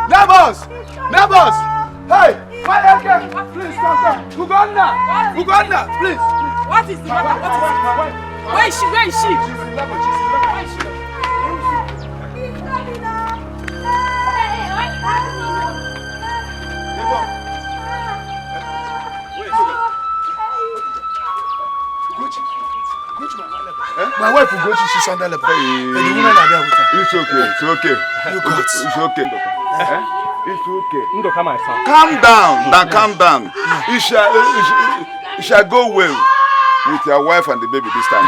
Neighbors! Hey! My AK! Please come. Uganda! Please! What is the matter? Where is she? She's in level. My wife will go to she's under level. And the woman are there with her. It's okay. You got It's okay. It's okay. Ndoka, my son. Calm down. You shall go well with your wife and the baby this time,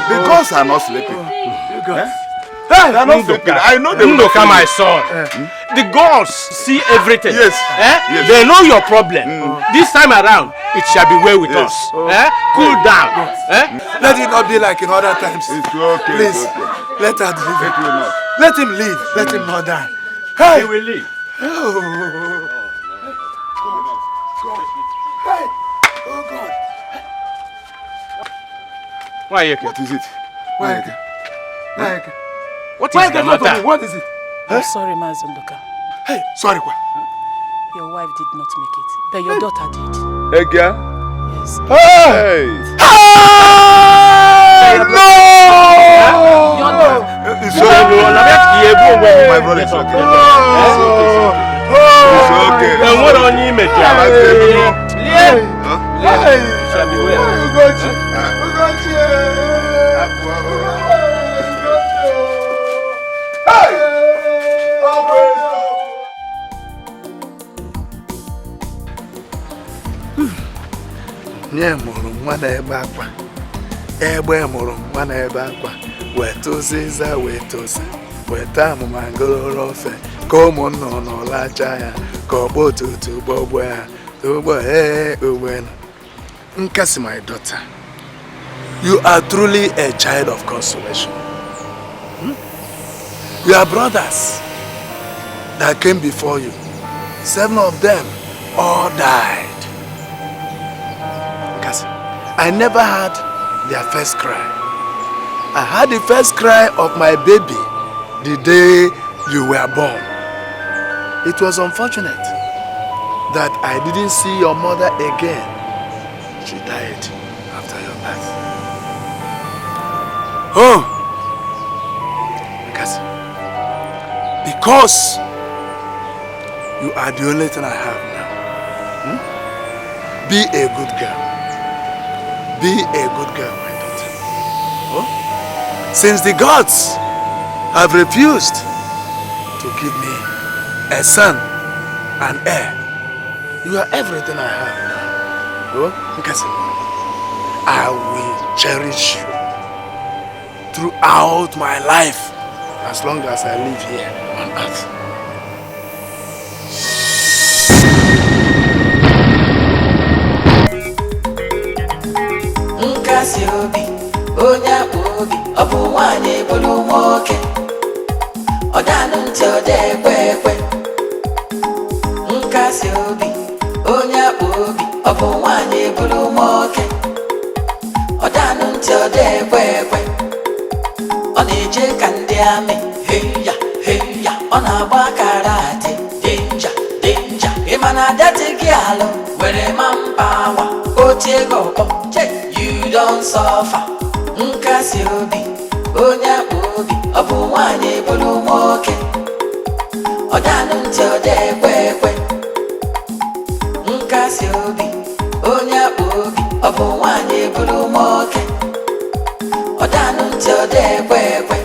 The girls are not sleeping. They are not sleeping. I know they will not Ndoka, my son. The girls see everything. Yes. They know your problem. This time around, it shall be well with us. Cool down. Let it not be like in other times. It's okay. Please, it's okay. let her live. It will not. Let him live. Let him not die. Hey! He will live. Oh. Hey! Oh God! Why are you? What is it? Why? What is the matter? What is it? I'm sorry, Mazundoka. Hey, sorry, what? Your wife did not make it, but your daughter did. Hey, girl. Yes. Hey! No! Your daughter. It's okay. My brother, it's okay. It's okay. And what on you, mate? Nye mụrụ nwa na-ebe akwa, egbe mụrụ nwa na-ebe akwa, weta ụzịza weta ose, weta amụma ngororo ofe, ka ụmụ nnụnụ lacha ya, ka ọkpọ otutu gbọgbọ ya, ugbo ugbenu. Nkasi, my daughter, you are truly a child of consolation. Your brothers that came before you, 7 of them all died. I never had their first cry. I had the first cry of my baby the day you were born. It was unfortunate that I didn't see your mother again. She died after your birth. Oh! Because you are the only thing I have now. Be a good girl. Be a good girl, my daughter. Oh? Since the gods have refused to give me a son and heir, you are everything I have now. Oh? I will cherish you throughout my life as long as I live here on earth. Nkasi obi, onye akpa obi, ọ bụ nwaanyị bụrụ nwoke. Ọ danụ ntị ọ dị ekwe ekwe. Nkasi obi, onye akpa obi, ọ bụ nwaanyị bụrụ nwoke. Ọ danụ ntị ọ dị ekwe ekwe. Ọ na-eje ka ndị amị, heya heya, ọ na-agba karate, danger danger. Ị ma na adịghị alụ, were ma mpawa, otie gị ọkpọ. You don't suffer. Nkasi obi, onye akpa obi, ọ bụ nwaanyị bụrụ nwoke. Ọ danụ ntị ọ dị ekwe ekwe. Nkasi obi, onye akpa obi, ọ bụ nwaanyị bụrụ nwoke. Ọ danụ ntị ọ dị ekwe ekwe.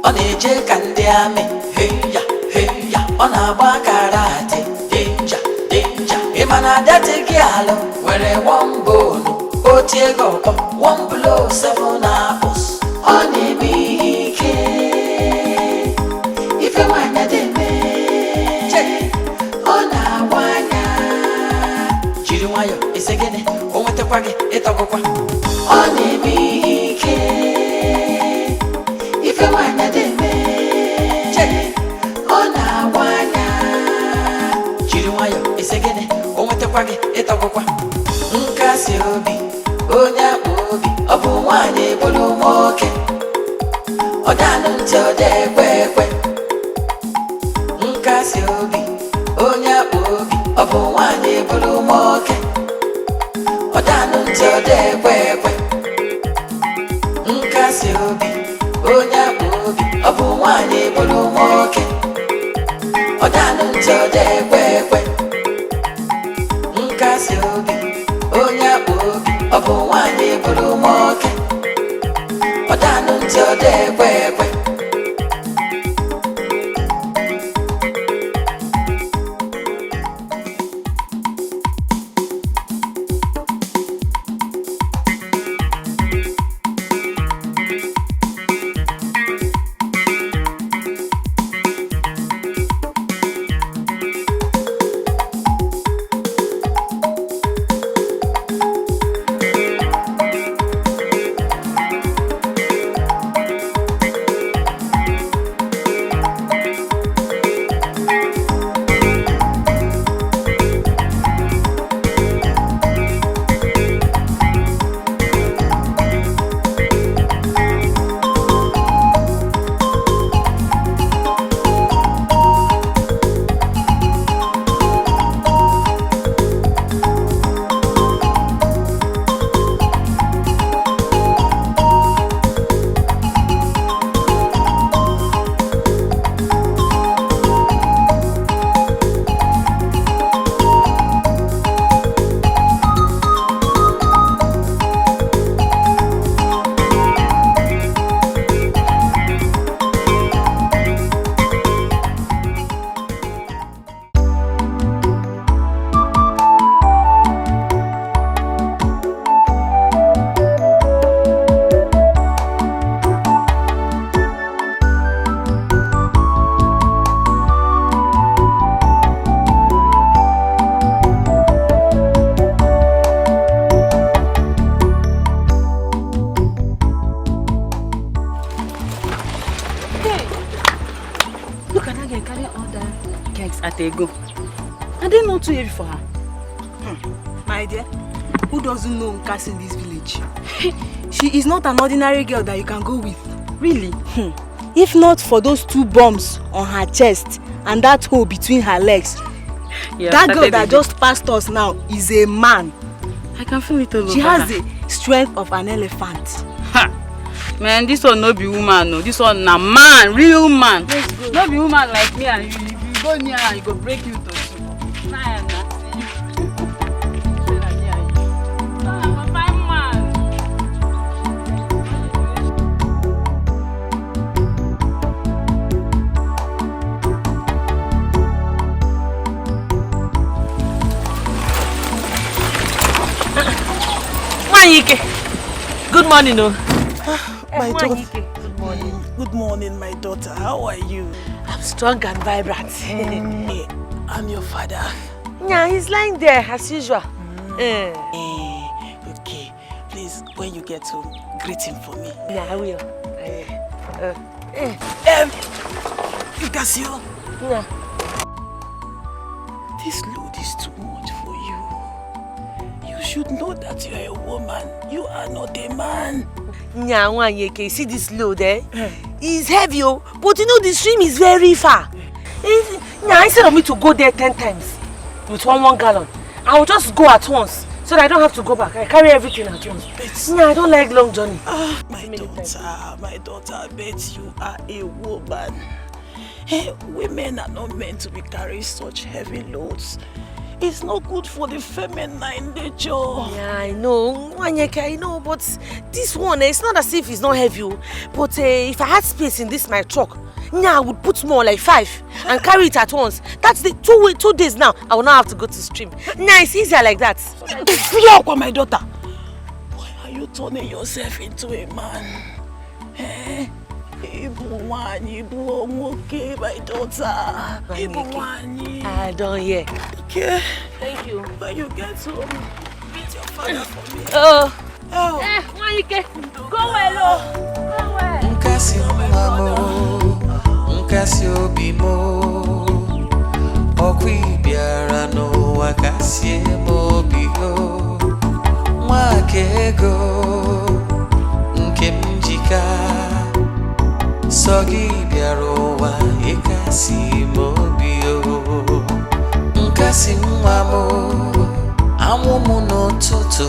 Ọ na-eje ka ndị amị, heya heya, ọ na-agba karate, danger danger. Ị ma na adịghị alụ, were wombonu, otie gị ọkpọ, 1 blow 7 apples. Ọ na-eme ihe ike, ife nwanyị dị eme, ọ na-agba anya. Jiri nwayọ, ise gịnị, o nwetakwa gị ịtọgụkwa. Ọ na-eme ihe ike, ife nwanyị dị eme, ọ na-agba anya. Jiri nwayọ, ise gịnị, o nwetakwa gị ịtọgụkwa. Nkasi obi, onye akpa obi, ọ bụ nwaanyị bụrụ nwoke. Ọ danụ ntị ọ dị ekwe ekwe. nkasi obi onye obi ọ bụ nwanyị bụrụ nwoke ọ danụ ntị ọ dị ekwe ekwe nkasi obi onye obi ọ bụ nwanyị bụrụ nwoke ọ danụ ntị ọ dị ekwe ekwe Go. I didn't know too heavy for her. My dear, who doesn't know Nkasi in this village? She is not an ordinary girl that you can go with. Really? If not for those 2 bombs on her chest and that hole between her legs, that girl that just passed us now is a man. I can feel it all over. She has the strength of an elephant. Ha! Man, this one no be woman, no. This one a man, real man. No be woman like me and you. If you go near her, you go break you to two. Nah, I'm not see you. I'm a fine man. Good morning, no. My daughter. Good morning. Good morning, my daughter. How are you? I'm strong and vibrant. I'm your father. Yeah, he's lying there as usual. Okay, please, when you get home, greet him for me. Yeah, I will. You can see you. Yeah. This load is too much for you. You should know that you are a woman. You are not a man. You see this load, eh? It's heavy, but you know the stream is very far. Instead of me to go there 10 times with one gallon, I will just go at once so that I don't have to go back. I carry everything at once. I don't like long journey. My daughter, I bet you are a woman. Hey, women are not meant to be carrying such heavy loads. It's not good for the feminine nature. Yeah, I know. I know, but this one, it's not as if it's not heavy. But if I had space in this my truck, I would put more like 5 and carry it at once. That's the 2 days now. I will not have to go to stream. It's easier like that. My daughter, why are you turning yourself into a man? Okay, my daughter. I don't hear. Okay. Thank you. When you get home, meet your father for me. Oh. Go well, Nkasi mamo, nkasi obimo, okwi biara no wakasi mobio, mwakego, nkemjika, sogi biaro wa ekasi mobio, nkasi mamo, amumu no toto,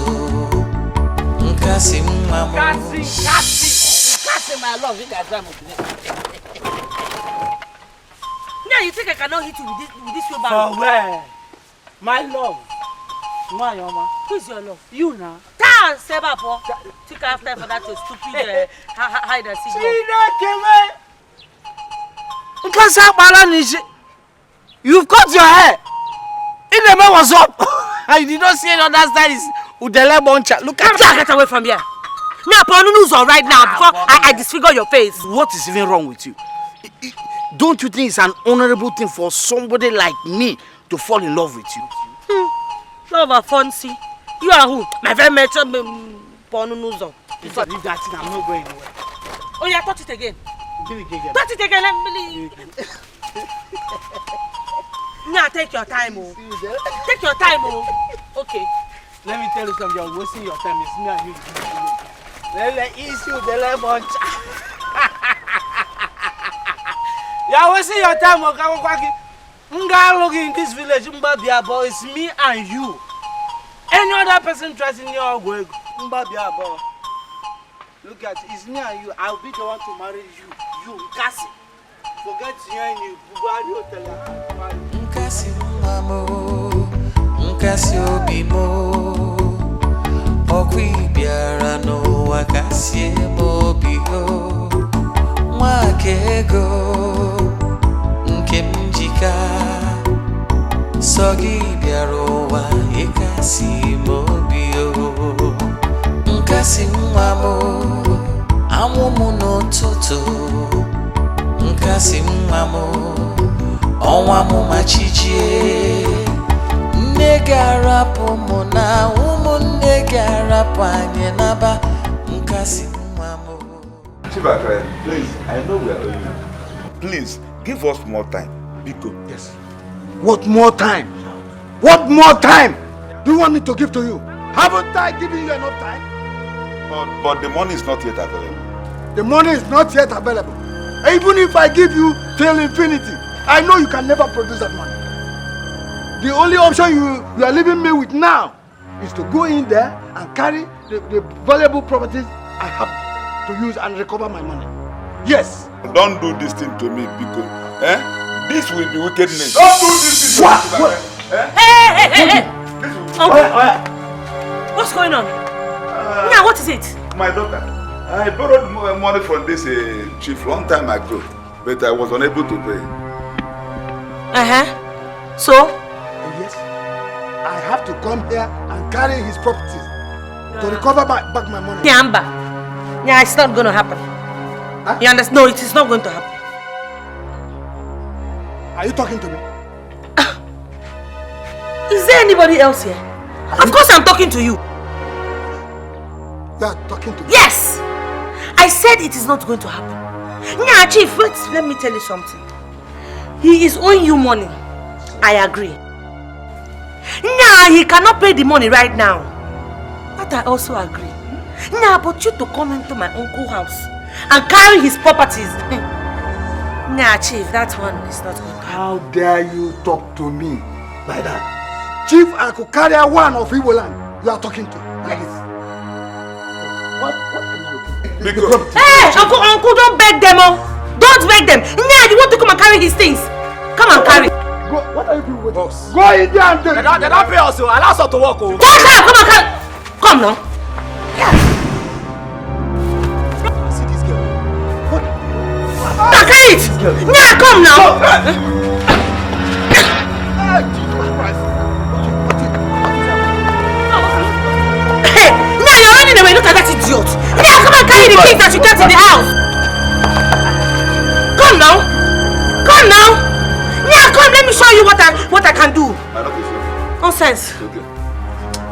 nkasi mamo. Kasi. say my love, you guys are now you think I cannot hit you with this wheelbarrow? For where? My love. My Oma. Who's your love? You now. Tan Seba po. Take after for that stupid hide and seek. You've cut your hair. In the man was up. I did not see it on that side is Udele Boncha. Look at that. Get away from here. Now, Ponunu's on right now before I disfigure your face. What is even wrong with you? Don't you think it's an honorable thing for somebody like me to fall in love with you? Love a fancy. You are who? My very metro Ponunu's on. If I leave that thing, I'm not going anywhere. Oh yeah, touch it again. Do it again. Touch it again. Let me. Now take your time, oh. Take your time, oh. Okay. Let me tell you something. You're wasting your time. It's me and you. Let issue the lemon. You're wasting your time, okay? Look in this village, but it's me and you. Any other person tries in your way, look at it, it's me and you. I'll be the one to marry you. You, Cassie. Forget you and you. Nkasi mamo, nkasi obimo. Okwi biara no wakasi mobio. Mwakego, nkemjika. Sogi biaro wa ekasi mobio. Nkasi mamo, amumu no toto. Nkasi mamo. Onwa mu machichie negarapo mona negarapo anye naba nkasi mwamo. Chibakare, please, I know we are owing you. Please, give us more time. Biko. Yes. What more time? What more time do you want me to give to you? Haven't I given you enough time? But the money is not yet available. The money is not yet available. Even if I give you till infinity, I know you can never produce that money. The only option you are leaving me with now is to go in there and carry the valuable properties I have to use and recover my money. Yes. Don't do this thing to me, because this will be wickedness. Don't do this thing to me. What? Hey! What's going on? Now, what is it? My daughter, I borrowed money from this chief long time ago, but I was unable to pay. So? Yes. I have to come here and carry his properties to recover back my money. Nyamba. Yeah, it's not going to happen. Huh? You understand? No, it is not going to happen. Are you talking to me? Is there anybody else here? Of course I'm talking to you. You are talking to me? Yes! I said it is not going to happen. Nya, Chief, wait, let me tell you something. He is owing you money. I agree. Nya, he cannot pay the money right now. But I also agree. Nya, but you to come into my uncle's house and carry his properties. Nya, Chief, that one is not going to happen. How dare you talk to me like that? Chief, I could carry one of Igbo land you are talking to like this. What are you doing? Hey, uncle, don't beg them, oh. Don't beg them. Nya, you want to come and carry his things? Come and carry. Go, what are you doing with us? Go in there and do it. They don't pay us, allow us to walk. Come and carry. Come now. Yes. See this girl. What? Now carry it. Nya, come now. Hey, Nya, you're running away. Look at that idiot. Nya, come and carry the things that you kept in the house. Come now. Come now. Nya, come. Let me show you what I can do. Nonsense. Okay.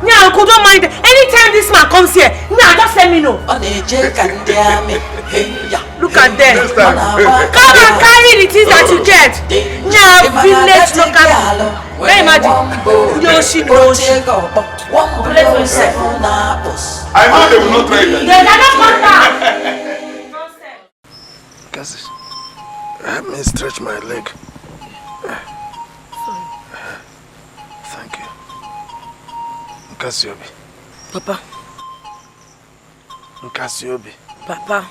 Nya, uncle, don't mind. Anytime this man comes here, Nya, just let me know. Look at them. Come and carry the things that you get. Nya, village local. Hey, imagine. Yoshi. Bless yourself. I know they will not try that. They cannot contact. Cassie, help me stretch my leg. Thank you. Nkasiobi. Papa. Nkasiobi. Papa.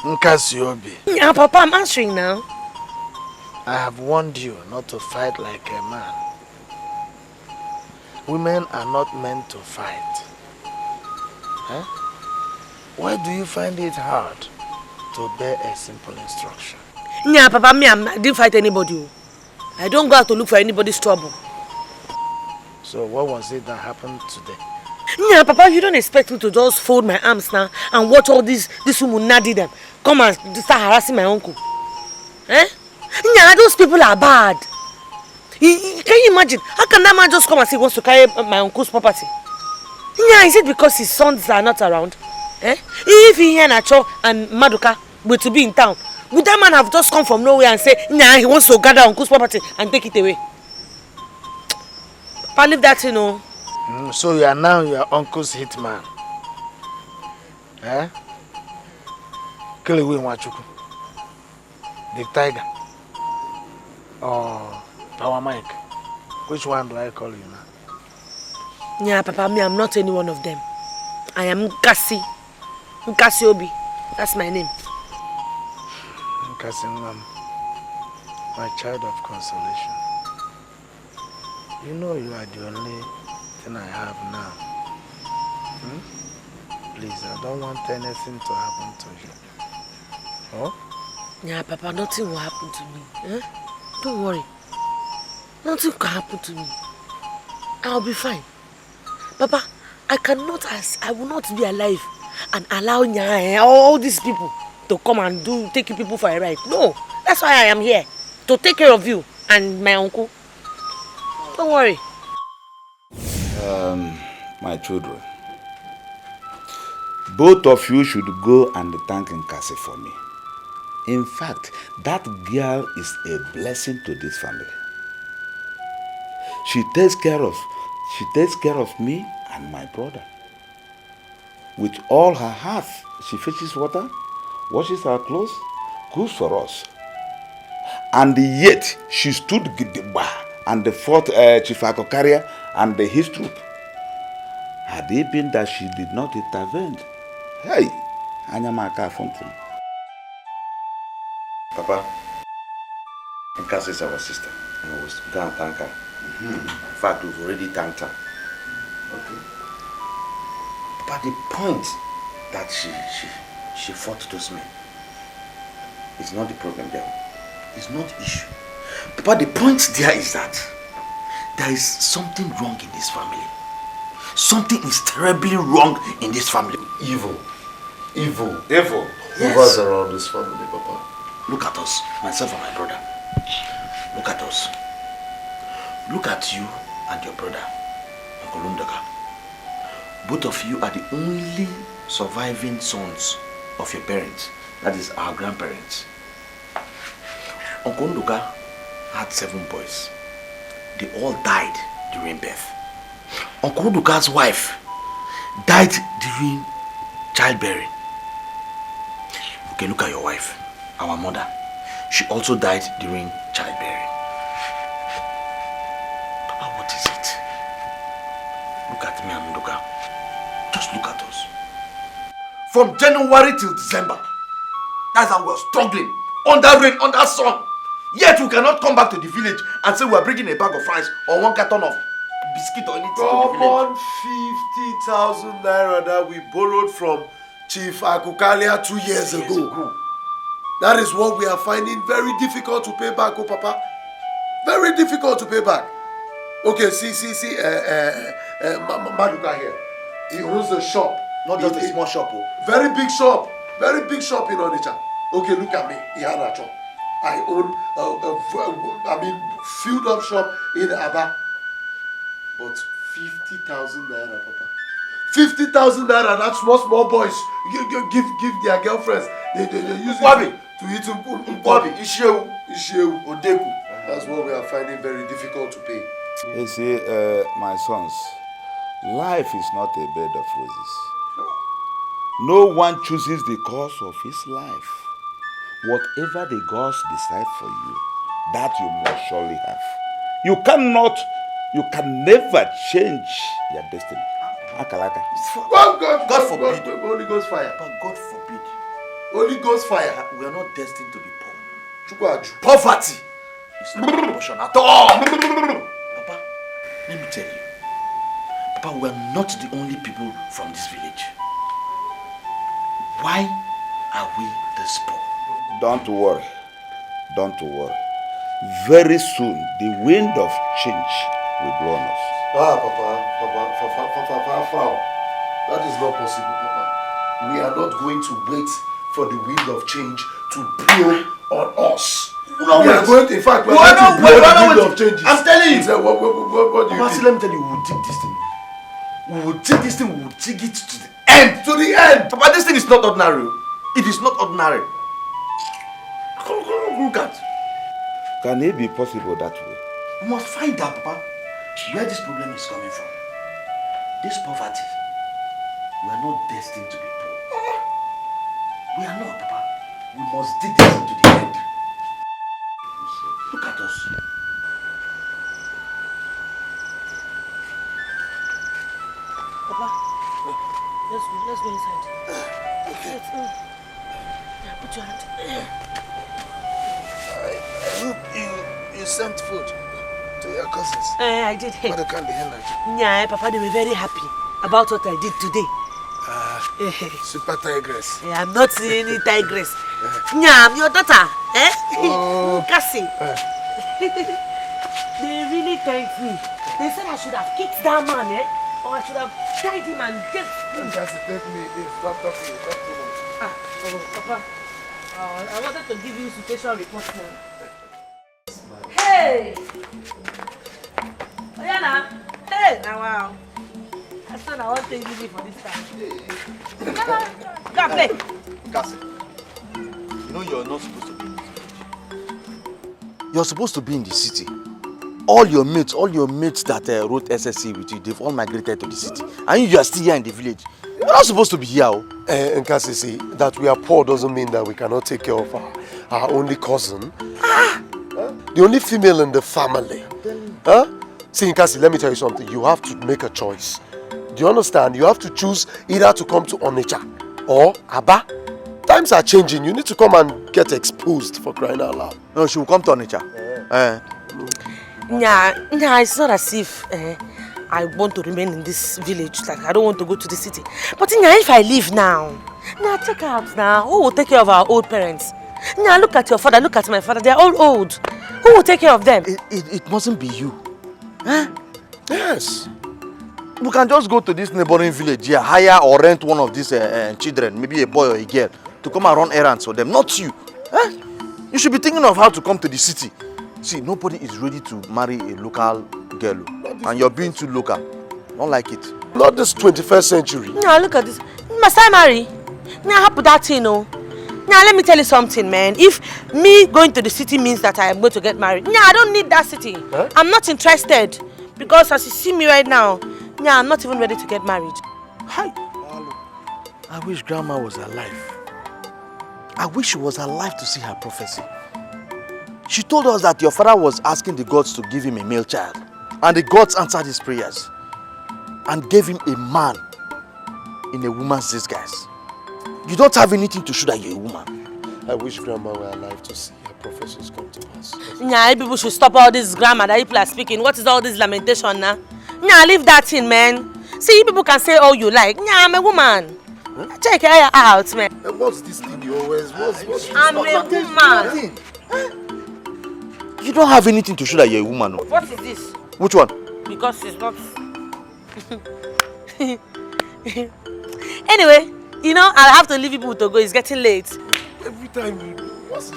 Nkasiobi. Yeah, Papa, I'm answering now. I have warned you not to fight like a man. Women are not meant to fight. Huh? Why do you find it hard to obey a simple instruction? Yeah, Papa, I didn't fight anybody. I don't go out to look for anybody's trouble. So what was it that happened today? Yeah, Papa, you don't expect me to just fold my arms now and watch all this woman naddy them come and start harassing my uncle. Eh? Yeah, those people are bad. Can you imagine? How can that man just come and say he wants to carry my uncle's property? Yeah, is it because his sons are not around? Eh? If he and Acho and Maduka were to be in town, would that man have just come from nowhere and say, nah, he wants to gather uncle's property and take it away? Papa, leave that, you know. So you are now your uncle's hitman. Eh? Kill away Wachuku. The tiger. Or Power Mike. Which one do I call you now? Yeah, Papa, I'm not any one of them. I am Nkasi. Nkasiobi. That's my name. Nkasi, my child of consolation. You know you are the only thing I have now. Please, I don't want anything to happen to you. Oh? Yeah, Papa, nothing will happen to me. Eh? Don't worry. Nothing can happen to me. I'll be fine. Papa, I will not be alive and allow all these people to come and take you people for a ride. No, that's why I am here. To take care of you and my uncle. Don't worry. My children, both of you should go and thank Nkasi for me. In fact, that girl is a blessing to this family. She takes care of me and my brother. With all her heart, she fetches water, washes our clothes, cooks for us. And yet, she stood Gidigba and fought Chief Akokaria and his troop. Had it been that she did not intervene, hey, Anyamaka Fountain. Papa, Nkasi is our sister, and we will go and thank her. In fact, we've already thanked her. Okay. But the point that she fought those men is not the problem there. It's not the issue. But the point there is that there is something wrong in this family. Something is terribly wrong in this family. Evil. Yes. Evils around this family, Papa. Look at us, myself and my brother. Look at us. Look at you and your brother, Uncle Lundaga. Both of you are the only surviving sons of your parents. That is our grandparents. Uncle Lundaga had 7 boys. They all died during birth. Uncle Lunda's wife died during childbearing. Okay, look at your wife, our mother. She also died during childbearing. Papa, what is it? Look at me and Nduka. Just look at us. From January till December, that's how we're struggling. Under rain, under sun. Yet we cannot come back to the village and say we're bringing a bag of rice or 1 carton of biscuit or anything to the village. Come on, 50,000 naira that we borrowed from Chief Akukalia 2 years ago. That is what we are finding very difficult to pay back, oh Papa. Very difficult to pay back. Okay, see, Maduka here. He owns a shop. Not just a small shop. Oh. Very big shop in Onitsha. Okay, look at me, Ihanacho. I own filled up shop in Aba. But 50,000 naira, Papa. 50,000 naira, that's what small boys give their girlfriends. They use it to eat Nkwabi, Isheu, Odeku. That's what we are finding very difficult to pay. You see, my sons, life is not a bed of roses. No one chooses the course of his life. Whatever the gods decide for you, that you must surely have. You can never change your destiny. Akalaka. God forbid. Holy Ghost fire. But God forbid. Holy Ghost fire. We are not destined to be poor. Chukwaju. Poverty is not an option at all. Papa, let me tell you. Papa, we are not the only people from this village. Why are we this poor? Don't worry. Don't worry. Very soon, the wind of change will blow on us. Papa. That is not possible, Papa. We are not going to wait for the wind of change to blow on us. We are going to, in fact, we are going to blow the wind of change. I'm telling you. What do you Papa, think? let me tell you, we will dig this thing. We will dig this thing, we will dig it to the end. To the end. Papa, this thing is not ordinary. It is not ordinary. Look at. Can it be possible that way? We must find out, Papa, where this problem is coming from. This poverty. We are not destined to be poor. We are not, Papa. We must dig this into the end. Look at us. Papa, let's go inside. Okay. Put your hand. I hope you sent food to your cousins. I did. But they can't be here. Yeah, Papa, they were very happy about what I did today. Super tigress. Yeah, I'm not seeing any tigress. Yeah, I'm your daughter. Eh? Oh. Cassie. They really thanked me. They said I should have kicked that man, eh? Or I should have tied him and get him. Cassie, take me. Stop talking. Papa. I wanted to give you situation report now. Hey! Oyana! Hey! Now, wow. I said I want to take you for this time. Go and play. Cassie, you know you're not supposed to be in this village. You're supposed to be in the city. All your mates that wrote SSC with you, they've all migrated to the city. And you are still here in the village. You're not supposed to be here. And Cassie, see, that we are poor doesn't mean that we cannot take care of our only cousin. The only female in the family. See, Cassie, let me tell you something. You have to make a choice. Do you understand? You have to choose either to come to Onitsha or Aba. Times are changing. You need to come and get exposed, for crying out loud. No, she will come to Onitsha. Nah, it's not as if I want to remain in this village. Like, I don't want to go to the city. But if I leave now, check out now. Who will take care of our old parents? Look at your father, look at my father. They're all old. Who will take care of them? It mustn't be you. Yes. We can just go to this neighboring village here, hire or rent one of these children, maybe a boy or a girl, to come and run errands for them, not you. You should be thinking of how to come to the city. See, nobody is ready to marry a local girl, and you're being too local. Don't like it. Not this 21st century. Look at this. Must I marry? Happen that thing, let me tell you something, man. If me going to the city means that I am going to get married, I don't need that city. I'm not interested. Because as you see me right now, I'm not even ready to get married. Hi. I wish Grandma was alive. I wish she was alive to see her prophecy. She told us that your father was asking the gods to give him a male child. And the gods answered his prayers. And gave him a man in a woman's disguise. You don't have anything to show that you're a woman. I wish Grandma were alive to see her prophecies come to pass. People should stop all this grammar that people are speaking. What is all this lamentation now? Leave that thing, man. See, people can say all you like. I'm a woman. Check her out, man. What's this thing you always... I'm a woman. You don't have anything to show that you're a woman. No? What is this? Which one? Because it's not... Anyway, I'll have to leave people to go. It's getting late. Every time you...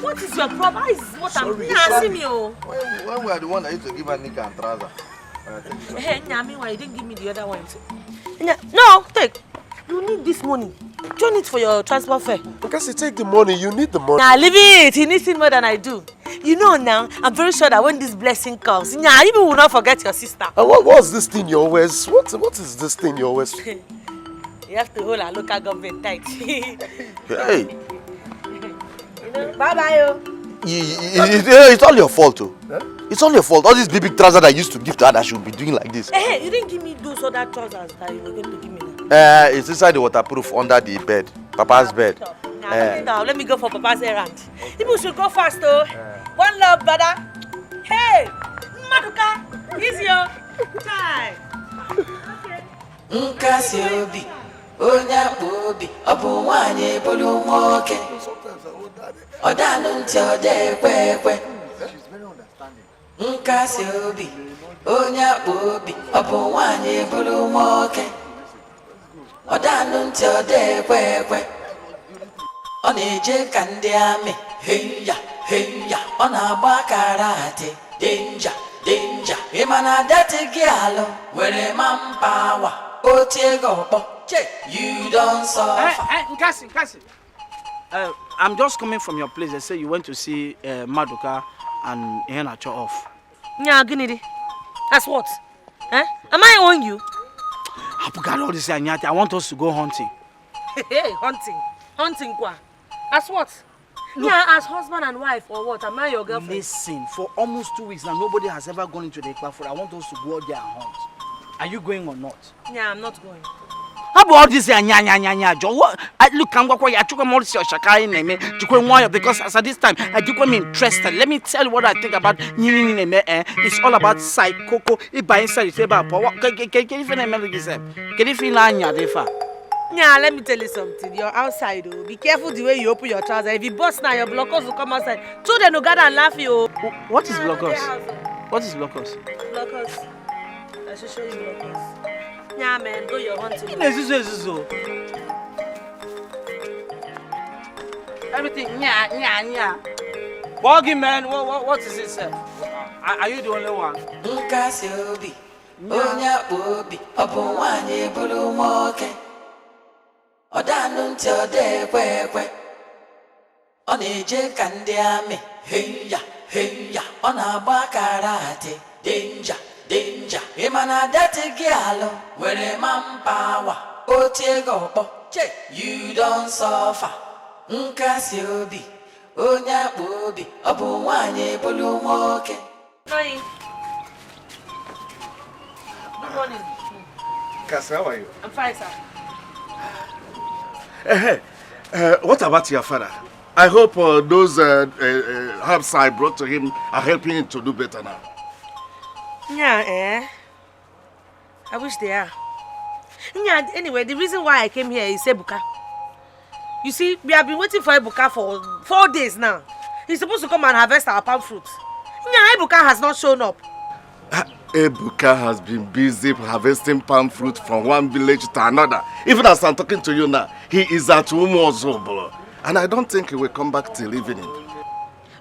What is your problem? See me, When we are the one that used to give her knicker and trouser. Hey, meanwhile, you didn't give me the other one. No, take. You need this money. Join it for your transport fare. Because you take the money, you need the money. Leave it. He needs it more than I do. Now, I'm very sure that when this blessing comes, you will not forget your sister. And what's this thing you always... What is this thing you always... You have to hold our local government tight. Hey. Bye-bye, It's all your fault, too. Huh? It's all your fault. All these big trousers I used to give to her that she would be doing like this. Hey, you didn't give me those other trousers that you were going to give me now. It's inside the waterproof under the bed. Papa's bed. Now, let me go for Papa's errand. People should go fast, though. One love, brother. Hey, Maduka, easy, time. Nkasiobi, onya bobi, obu wanye bulu moke. Odanu nti ode kwekwe. Nkasiobi, onya bobi, obu wanye bulu moke. Odanu nti ode kwekwe. Oneje kandi ame, heya, heya. Ona agba karate, danger, danger. Imana dati gialo, were manpower. You don't suffer. Nkasi. I'm just coming from your place. They say you went to see Maduka and Henacho off. Yeah, Ginidi. That's what? Am I on you? I forgot all this, Anyati. I want us to go hunting. Hey, hunting. Hunting, kwa. As what? Look, yeah, as husband and wife or what? Am I your girlfriend? Listen, for almost 2 weeks now, nobody has ever gone into the Ekpa. I want us to go out there and hunt. Are you going or not? Yeah, I'm not going. How about all this? Look, I'm going to because as at this time, I do come interested. Let me tell you what I think about it's all about psycho. Yeah, let me tell you something. You're outside, oh. Be careful the way you open your trousers. If you bust now, your blockers will come outside. Children will gather and laugh you. What is blockers? What is blockers? Blockers. I should show you blockers. Yeah, man, go your hunting. Everything, yeah. Boggy man, what is it, sir? Are you the only one? Nkasiobi, onya bobi, obu wanye bulu moke. Odanu nti ode kwekwe. Oneje kandi ame, heya, heya. Ona agba karate, danger, danger. Imana dati gialo, were manpower. You don't suffer. Nkasiobi, onya bobi, obu wanye bulu moke. Good morning. Kasi, how are you? I'm fine, sir. What about your father? I hope those herbs I brought to him are helping him to do better now. Yeah, I wish they are. Yeah, anyway, the reason why I came here is Ebuka. You see, we have been waiting for Ebuka for 4 days now. He's supposed to come and harvest our palm fruits. Yeah, Ebuka has not shown up. Ebuka has been busy harvesting palm fruit from one village to another. Even as I'm talking to you now, he is at Umuozobolo. And I don't think he will come back till evening.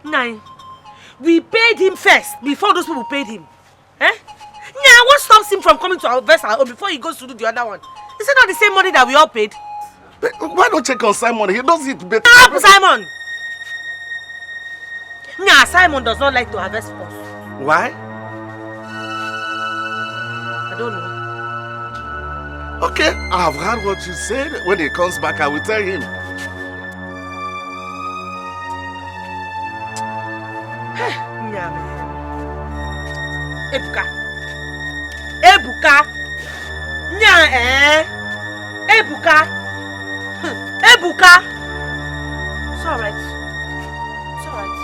Nine. We paid him first before those people paid him. Yeah, what stops him from coming to harvest our own before he goes to do the other one? Is it not the same money that we all paid? But why don't check on Simon? He does it better. Stop, Simon! Yeah, Simon does not like to harvest first. Why? I don't know. Okay, I've heard what you said. When he comes back, I will tell him. Yeah, man. Ebuka. Yeah, Ebuka. Ebuka. It's alright. It's alright.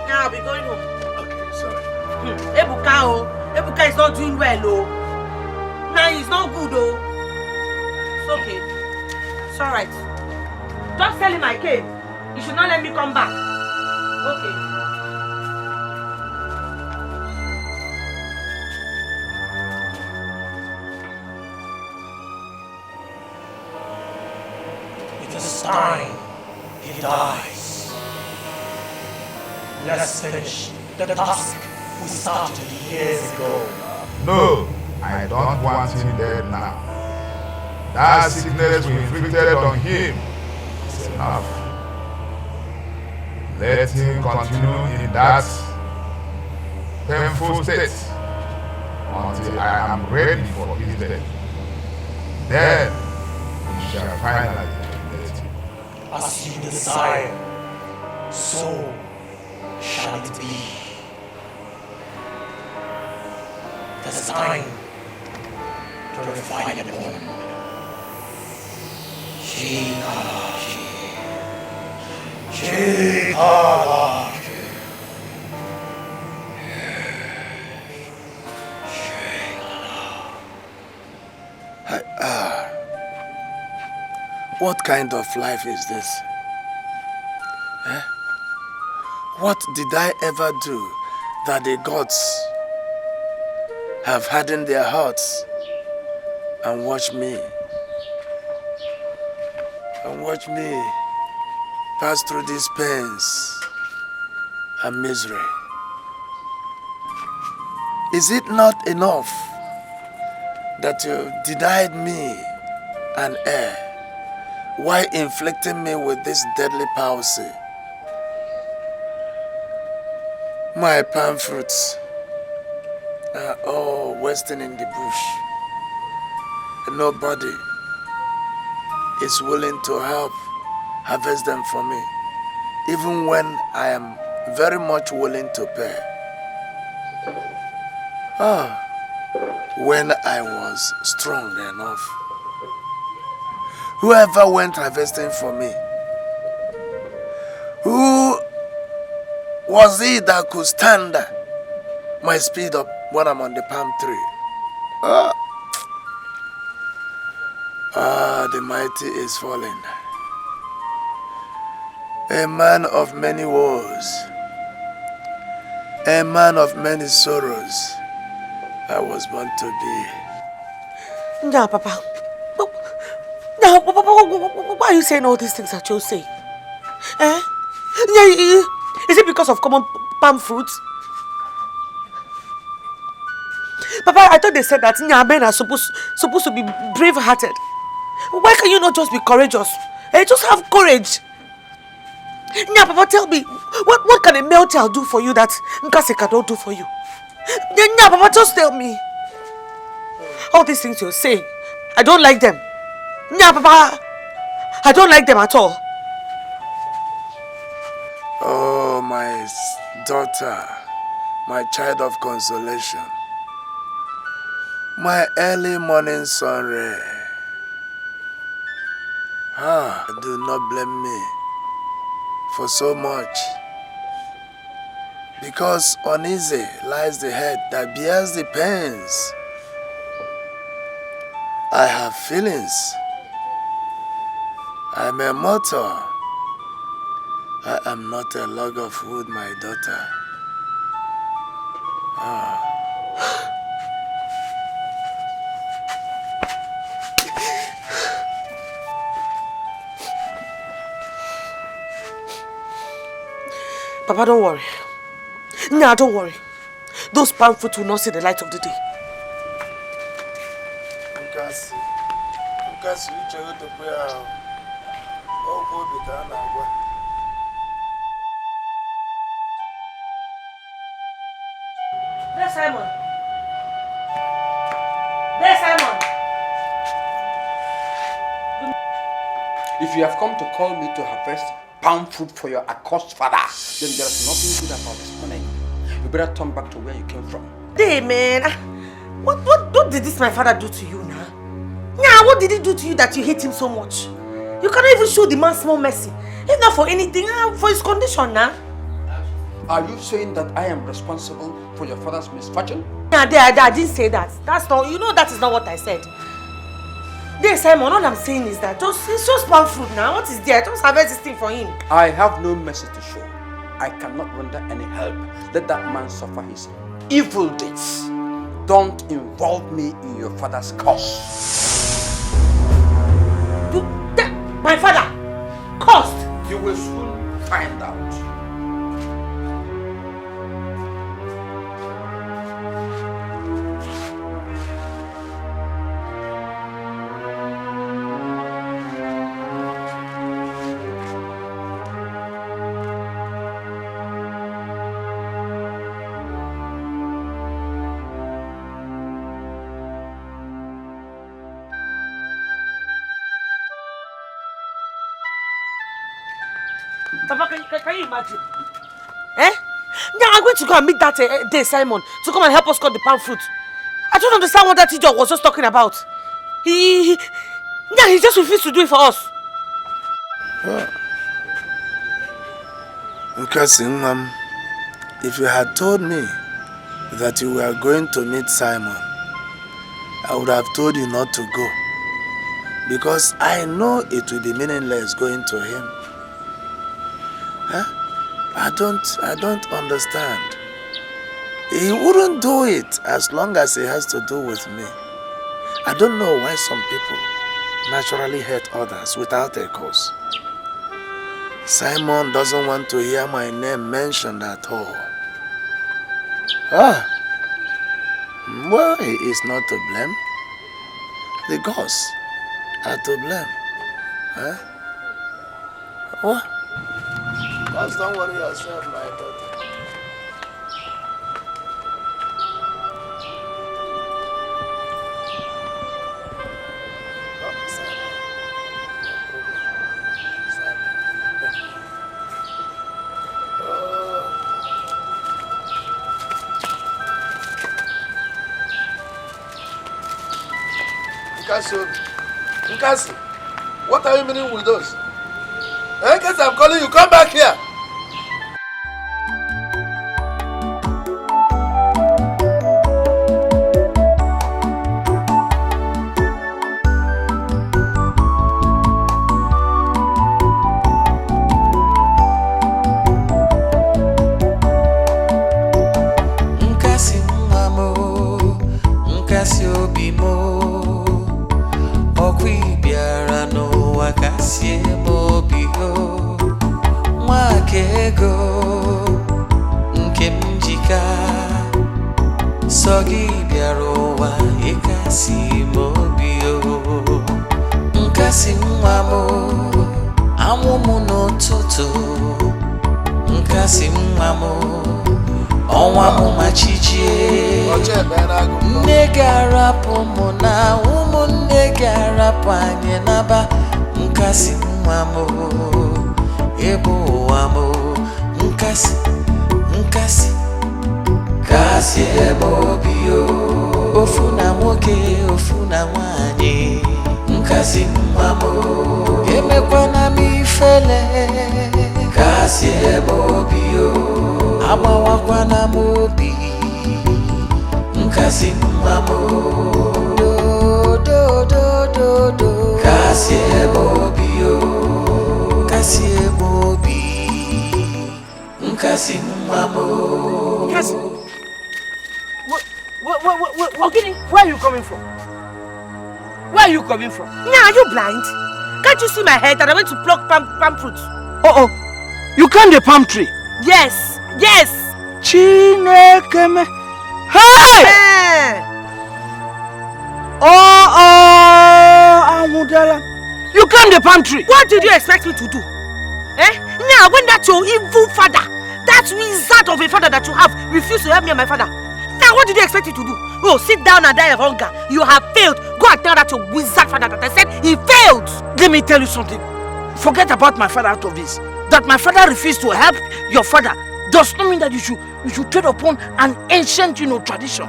Now I'll be going home. Okay, sorry. Ebuka, oh. Ebuka is not doing well, oh. Nah, he's not good, oh. It's okay. It's alright. Just tell him I came. He should not let me come back. Okay. It is time he dies. Let's finish the task we started years ago. No, I don't want him dead now. That sickness we inflicted on him is enough. Let him continue in that painful state until I am ready for his death. Then we shall finally eliminate him. As you desire, so shall it be. It is time to refine the bone. She What kind of life is this? Eh? What did I ever do that the gods have hardened their hearts and watch me pass through these pains and misery? Is it not enough that you denied me an heir while inflicting me with this deadly palsy? My palm fruits are all wasting in the bush. Nobody is willing to help harvest them for me, even when I am very much willing to pay. When I was strong enough, whoever went harvesting for me, who was it that could stand my speed up when I'm on the palm tree? The mighty is falling. A man of many woes, a man of many sorrows, I was born to be. Nah, Papa. Now, Papa, why are you saying all these things that you say? Eh? Yeah, is it because of common palm fruits? Papa, I thought they said that men are supposed to be brave-hearted. Why can you not just be courageous? Just have courage. Nya, Papa, tell me, what can a male child do for you that Nkasi cannot do for you? Nya, Papa, just tell me. All these things you're saying, I don't like them. Nya, Papa, I don't like them at all. Oh, my daughter, my child of consolation, my early morning sun ray. Do not blame me for so much, because uneasy lies the head that bears the pains. I have feelings. I am a mortal. I am not a log of wood, my daughter. Papa, don't worry. Nah, don't worry. Those palm fruits will not see the light of the day. There's Simon. There's Simon. If you have come to call me to harvest palm fruit for your accursed father, then there is nothing good about this morning. You better turn back to where you came from. Hey man, what did this my father do to you now? Yeah, what did he do to you that you hate him so much? You cannot even show the man small mercy. If not for anything, for his condition now. Are you saying that I am responsible for your father's misfortune? Yeah, I didn't say that. That's not, that is not what I said. There, Simon, all I'm saying is that it's just palm fruit now. What is there? Just harvest this thing for him. I have no mercy to show. I cannot render any help. Let that man suffer his evil deeds. Don't involve me in your father's cause. My father? Caused? You will soon find out. Papa, can you imagine? Eh? Yeah, I'm going to go and meet that day, Simon, to come and help us cut the palm fruit. I don't understand what that teacher was just talking about. He just refused to do it for us. If you had told me that you were going to meet Simon, I would have told you not to go. Because I know it will be meaningless going to him. Huh? I don't understand. He wouldn't do it as long as he has to do with me. I don't know why some people naturally hate others without a cause. Simon doesn't want to hear my name mentioned at all. Well, he is not to blame. The gods are to blame. Huh? What? Just don't worry yourself, my daughter. Nkasi, what are you meaning with those? Nkasi, I'm calling you, come back here. Nkasi mamo, Nkasi obimo. Biara no wakasie mobio mwakego nkemjika sogi biaro wa ekasi mobio nkasi mwamo amumu no toto nkasi mwamo onwa mu machichie negara pomo na negara panye naba nkasi mwamo ebo wamo nkasi kasi ebo bio ofuna moke ofuna wanye nkasi mwamo emekwa na mifele kasi ebo bio abawakwa na mobi nkasi mwamo Nkasi mamo. Nkasi. Okay, where are you coming from? Where are you coming from? Yeah, are you blind? Can't you see my head that I went to pluck palm fruits? Oh, you climbed the palm tree? Yes. Chinekeme. Hey! Amudala. You climbed the palm tree. What did you expect me to do? Now, when that your evil father, that wizard of a father that you have, refused to help me and my father, now what did you expect me to do? Oh, sit down and die of hunger. You have failed. Go and tell that your wizard father that I said he failed. Let me tell you something. Forget about my father out of this. That my father refused to help your father does not mean that you should tread upon an ancient, tradition.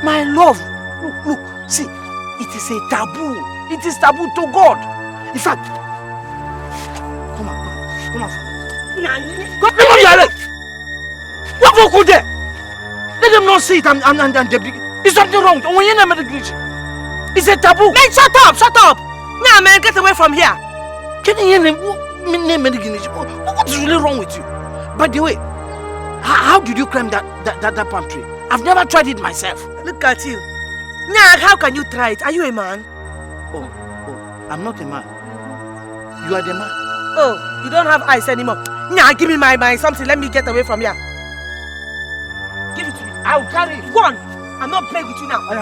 My love, look, see, it is a taboo. It is taboo to God. In fact, come on. What go there? Let them not see it and it's something wrong. It's a taboo. Man, shut up. Now, man, get away from here. Can you hear him? What is really wrong with you? By the way, how did you climb that palm tree? I've never tried it myself. Look at you. Now, how can you try it? Are you a man? Oh, I'm not a man. You are the man. Oh, you don't have eyes anymore. Now, give me my something. Let me get away from here. Give it to me. I'll carry it. Go on. I'm not playing with you now. Go.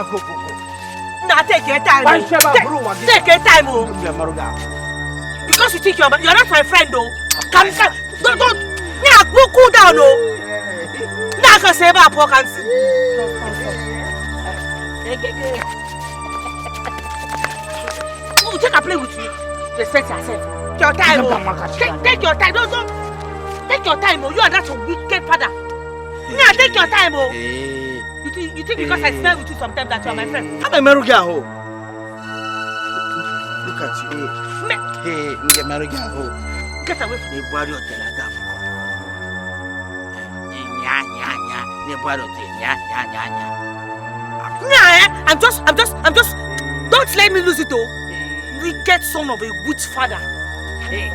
Now, take your time. Take your time, oh. Because you think you're not my friend, though. Don't. Now, cool down, oh. Now, I can say about pork and see. Oh, take a play with you. Respect yourself. Your time, oh. Take your time. Don't. Take your time, oh. You are not a wicked father. Now, take your time, oh. You think because I smell with you sometimes that you are my friend? I'm a Meruga, oh. Look at you. Hey, get married. Get away from the body of the Lagam. I'm just. Don't let me lose it, oh. Wicked son of a witch father. Hey.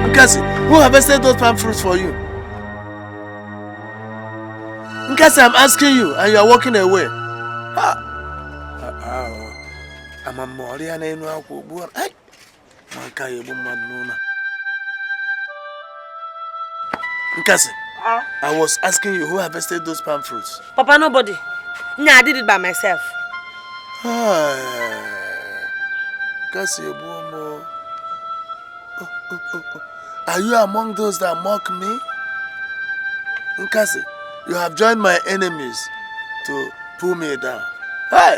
Nkasi, who harvested those palm fruits for you? Nkasi, I'm asking you, and you are walking away. I'm a Morian and Nkasi, I was asking you who harvested those palm fruits. Papa, nobody. No, I did it by myself. Nkasi, are you among those that mock me? Nkasi, you have joined my enemies to pull me down. Hey!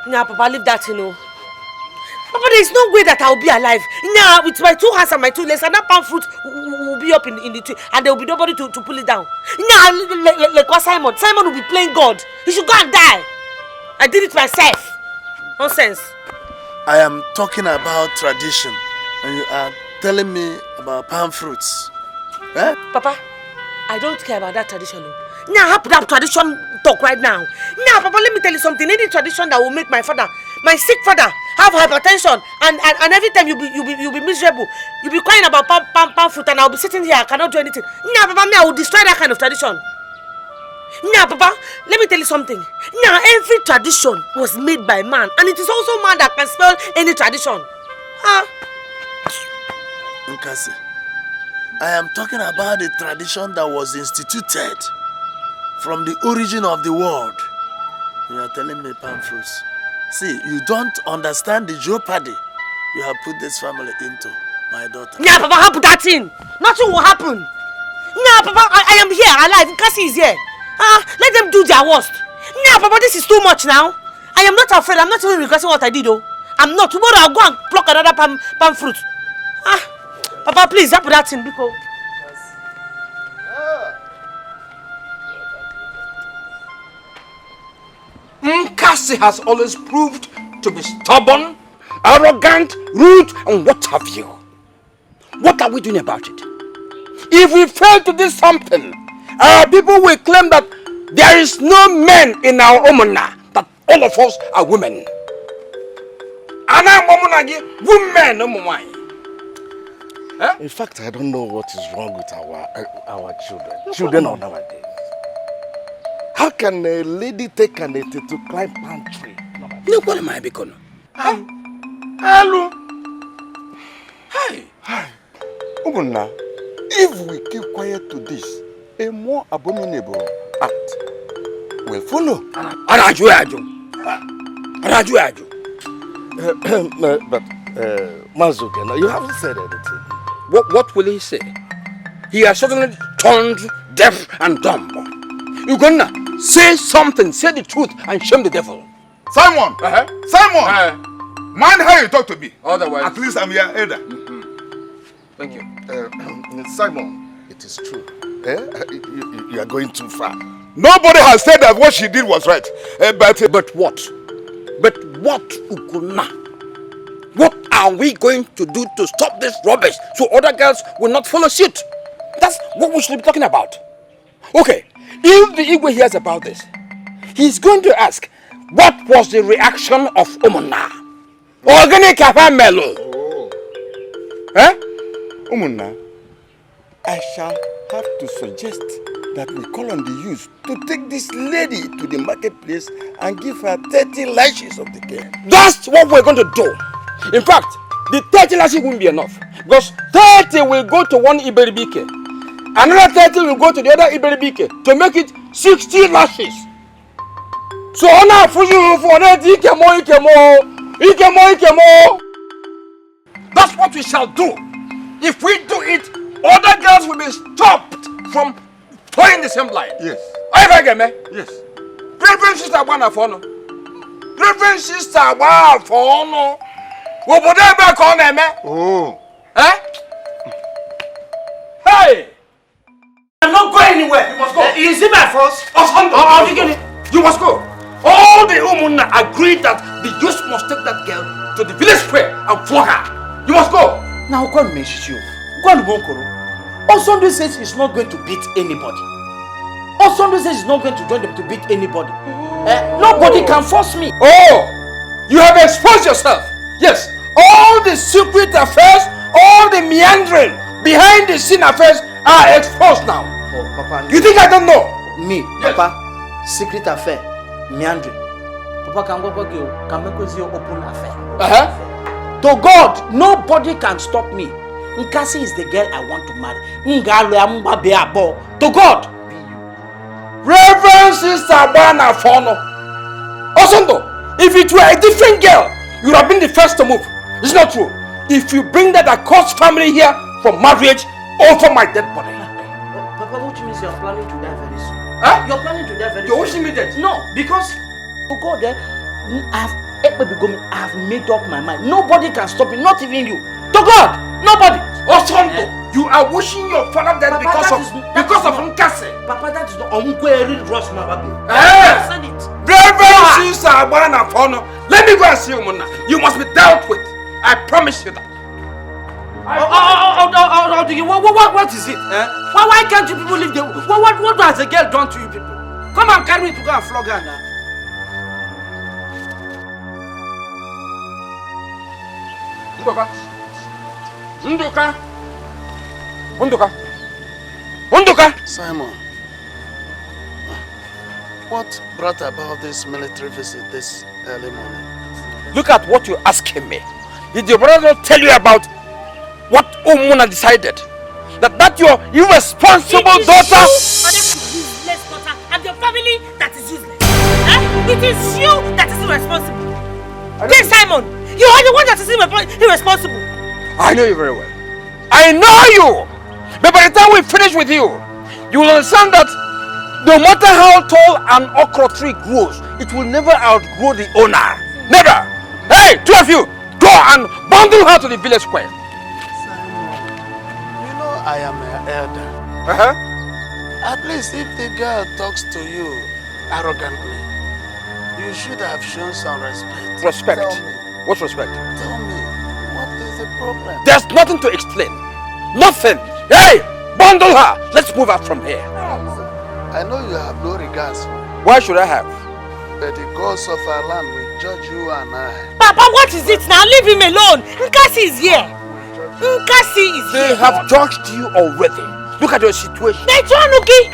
Nah, Papa, leave that, you know. Papa, there is no way that I will be alive. Nah, with my 2 hands and my 2 legs, and that palm fruit will be up in the tree, and there will be nobody to pull it down. Nah, like what Simon will be playing God. He should go and die. I did it myself. Nonsense. I am talking about tradition, and you are telling me about palm fruits. Eh? Papa, I don't care about that tradition. Now, I have that tradition talk right now. Now, Papa, let me tell you something. Any tradition that will make my father, my sick father, have hypertension, and every time you'll be miserable. You'll be crying about palm fruit, and I'll be sitting here. I cannot do anything. Now, Papa, I will destroy that kind of tradition. Now, Papa, let me tell you something. Now, every tradition was made by man, and it is also man that can spell any tradition. Nkasi, I am talking about the tradition that was instituted from the origin of the world. You are telling me palm fruits. See, you don't understand the jeopardy you have put this family into, my daughter. Nah, Papa, how put that in? Nothing will happen. Nah, Papa, I am here, alive. Nkasi is here. Let them do their worst. Nah, Papa, this is too much now. I am not afraid. I'm not even regretting what I did, though. I'm not. Tomorrow I'll go and pluck another palm fruit. Papa, please, put that in, because... Nkasi has always proved to be stubborn, arrogant, rude, and what have you. What are we doing about it? If we fail to do something, our people will claim that there is no men in our Omona, that all of us are women. And I'm women. In fact, I don't know what is wrong with our children. Children of nowadays. How can a lady take an to climb palm tree? No, what am I becoming? Hello. Hi. Umuna, if we keep quiet to this, a more abominable act will follow. But Mazuke, you haven't said anything. What will he say? He has suddenly turned deaf and dumb. You're gonna say something, say the truth, and shame the devil. Simon! Simon! Mind how you talk to me. Otherwise, at least I'm your elder. Thank you. Simon, it is true. You are going too far. Nobody has said that what she did was right. But what? But what, Ukuna? What are we going to do to stop this rubbish so other girls will not follow suit? That's what we should be talking about. Okay, if the Igwe hears about this, he's going to ask, what was the reaction of Umuna? Organic Melo. Umuna, I shall have to suggest that we call on the youth to take this lady to the marketplace and give her 30 lashes of the cane. That's what we're going to do. In fact, the 30 lashes won't be enough, because 30 will go to one Iberibike. Another 30 will go to the other Iberibike to make it 60 lashes. So now for you for that, that's what we shall do. If we do it, other girls will be stopped from playing the same line. Yes. Are you get me? Yes. Reverend Sister Banafono. Reverend Sister Banafono. What would I back on them? Oh. Eh? Hey! I'm not going anywhere. You must go. Is it my force? You must go. All the women agreed that the youth must take that girl to the village square and flog her. You must go. Now go and message you. Go and Monkoro. Sunday says he's not going to beat anybody. Sunday says he's not going to join them to beat anybody. Nobody can force me. Oh, you have exposed yourself. Yes, all the secret affairs, all the meandering behind the scene affairs are exposed now. Oh, Papa. You think I don't know? Me, yes. Papa, secret affair, meandering. Papa can make you open affair. To God, nobody can stop me. Nkasi is the girl I want to marry. To God. Reverend Sister Banafono. Osondo, if it were a different girl, you would have been the first to move. It's not true. If you bring that accursed family here for marriage over my dead body. Papa, what means you're planning to die very soon? Huh? You're planning to die very soon. You're wishing me dead? No, because to God, I've made up my mind. Nobody can stop me, not even you. To God, nobody. Osondo, you are wishing your father dead, Papa, because of Nkasi. Papa, that is not Omkweri Ross Mababi. Said it. Reverend Sister Banafono, let me go and see you, Mona. You must be dealt with. I promise you that. What is it? Why can't you people leave the... What has the girl done to you people? Come and carry me to go and flog her now. Unduka. Simon, what brought about this military visit this early morning? Look at what you're asking me. Did your brother not tell you about what Umuna decided? That your irresponsible daughter... useless daughter and your family that is useless. It is you that is irresponsible. Then Simon, you are the one that is irresponsible. I know you very well. I know you! But by the time we finish with you, you will understand that no matter how tall an okra tree grows, it will never outgrow the owner. Never! Hey, two of you, go and bundle her to the village square. I am her elder. At least if the girl talks to you arrogantly, you should have shown some respect. Respect? Tell me. What respect? Tell me, what is the problem? There's nothing to explain. Nothing. Hey, bundle her. Let's move out from here. I know you have no regards. Why should I have? But the gods of our land will judge you and I. Papa, what is it now? Leave him alone. Nkasi is here. Nkasi is here. They have judged you already. Look at your situation. Nejonuki,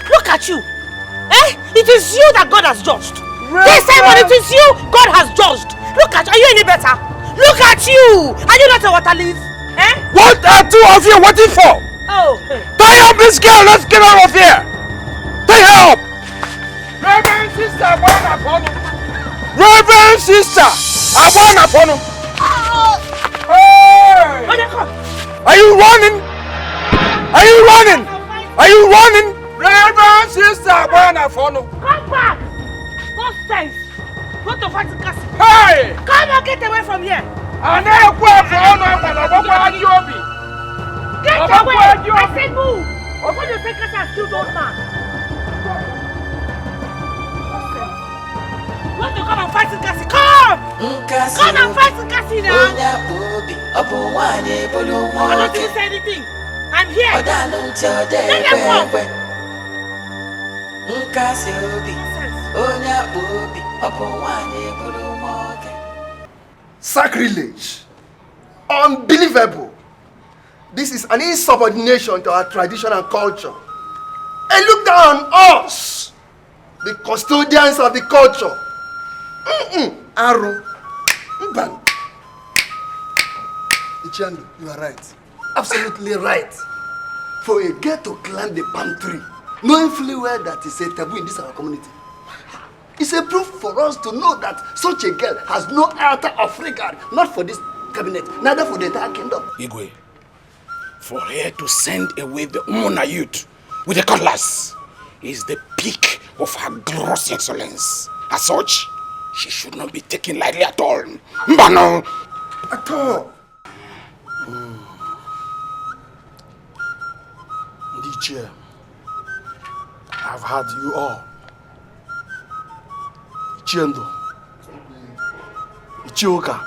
look at you. It is you that God has judged. This time when it is you God has judged. Look at you. Are you any better? Look at you. Are you not a water leaf? What are two of you waiting for? Oh. Tie up this girl. Let's get out of here. Tie her up. Reverend Sister Abanafono. Reverend Sister Abanafono. Hey! Are you running? Are you running? Are you running? Reverend Sister Abanafono. Come back. Nonsense. Go to fight Nkasi. Hey! Come on, get away from here. Get away. I said move. Before you take us and kill the old man. Want to come and fight Nkasi? Come! Come and fight Nkasi now! I don't say anything. I'm here. Let them come. Sacrilege. Unbelievable. This is an insubordination to our tradition and culture. And look down on us, the custodians of the culture. Aro. Mban. Ichando, you are right. Absolutely right. For a girl to climb the palm tree, knowing fully well that is a taboo in this our community, it's a proof for us to know that such a girl has no altar of regard, not for this cabinet, neither for the entire kingdom. Igwe, for her to send away the Umuna youth with the cutlass, is the peak of her gross insolence. As such, she should not be taken lightly at all. Mbano! At all. DJ, I've had you all. Ichiendo, Ichioka,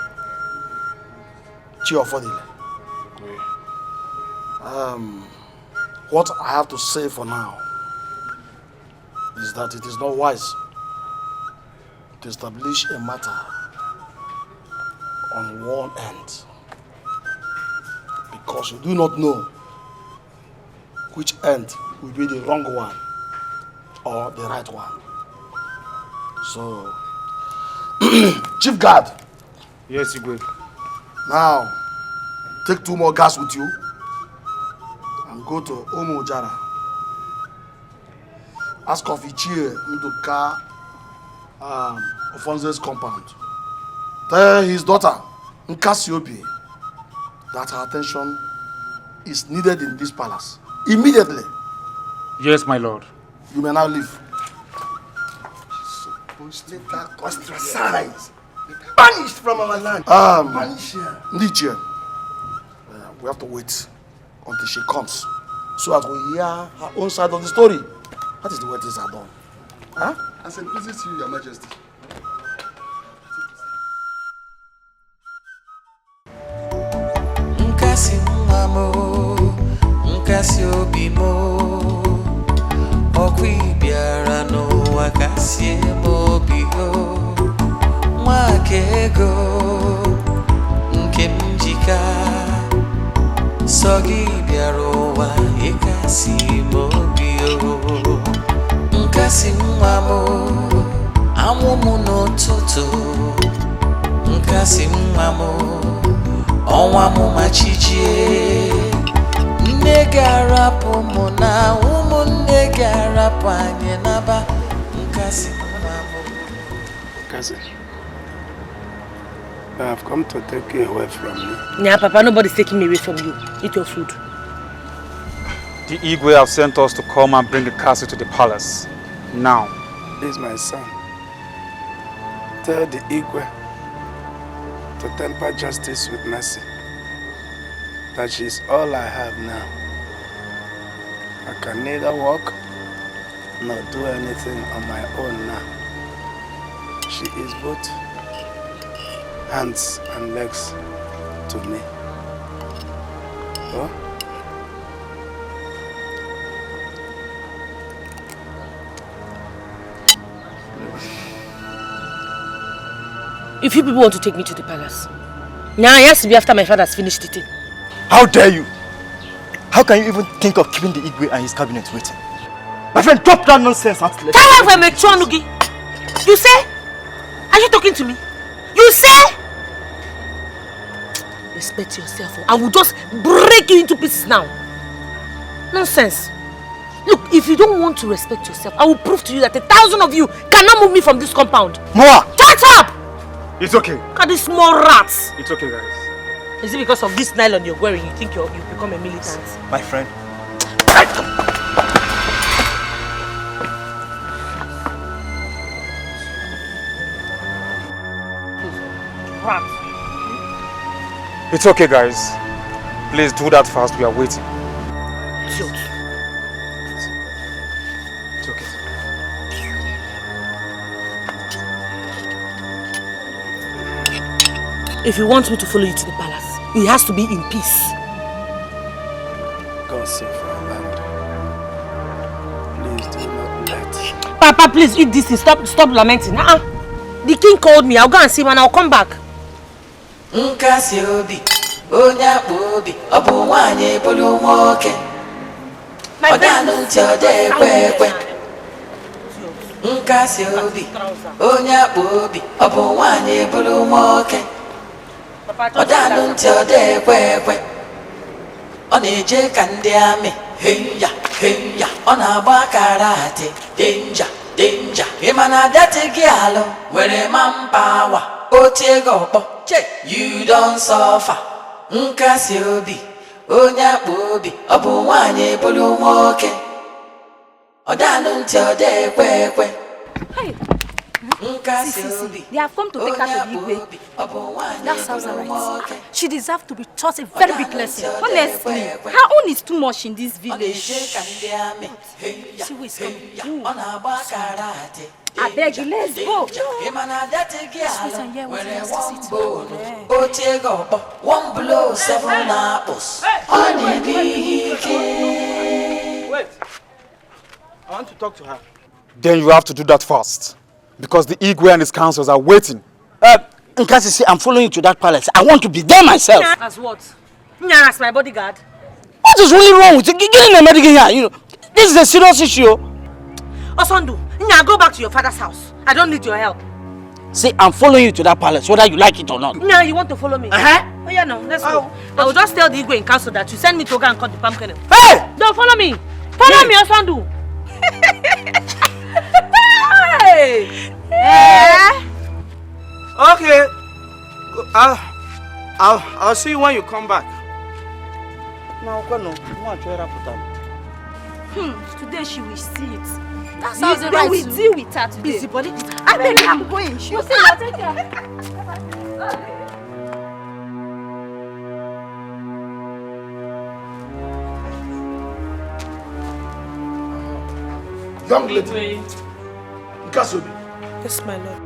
Chiofodile. What I have to say for now is that it is not wise to establish a matter on one end, because you do not know which end will be the wrong one or the right one. So, Chief Guard. Yes, Igwe. Now, take 2 more guys with you and go to Omo Jara. Ask of Ichie Nduka Ofonze's compound. Tell his daughter, Nkasiobi, that her attention is needed in this palace. Immediately. Yes, my lord. You may now leave. Ostracized. Banished from our land. Banished here. Ndiche, we have to wait until she comes so that we hear her own side of the story. That is the way things are done. Huh? As it pleases you, Your Majesty. Nkasi mwamo, nkasi obimo, okwi biara no wakasi mobio, mwakego, nkemjika, sogi biaro wa ekasi mobio, nkasi mwamo, amumu no toto, nkasi mwamo. Onwa mu machichie negarapo mona umu negarapo anye naba nkasi mamo. Cousin, I have come to take you away from me. Yeah, Papa, nobody's taking me away from you. Eat your food. The Igwe have sent us to come and bring the castle to the palace. Now. This is my son. Tell the Igwe to temper justice with mercy. That she is all I have now. I can neither walk nor do anything on my own now. She is both hands and legs to me. Oh? If you people want to take me to the palace, now it has to be after my father's finished eating. How dare you? How can you even think of keeping the Igwe and his cabinet waiting? My friend, drop that nonsense and let's Tell her if I'm a Nugi. You say? Are you talking to me? You say? Respect yourself. I will just break you into pieces now. Nonsense. Look, if you don't want to respect yourself, I will prove to you that 1,000 of you cannot move me from this compound. Moa! Shut up! It's okay. Look at these small rats. It's okay, guys. Is it because of this nylon you're wearing you think you've become a militant? My friend. Rats. It's okay, guys. Please do that fast. We are waiting. Idiot. It's okay. If you want me to follow you to the palace, it has to be in peace. God save our land. Please do not let. Papa, please eat this. Stop lamenting. The king called me. I'll go and see him and I'll come back. Nkasi obi, onya obi, obu wanye bulu moke. Odanu nti ode kwekwe. Nkasi obi, onya obi, obu wanye bulu moke. Odanu nti ode kwekwe. Oneje kandi ame, heya, heya. Ona agba karate, danger, danger. Imana dati gialo, were manpower. Otego po, you don't suffer. Nkasi obi, onya obi, obu wanye bulu moke. Hey. See. They have come to take her to the Igwe. That sounds alright. She deserves to be taught a very big lesson. Honestly, her own is too much in this village. See who is coming. I beg you, let's go. Sweet and hear what he has to say to her. One blow, 7 apples. Wait. I want to talk to her. Then you have to do that fast. Because the Igwe and his councils are waiting. Nkasi, I'm following you to that palace. I want to be there myself. As what? Nya as my bodyguard. What is really wrong with you? Get in the medical here. You know, this is a serious issue. Osondu, Nya, go back to your father's house. I don't need your help. See, I'm following you to that palace, whether you like it or not. Nya, you want to follow me? Oh yeah, no, let's go. I will just tell the Igwe in council that you send me to go and cut the palm kernel. Hey! Don't follow me. Follow me, Osondu. Hey! Okay. I'll see you when you come back. Today she will see it. That's how right. we deal with her today. Busybody. I beg you, I'm going. She will see you. Take care. Young lady, Nkasobi. Yes, my lord.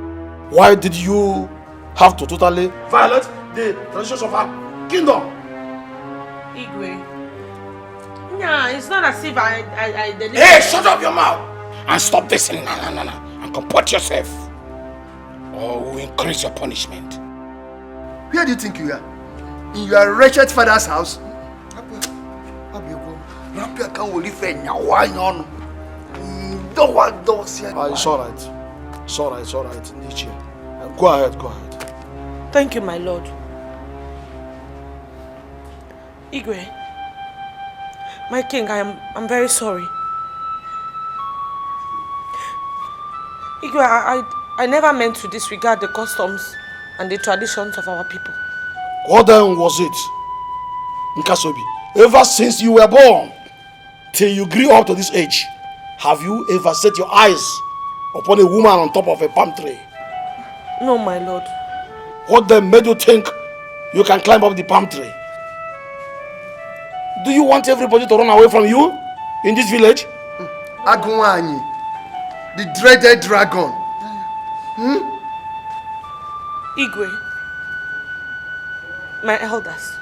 Why did you have to totally violate the traditions of our kingdom? Igwe. Yeah, it's not as if I delivered. Hey, shut up your mouth and stop this and and comport yourself, or we'll increase your punishment. Where do you think you are? In your wretched father's house? It's alright. It's alright. Go ahead. Thank you, my lord. Igwe, my king, I'm very sorry. Igwe, I never meant to disregard the customs and the traditions of our people. What then was it, Nkasobi? Ever since you were born, till you grew up to this age, have you ever set your eyes upon a woman on top of a palm tree? No, my lord. What then made you think you can climb up the palm tree? Do you want everybody to run away from you in this village? Agunwanyi, the dreaded dragon. Igwe, my elders,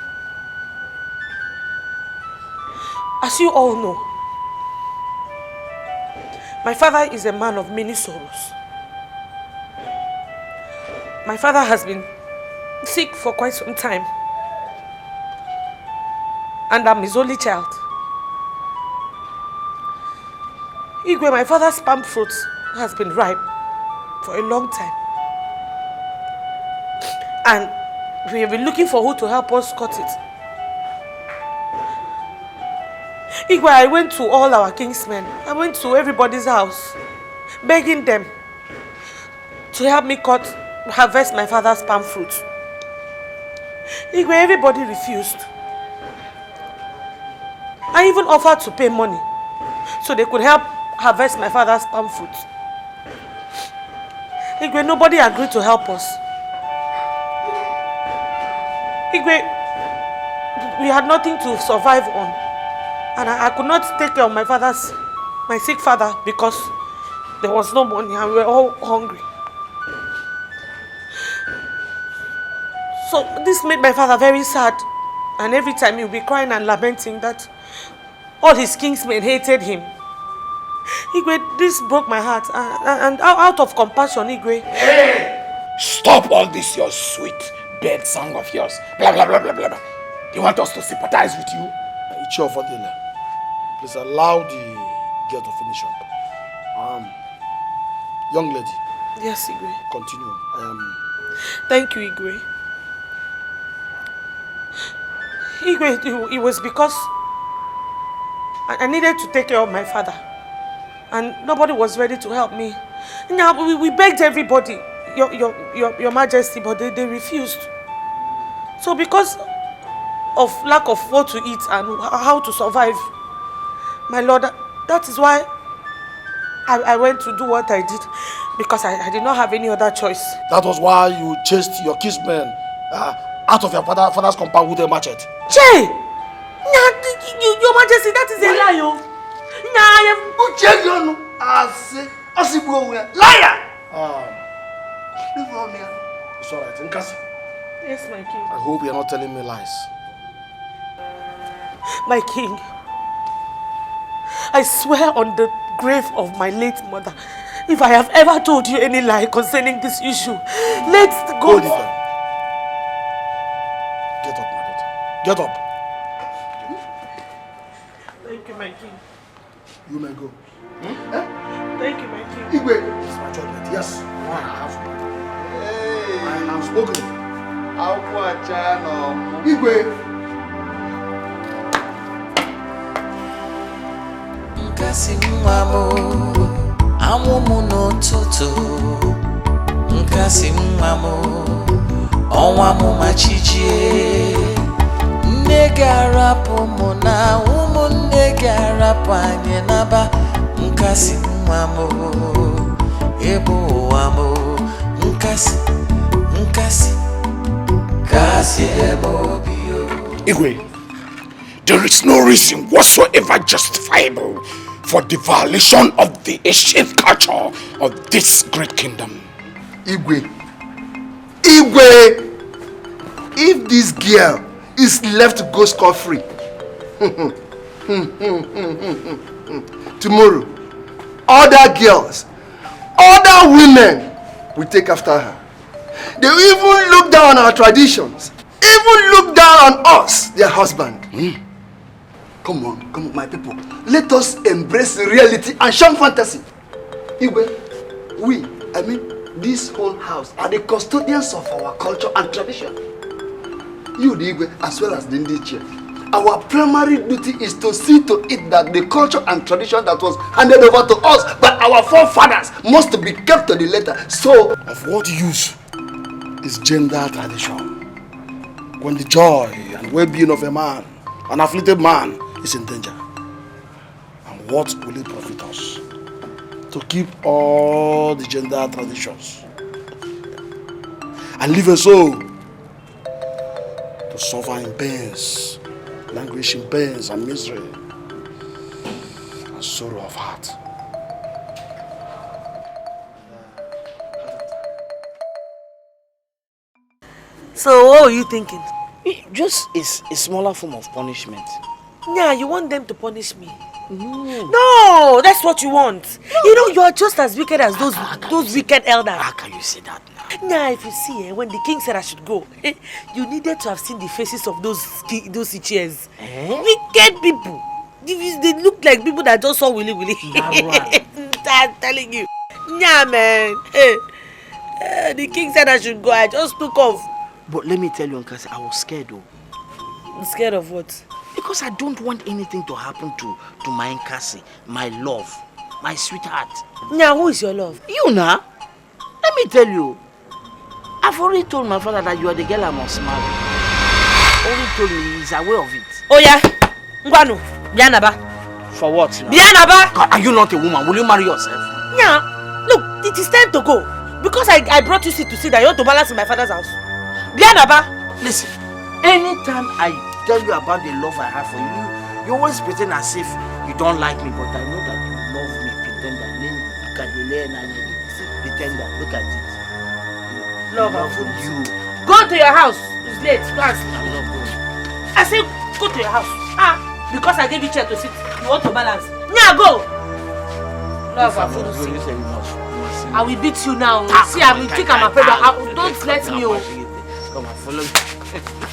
as you all know, my father is a man of many sorrows. My father has been sick for quite some time, and I'm his only child. Igwe, my father's palm fruit has been ripe for a long time, and we have been looking for who to help us cut it. Igwe, I went to all our kingsmen. I went to everybody's house, begging them to help me harvest my father's palm fruit. Igwe, everybody refused. I even offered to pay money so they could help harvest my father's palm fruit. Igwe, nobody agreed to help us. Igwe, we had nothing to survive on. And I could not take care of my sick father, because there was no money and we were all hungry. So this made my father very sad. And every time he would be crying and lamenting that all his kingsmen hated him. Igwe, this broke my heart. And out of compassion, Igwe. Hey! Stop all this, your sweet bird song of yours. Blah, blah, blah, blah, blah. You want us to sympathize with you? Please allow the girl to finish up. Young lady. Yes, Igwe. Continue. Thank you, Igwe. Igwe, it was because I needed to take care of my father, and nobody was ready to help me. Now we begged everybody, your Majesty, but they refused. So because of lack of what to eat and how to survive, my lord, that is why I went to do what I did because I did not have any other choice. That was why you chased your kinsmen out of your father's compound with a machete. Che! Your Majesty, that is a lie, yo. Liar! It's alright, Nkasi. Yes, my king. I hope you're not telling me lies. My king, I swear on the grave of my late mother, if I have ever told you any lie concerning this issue, let's go. Hold it down. Get up, my daughter. Get up. Thank you, my king. You may go. Thank you, my king. Igwe, it's my judgment. Yes, I have spoken. I have spoken. Igwe. Nkasi mwamo, amumu no toto. Nkasi mwamo, onwamu machichie. Negara pomona, negara panye naba. Nkasi mwamo, ebo wamo. Nkasi, kasi ebo bio. Igwe, there is no reason whatsoever justifiable for the violation of the ancient culture of this great kingdom. Igwe, if this girl is left to go scot-free, tomorrow, other girls, other women will take after her. They will even look down on our traditions, even look down on us, their husband. Come on, my people. Let us embrace reality and shun fantasy. Igwe, this whole house are the custodians of our culture and tradition. You, the Igwe, as well as the Ndiche. Our primary duty is to see to it that the culture and tradition that was handed over to us by our forefathers must be kept to the letter. So, of what use is gender tradition when the joy and well-being of a man, an afflicted man, is in danger? And what will it profit us to keep all the gender traditions and leave a soul to suffer in pains, languish in pains and misery and sorrow of heart? So what were you thinking? Just a smaller form of punishment. Yeah, you want them to punish me? No, that's what you want. No. You know, you're just as wicked as those wicked elders. How can you say that now? Yeah, if you see, when the king said I should go, you needed to have seen the faces of those chairs. Wicked people. They look like people that just saw Willy. I'm telling you. Yeah, man. The king said I should go. I just took off. But let me tell you, Nkasi, I was scared though. Scared of what? Because I don't want anything to happen to my Nkasi, my love, my sweetheart. Now, who is your love? You now. Let me tell you. I've already told my father that you are the girl I must marry. Already told me he's aware of it. Oh yeah? Ngwanu, Bianaba. For what? Bianaba! God, are you not a woman? Will you marry yourself? Yeah. Look, it is time to go. Because I brought you to see that you want to balance in my father's house. Bianaba! Listen, anytime I tell you about the love I have for you, you always pretend as if you don't like me, but I know that you love me, pretender. Pretender, look at it. Love you. Go to your house. It's late. Class. I'm not going. I say go to your house. Because I gave you chair to sit. You want to balance. Yeah, go. Love and food. I will beat you now. See, I will think I'm afraid. Don't let me. Come on, follow me.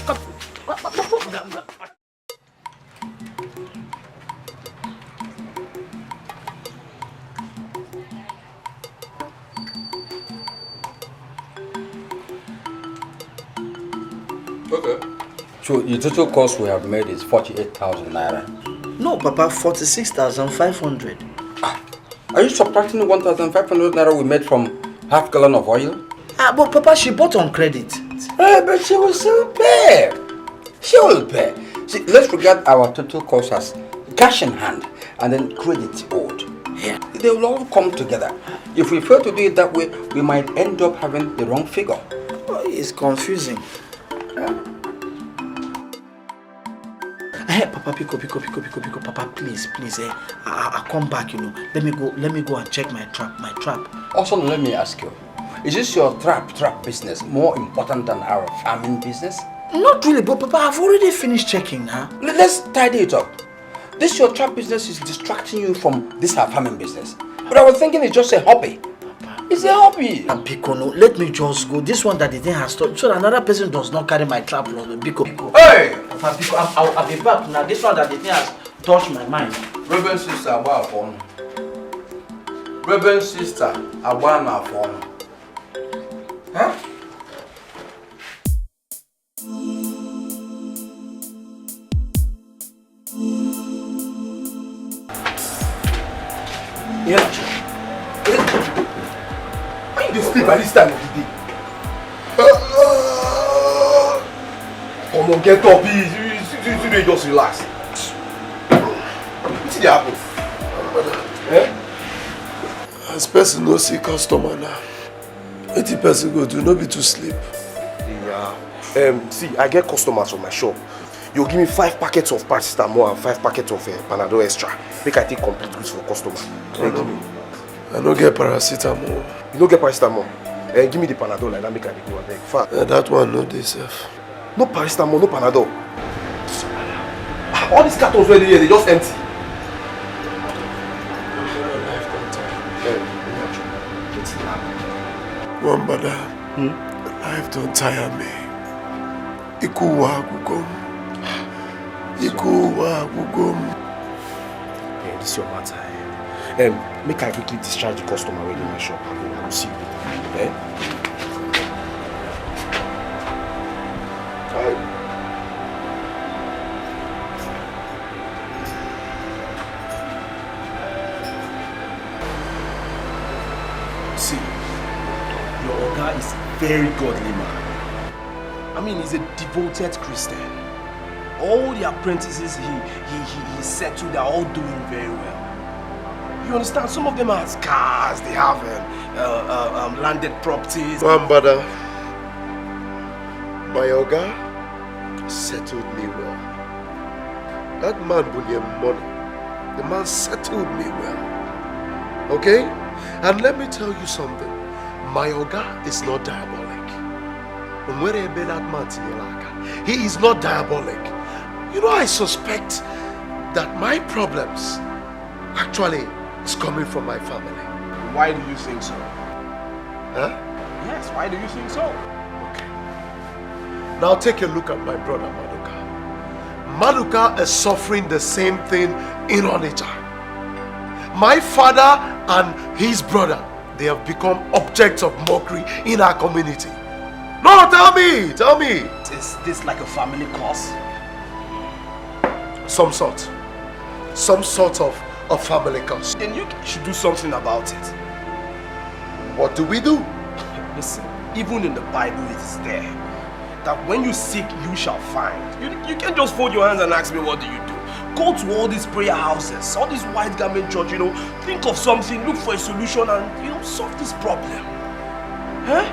Come. Okay. So the total cost we have made is 48,000 naira. No, Papa, 46,500. Are you subtracting the 1,500 naira we made from half gallon of oil? But Papa, she bought on credit. But she will still pay. She will pay. See, let's regard our total cost as cash in hand and then credit owed. Yeah. They will all come together. If we fail to do it that way, we might end up having the wrong figure. Oh, it's confusing. Hey, Papa, Pico, Papa, please, I'll come back, you know. Let me go and check my trap. Also, let me ask you, is this your trap business more important than our farming business? Not really, but Papa, I've already finished checking now. Let's tidy it up. This your trap business is distracting you from this our farming business. But I was thinking it's just a hobby. It's a hobby. And Pico, no, let me just go. This one that the thing has stopped, so that another person does not carry my trap load. Pico. Hey! Papa, Pico, I'll be back now. This one that the thing has touched my mind. Reverend sister, Abba phone. Reverend sister, Abba phone. Huh? Yeah. Why you sleep by this time of the day? Come on, get up, please. You just relax. What's the happen? As person no see customer now. 80 person go do no be to sleep. Yeah. See, I get customers from my shop. You give me 5 packets of paracetamol and 5 packets of Panadol extra. Make I take complete goods for customer. I don't get paracetamol. You don't get paracetamol? Give me the Panadol like that, make I go and beg. That one no dey safe. No paracetamol, no Panadol. All these cartons where they just empty. One brother, life don't tire me. Ikuwa gugum. Yeah, this is your matter. Make I quickly discharge the customer in my shop. I will see you later. See, your Oga is a very godly man. I mean, he's a devoted Christian. All the apprentices he settled are all doing very well. You understand? Some of them have cars, they have landed properties. One brother, my Oga settled me well. That man brought me money. The man settled me well. Okay? And let me tell you something. My Oga is not diabolic. He is not diabolic. You know, I suspect that my problems actually is coming from my family. Why do you think so? Huh? Yes, why do you think so? Okay. Now take a look at my brother Maduka. Maduka is suffering the same thing in Onitsha. My father and his brother, they have become objects of mockery in our community. No, tell me. Is this like a family curse? Some sort of family curse. Then you should do something about it. What do we do? Listen, even in the Bible it is there that when you seek, you shall find. You can't just fold your hands and ask me, what do you do? Go to all these prayer houses, all these white garment church, think of something, look for a solution and, solve this problem. Huh?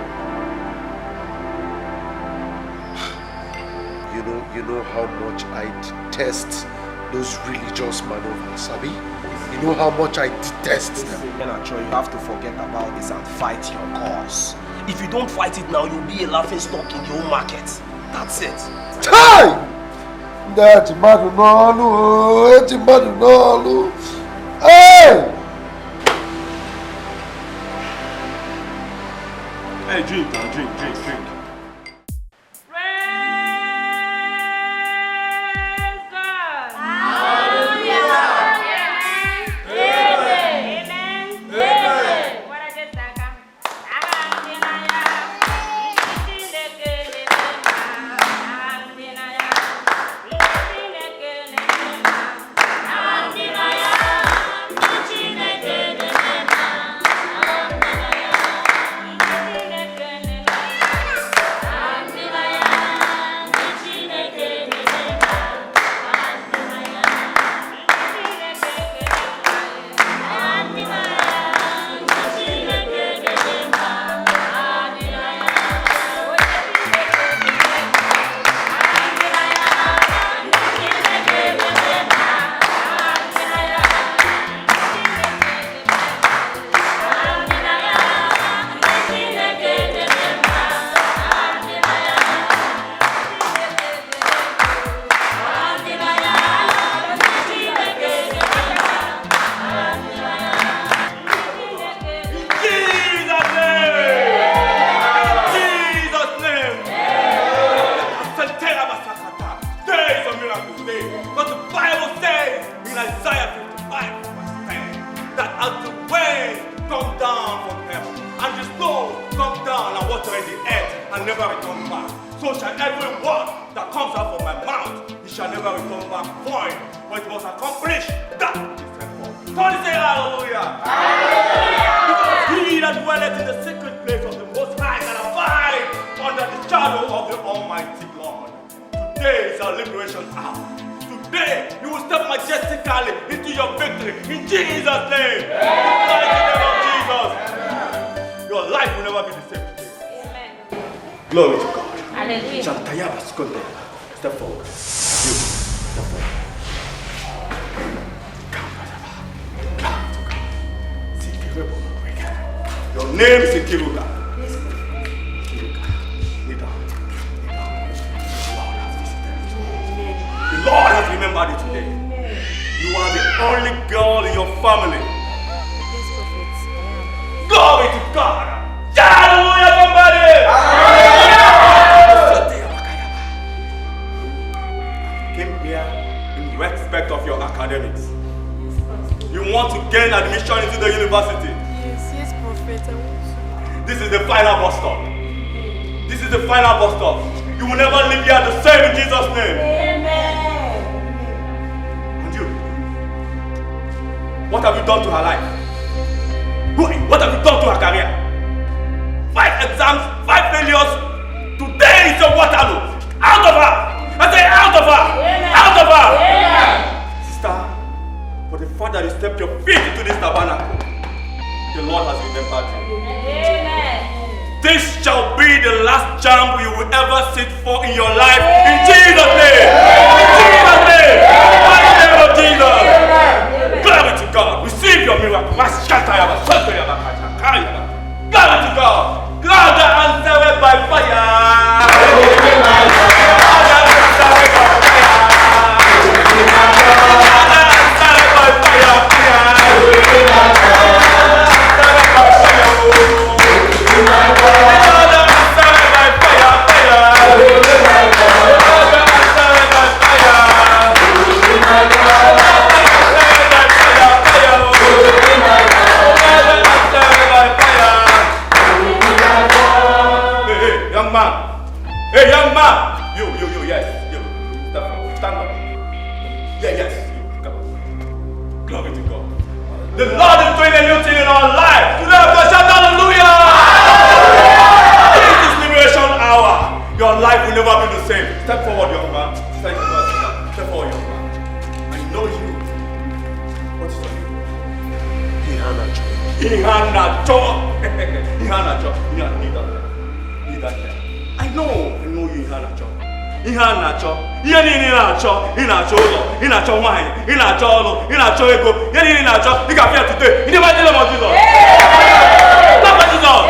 You know how much I detest those religious maneuvers, Sabi? You know how much I detest them. You have to forget about this and fight your cause. If you don't fight it now, you'll be a laughing stock in your own market. That's it. Hey! Hey! Hey, drink now, drink. down from heaven, and the stone come down and water in the earth and never return back. So shall every word that comes out from my mouth, it shall never return back void, but it must accomplish that which is sent for. Somebody say hallelujah. Hallelujah. Because he that dwelleth in the secret place of the Most High shall abide under the shadow of the Almighty God. Today is our liberation hour. Today, you will step majestically into your victory in Jesus' name. In the name of Jesus. Your life will never be the same today. Amen. Glory to God. Hallelujah. Step forward. You, step forward. Your name is Ikiruka. The Lord has remembered you today. You are the only girl in your family. Glory to God. Hallelujah, somebody! Came here in respect of your academics. You want to gain admission into the university. Yes, Prophet. This is the final bus stop. This is the final bus stop. You will never leave here the same in Jesus' name. Amen. And you? What have you done to her life? What have you done to her career? 5 exams, 5 failures. Today is your Waterloo. Out of her! I say out of her! Amen. Out of her! Amen. Sister, for the fact that you stepped your feet into this tabernacle, the Lord has remembered you. Amen. This shall be the last jump you will ever sit for in your life. In Jesus' name! In Jesus' name! In the name of Jesus! Glory to God! Receive your miracle. Glory to God! God answered by fire! Hey, young man! You, yes, you. Stand up. Yeah, yes, you. Come on. Glory to God. The Lord is doing a new thing in our life. Today, we shout hallelujah! In this liberation hour, your life will never be the same. Step forward, young man. Step forward, young man. I know you. What is your name? Ihanacho. I know you Ihanacho. Ihanacho. Ihe niile na-achọ, ị na-achọ ụlọ, ị na-achọ nwaanyị, ị na-achọ ọrụ, ị na-achọ ego, ihe niile na-achọ, ị ga-abịa today. In the mighty name of Jesus. Clap for Jesus.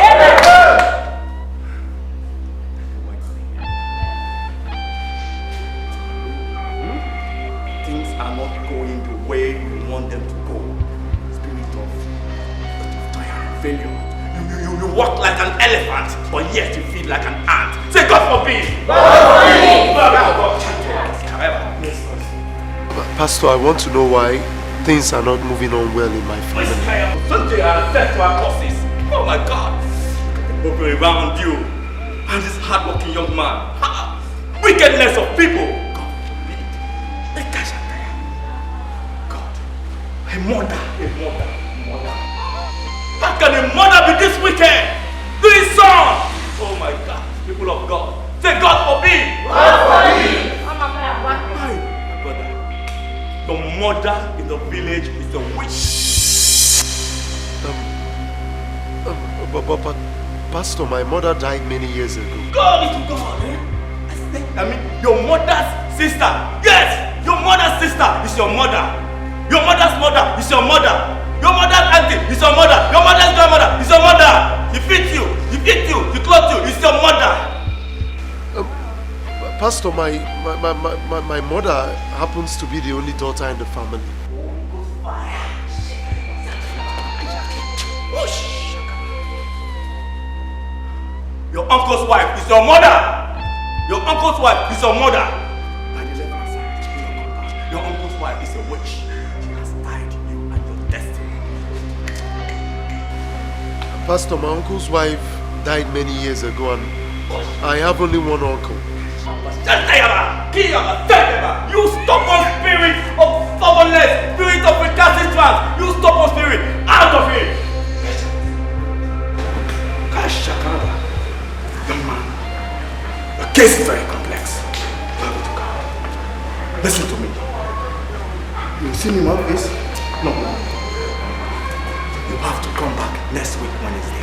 Things are not going the way you want them to go. Spirit of failure. You walk like an elephant, but yet you feel like an ant. Say, God forbid! God forbid! Pastor, I want to know why things are not moving on well in my family. Sunday are set to our courses. Oh my God! People around you and this hard-working young man. Wickedness of people. God. A mother. How can a mother be this wicked? To his son! Oh my God, people of God. Say God forbid! God forbid! My brother, the mother in the village is a witch. But Pastor, my mother died many years ago. Glory to God, eh? I mean, your mother's sister. Yes, your mother's sister is your mother. Your mother's mother is your mother. Your mother's auntie is your mother. Your mother's grandmother is your mother. He feeds you, he eats you, he clothes you. It's your mother. Pastor, my mother happens to be the only daughter in the family. Your uncle's wife is your mother. Your uncle's wife is your mother. By the left hand side, your uncle's wife is a witch. She has tied you and your destiny. Pastor, my uncle's wife died many years ago and I have only one uncle. You stubborn spirit of stubbornness, spirit of recalcitrance, you stubborn spirit, out of it! Young man, the case is very complex. Listen to me. You see me in my face? No. You have to come back next week Wednesday.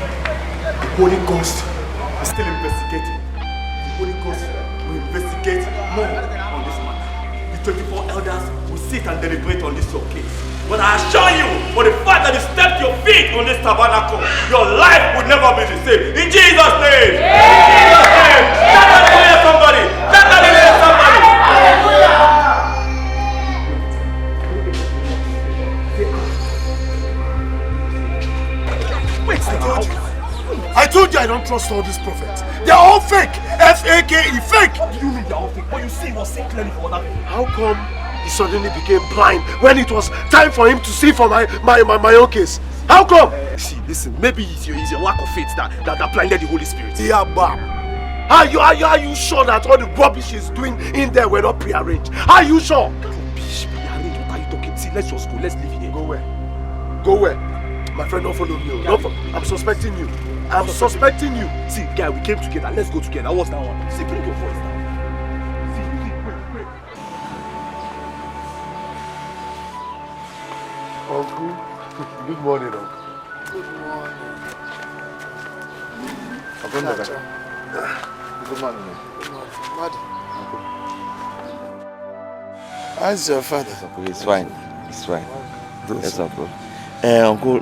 The Holy Ghost is still investigating. The Holy Ghost will investigate more on this matter. The 24 elders will sit and deliberate on this your case. But I assure you, for the fact that you stepped your feet on this tabernacle, your life will never be the same. In Jesus' name! In Jesus' name! Shout hallelujah, somebody! Shout hallelujah, somebody! Wait, I told you I don't trust all these prophets. They're all fake. F-A-K-E, fake. What do you mean they're all fake? What you see was saying clearly for other people. How come he suddenly became blind when it was time for him to see for my own case? How come? See, listen, maybe it's your lack of faith that blinded the Holy Spirit. Yeah, Bob. Are you sure that all the rubbish he's doing in there were not prearranged? Are you sure? Rubbish, prearranged? What are you talking? See, let's just go. Let's leave here. Go where? Go where? My friend, don't follow me. I'm suspecting you. I'm suspecting you. See, guy, we came together. Let's go together. What's that one? See, bring your voice down. See, wait. Uncle, good morning, Uncle. Good morning. Good morning. Good morning. How's your father? He's fine. He's fine. Yes, Uncle. Uncle,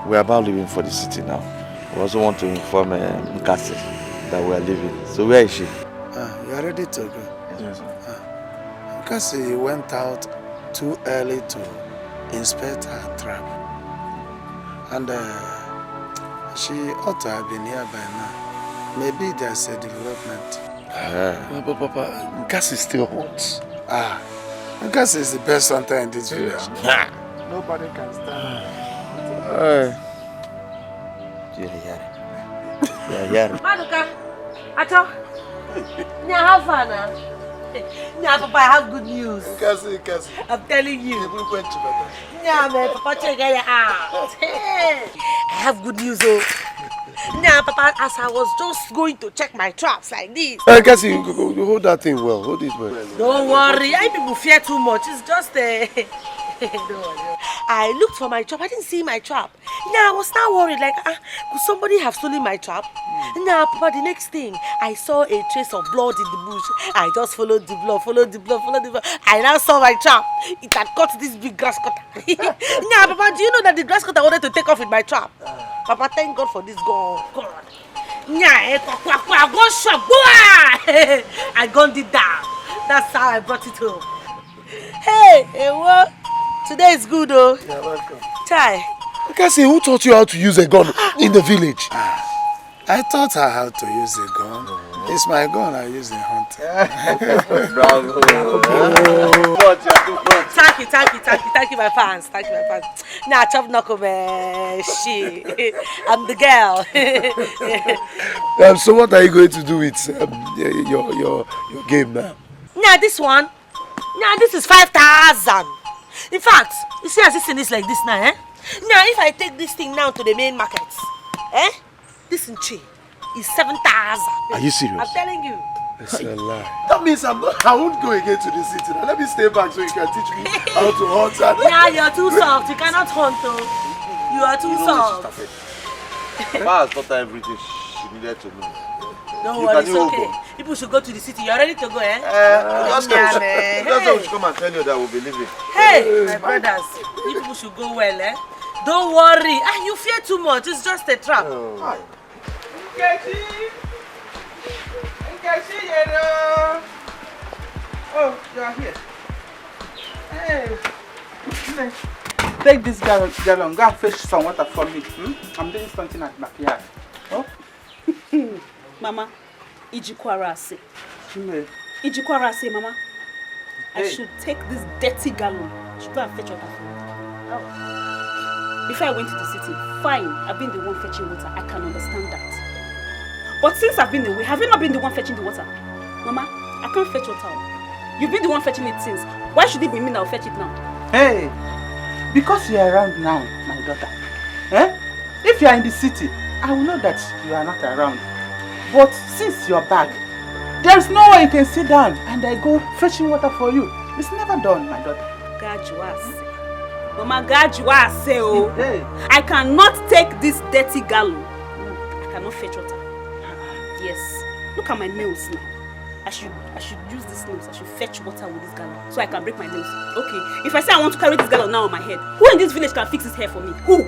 we're about leaving for the city now. We also want to inform Nkasi that we are leaving. So where is she? You are ready to go? Yes, sir. Nkasi went out too early to inspect her trap. And she ought to have been here by now. Maybe there's a development. But Papa, Nkasi still hot. Nkasi is the best hunter in this village. Nobody can stand. Maduka, Acho, how far now? Papa, I have good news. Nkasi. I'm telling you. Papa, check it out. I have good news, oh. Papa, as I was just going to check my traps like this. Nkasi, you hold that thing well. Hold it well. Don't worry, I people fear too much. It's just don't worry. I looked for my trap. I didn't see my trap. I was now worried, like, could somebody have stolen my trap? Papa, the next thing, I saw a trace of blood in the bush. I just followed the blood. I now saw my trap. It had caught this big grass cutter. Papa, do you know that the grass cutter wanted to take off with my trap? Papa, thank God for this God. I gunned it down. That's how I brought it home. Hey, what? Today is good, though. You're welcome. Chai. Nkasi, who taught you how to use a gun in the village? I taught her how to use a gun. It's my gun I use in hunting. Bravo. Thank you, my fans. Now, chop knuckle, man. I'm the girl. So what are you going to do with your game now? This one. This is 5,000. In fact, you see as this thing is like this now, Now, if I take this thing now to the main market, this in Chi is 7,000. Are you serious? I'm telling you. It's a lie. That means I won't go again to the city. Now let me stay back so you can teach me how to hunt. You're too soft. You cannot hunt, though. You are too soft. Ma has taught her everything she needed to know. Don't worry, it's okay. People should go to the city. You're ready to go, Just we should come and tell you that we'll be leaving. Hey, my brothers, you people should go well, Don't worry. You fear too much. It's just a trap. Oh, you are here. Hey. Take this gallon. Go and fetch some water for me. I'm doing something at the backyard. Oh? Mama, Ijikwarase. Mama. I should take this dirty gallon. Should go and fetch water for me. before I went to the city, fine, I've been the one fetching water. I can understand that. But since I've been away, have you not been the one fetching the water? Mama, I can't fetch water. You've been the one fetching it since. Why should it be me that will fetch it now? Hey, because you are around now, my daughter. If you are in the city, I will know that you are not around. But since you're back, there's no way you can sit down and I go fetching water for you. It's never done, my daughter. Mama, hey. I cannot take this dirty gallon. I cannot fetch water. Yes. Look at my nails now. I should use these nails. I should fetch water with this gallon so I can break my nails. Okay. If I say I want to carry this gallon now on my head, who in this village can fix his hair for me? Who?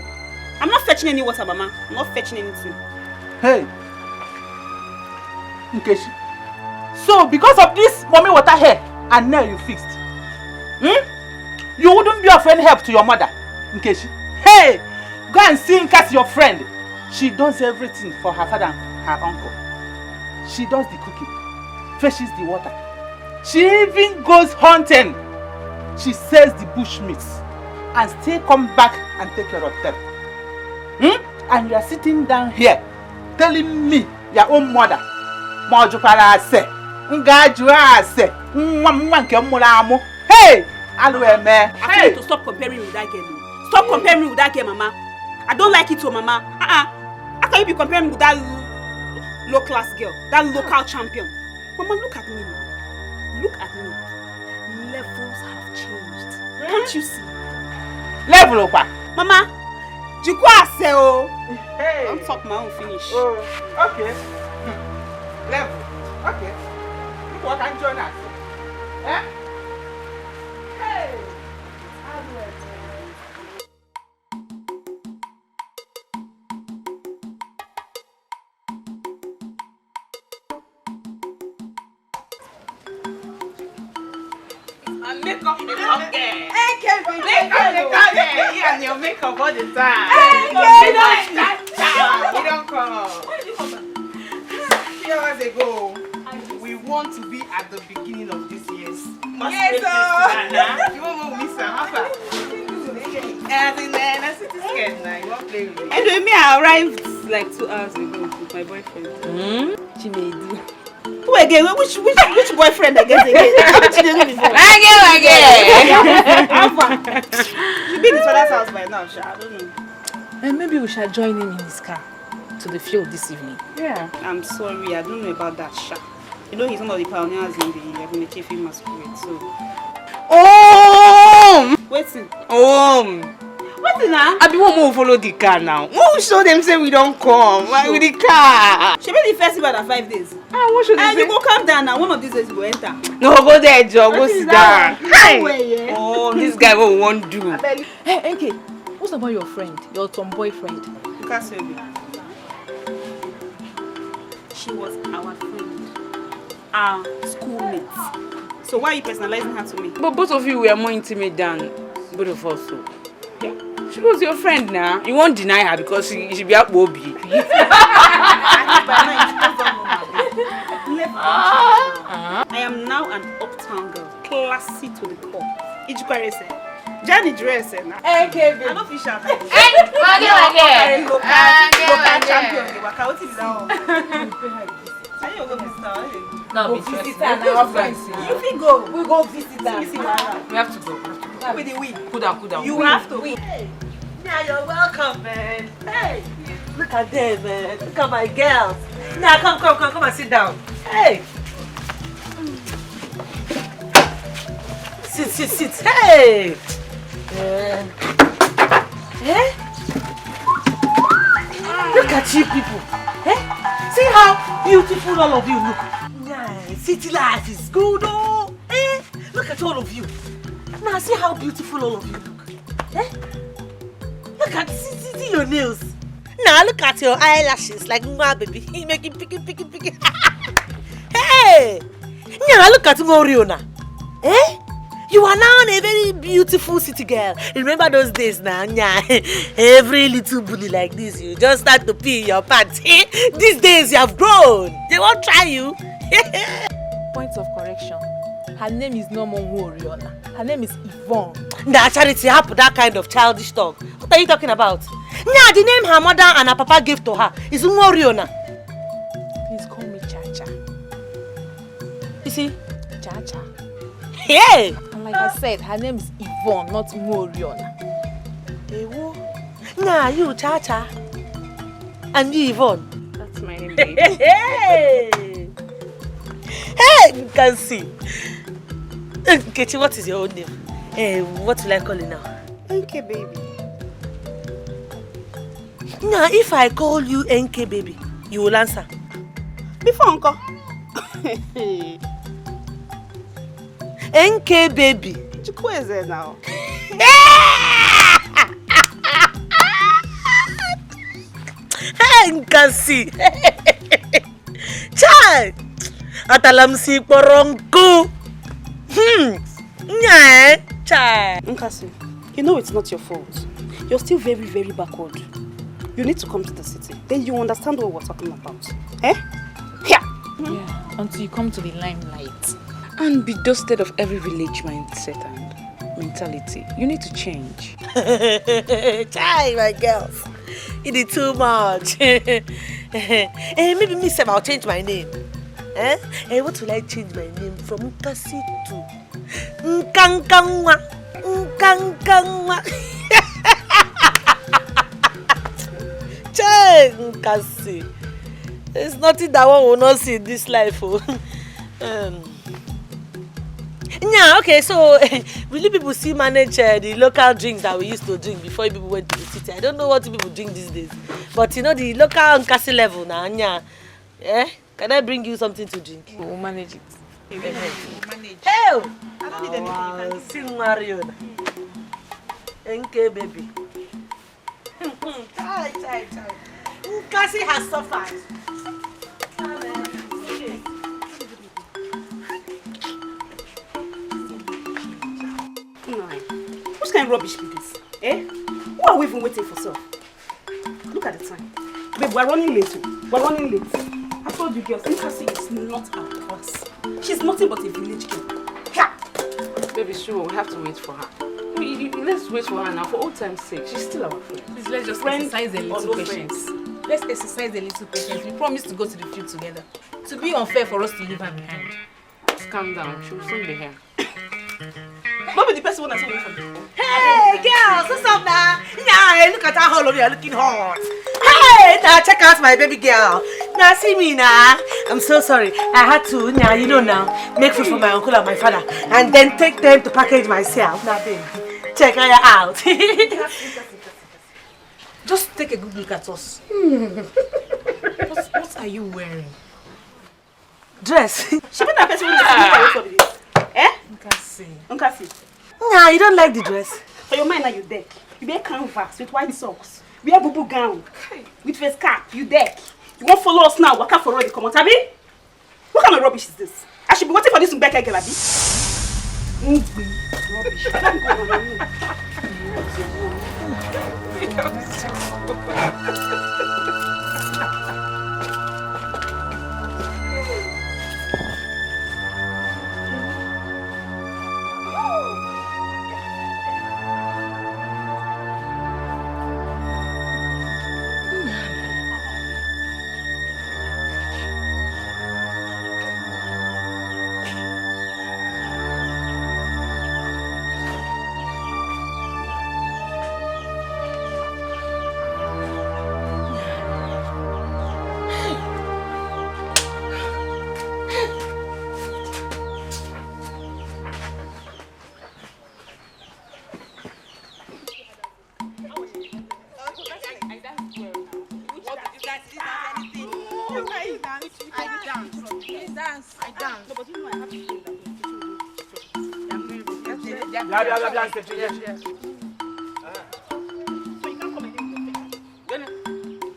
I'm not fetching any water, Mama. I'm not fetching anything. Hey. Nkechi. So because of this mommy water hair and nail you fixed, you wouldn't be of any help to your mother, Nkechi. Hey, go and see Nkasi, your friend. She does everything for her father and her uncle. She does the cooking, fetches the water. She even goes hunting. She sells the bush meats and still come back and take care of them. And you are sitting down here telling me your own mother, hey! I need to stop comparing with that girl. Stop comparing with that girl, Mama. I don't like it, Mama. How can you be comparing with that low-class girl, that local champion? Mama, look at me. Look at me. Levels have changed. Can't you see? Level up, Mama. Hey. Don't talk my own finish. Oh, okay. Level. Okay. Look what I'm joining us. Eh? Hey. Makeup girl. Hey, Kevin. Makeup girl. You and your makeup all the time. Hey, you don't come. A few hours ago, we want to be at the beginning of this year's Masquerade festival. You won't miss her, Papa. And in the city scared now. You won't play with me. Anyway, me, I arrived like 2 hours ago with my boyfriend. Chimedu. Who again? Which boyfriend again? Again. You've been in his father's house by now, Sha. I don't know. And maybe we shall join him in his car to the field this evening. Yeah. I'm sorry, I don't know about that, Sha. You know he's one of the pioneers in the Defying Masquerade, so. Waiting. Waiting now? I be one more follow the car now. Who show them say we don't come? Why with the car? She made the festival at 5 days. What should and you go calm down now. One of these days you go enter. No, go there, Joe. Go sit down. Hey. Oh, this guy won't do. Hey, NK, what's about your friend, your tomboy friend? She was our friend, our schoolmates. So why are you personalizing her to me? But both of you were more intimate than both of us. So. Yeah. She was your friend now. You won't deny her because she be up Bobby. I am now an uptown girl, classy to the core. Ijukarese. Johnny dress na. Hey, Kevin. I don't fish out. Hey, local champion. Waka, what is that? Are you go visit her? No, visit her now. You fit go. We go visit her. We have to go. With the win. Cool down. You have to. Hey. Now you're welcome, man. Hey, look at them, man. Look at my girls. Now come and sit down. Hey. Sit. Hey. Look at you people. See how beautiful all of you look. Yeah, city life is good, oh. Look at all of you. Now see how beautiful all of you look. Look at see your nails. Now look at your eyelashes like my baby. He making picking. Hey! Now look at Moriona. You are now a very beautiful city girl. Remember those days now? Every little bully like this, you just start to pee in your pants. These days you have grown. They won't try you. Points of correction. Her name is no more Oriona. Her name is Yvonne. Nah, Charity, have that kind of childish talk. What are you talking about? Yeah, the name her mother and her papa gave to her is Oriona. Please call me Chacha. You see? Chacha. Hey! And like I said, her name is Yvonne, not Oriona. Ewo. Nah, you Chacha. And you Yvonne. That's my name, baby. Hey! Hey, you can see. Kechi, what is your own name? What will I call you now? NK baby. Now, if I call you NK baby, you will answer. Before uncle. NK baby. Who is it now? Hey, you can see. Child. Atalamsi poronku. Yeah, child. Nkasi, you know it's not your fault. You're still very, very backward. You need to come to the city. Then you understand what we're talking about. Eh? Yeah, until you come to the limelight. And be dusted of every village mindset and mentality. You need to change. Child, my girls. You did too much. Maybe me say I'll change my name. What will I change my name from Nkasi to Nkankangwa? Nkankangwa. Child, Nkasi. There's nothing that one will not see in this life. Yeah, okay, so will you people still manage the local drinks that we used to drink before you people went to the city? I don't know what people drink these days. But you know the local Nkasi level now, yeah. Can I bring you something to drink? We'll manage it. We'll manage. Hey! I don't need anything. Sing Mario. NK baby. Child. Nkasi has suffered. Which kind of rubbish be this? Who are we even waiting for, sir? Look at the time. Babe, we're running late. We're running late. I told you girls, Nkasi is not our class. She's nothing but a village girl. Yeah. Baby, sure, we have to wait for her. Let's wait for her now, for old time's sake. She's still our friend. Please, let's just exercise a little patience. Let's exercise a little patience. We promised to go to the field together. To be unfair for us to leave her behind. Just calm down. She'll soon be here. What be the person one I saw you from before? Hey, girls, what's up now? Yeah, look at how all of you are looking hot. Hey, now check out my baby girl. Now see me now. I'm so sorry. I had to, you know now, make food for my uncle and my father, and then take them to package myself. Now, babe, check her out. Just take a good look at us. What are you wearing? Dress. She put that person with the this. Nkasi. Nah, you don't like the dress. For your mind now you deck. You wear canvas with white socks. You wear bubu gown. With face cap, you deck. You won't follow us now, waka for already come out, Abi? What kind of rubbish is this? I should be waiting for this to back girl, Abi.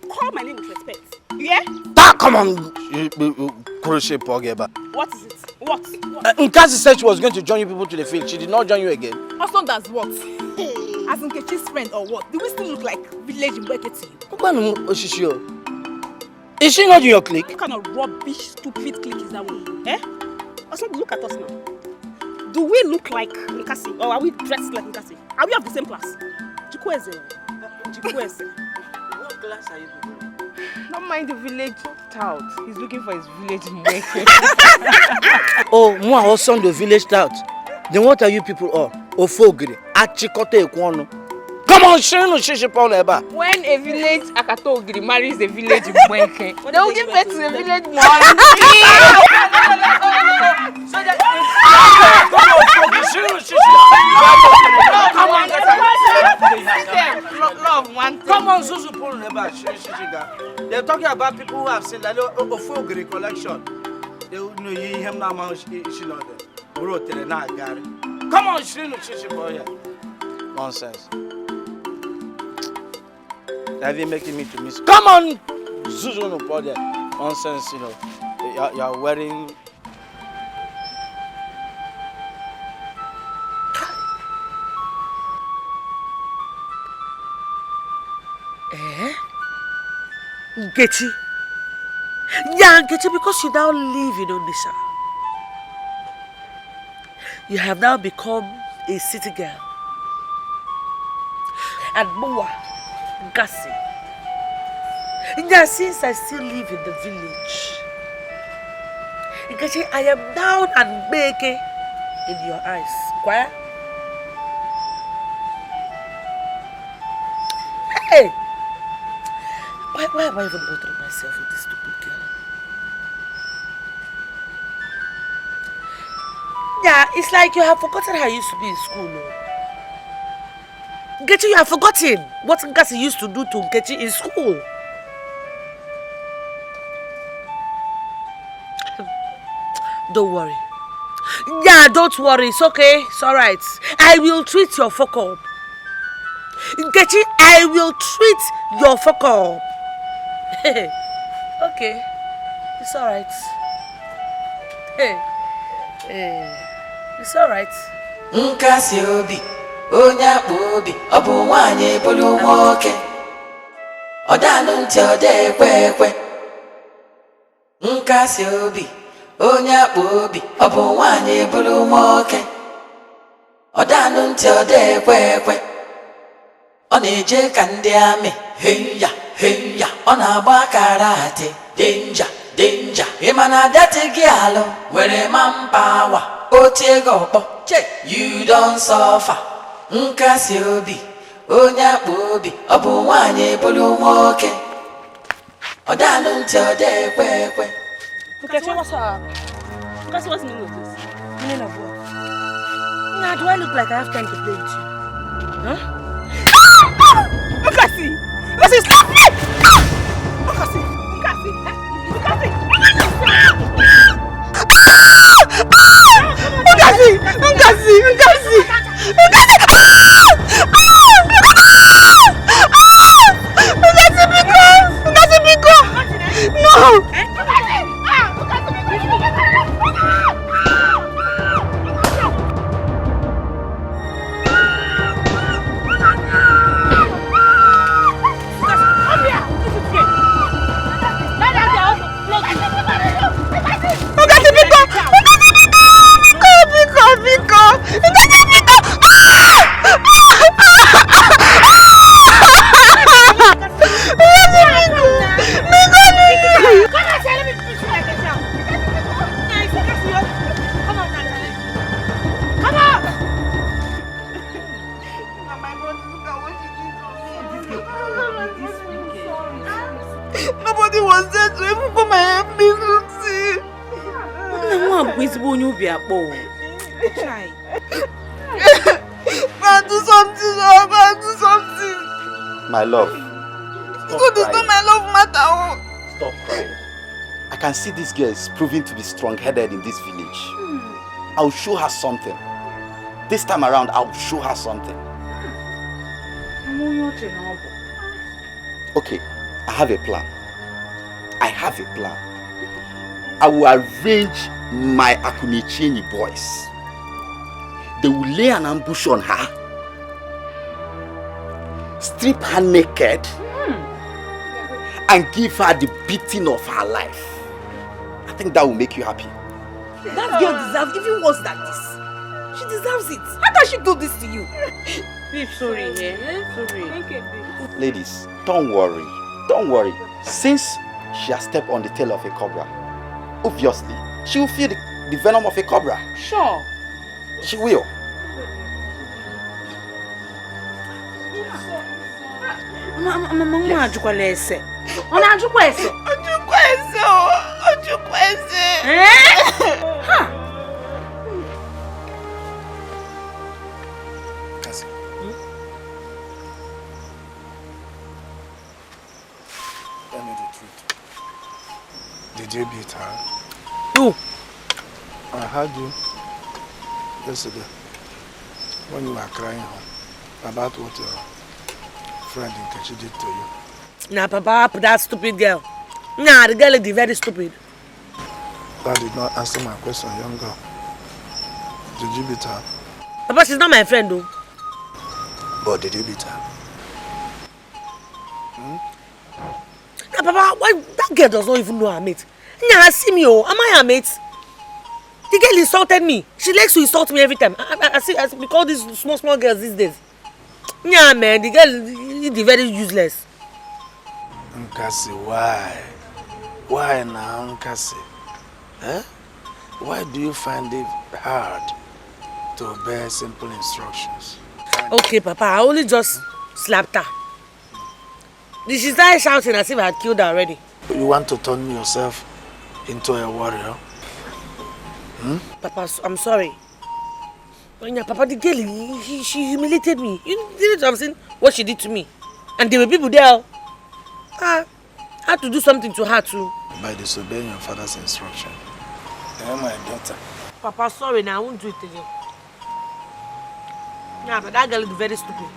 Call my name with respect. You hear? Come on, crochet Pogeba. What is it? What? Nkasi said she was going to join you people to the field. She did not join you again. Also does what? As Nkechi's friend or what? Do we still look like village in Weke to you? Is she not in your clique? What kind of rubbish, stupid clique is that one? Also, look at us now. Do we look like Nkasi? Or are we dressed like Nkasi? Are we of the same class? Chikweze. What class are you people? Don't mind the village tout. He's looking for his village mate. Oh, moi also the village tout. Then what are you people all? Ofogri, Achikote Ekwono. Come on, Shino Shishipoleba. When a village Akatogri marries a village Mweke, they will give birth to a village Mweke. Come on, Susu Poleba. They're talking about people who have seen like Ofogri collection. They will know him now. Come on, Shino Shishipoya. Nonsense. Have you making me to miss? Come on, Zuzu no podium. Nonsense, you know. You're wearing. Nkechi. Yeah, Nkechi, because you now live in Onitsha. You have now become a city girl. And Moa, Nkasi. Yeah, since I still live in the village, Nkechi, I am down and beke in your eyes. Quiet. Hey! Why am I even bothering myself with this stupid girl? Yeah, it's like you have forgotten how I used to be in school, no? Nkechi, you have forgotten what Nkasi used to do to Nkechi in school. Don't worry. Yeah, don't worry. It's okay. It's alright. I will treat your fuck up. Nkechi, I will treat your fuck up. Okay. It's alright. It's alright. Nkasi obi, onye akpa obi, ọ bụ nwaanyị bụrụ nwoke. Ọ danụ ntị ọ dị ekwe ekwe. Nkasi obi, onye akpa obi, ọ bụ nwaanyị bụrụ nwoke. Ọ danụ ntị ọ dị ekwe ekwe. Ọ na-eje ka ndị amị, heya heya, ọ na-agba karate, danger danger. Ị ma na dati gị alụ, were manpower, otie gị ọkpọ, you don suffer. Nkasi obi, onye akpa obi, ọ bụ nwaanyị bụrụ nwoke. Ọ danụ ntị ọ dị ekwe ekwe. Nkechi, what's up? Nkasi, what's the meaning of this? Meaning of what? Now, do I look like I have time to play with you? Huh? Nkasi! Nkasi, stop me! Nkasi! Nkasi! Nkasi! Nkasi! Nkasi! Nkasi! Nkasi, Biko! No! Nobody was there to even come and help me, Lucy. Do something, do something. My love. So this not my love matter. Stop crying. I can see this girl is proving to be strong-headed in this village. I'll show her something. This time around, I'll show her something. Okay, I have a plan. I will arrange my Akunichini boys. They will lay an ambush on her, strip her naked, and give her the beating of her life. I think that will make you happy. That girl deserves even worse than this. She deserves it. How does she do this to you? Babe, sorry, yeah? Sorry. Okay, babe. Ladies, don't worry. Don't worry. Since she has stepped on the tail of a cobra, obviously, she will feel the venom of a cobra. Sure. She will. Mama ajukwala ese. Ona ajukwa ese. Ojukwa ese. Ha. Kasi. Tell me the truth. Did you beat her? Who? I heard you yesterday when you were crying about what your friend in Kechi did to you. Nah, Papa, that stupid girl. Nah, the girl is very stupid. That did not answer my question, young girl. Did you beat her? Papa, she's not my friend, though. But did you beat her? Nah, Papa, why that girl does not even know her mate? Nah, see me, oh, am I her mate? The girl insulted me. She likes to insult me every time. I see we call these small girls these days. Yeah, man, the girl is very useless. Nkasi, why? Why now, Nkasi? Eh? Why do you find it hard to obey simple instructions? Okay, Papa, I only just slapped her. She started shouting as if I had killed her already. You want to turn yourself into a warrior? Papa, I'm sorry. Yeah, Papa, the girl, she humiliated me. You didn't have seen what she did to me. And there were people there. I had to do something to her too. By disobeying your father's instruction. You're my daughter. Papa, sorry, now I won't do it again. Yeah, but that girl is very stupid.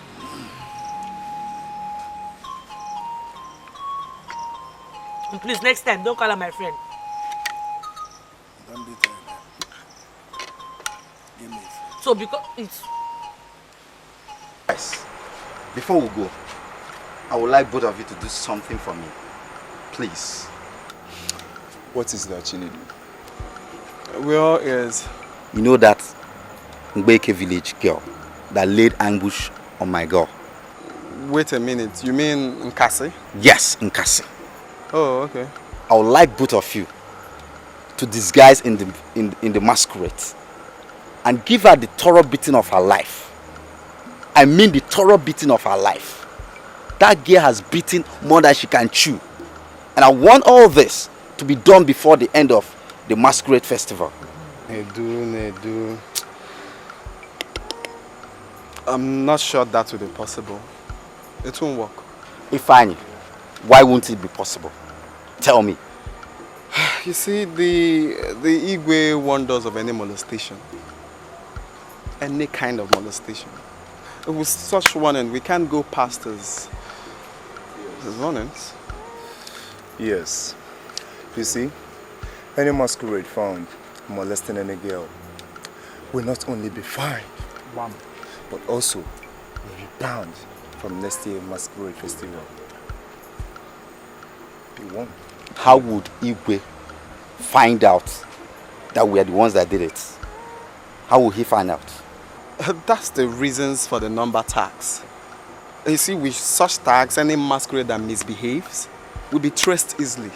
And please, next time, don't call her my friend. Don't beat her again. Give me it. So, because it's... Guys, before we go, I would like both of you to do something for me. Please. What is that, Chinedu? We're all ears. You know that Mbeke village girl that laid ambush on my girl? Wait a minute, you mean Nkasi? Yes, Nkasi. Oh, okay. I would like both of you to disguise in the masquerade and give her the thorough beating of her life. I mean the thorough beating of her life. That girl has beaten more than she can chew. And I want all this to be done before the end of the Masquerade Festival. Nedu. I'm not sure that will be possible. It won't work. Ifeanyi, why won't it be possible? Tell me. You see, the Igwe warned us of any molestation. Any kind of molestation. With such warning, we can't go past his warnings. Yes. You see, any masquerade found molesting any girl will not only be fined, but also will be banned from next year's Masquerade Festival. You won't. How would Igwe find out that we are the ones that did it? How will he find out? That's the reasons for the number tags. You see, with such tags, any masquerade that misbehaves will be traced easily.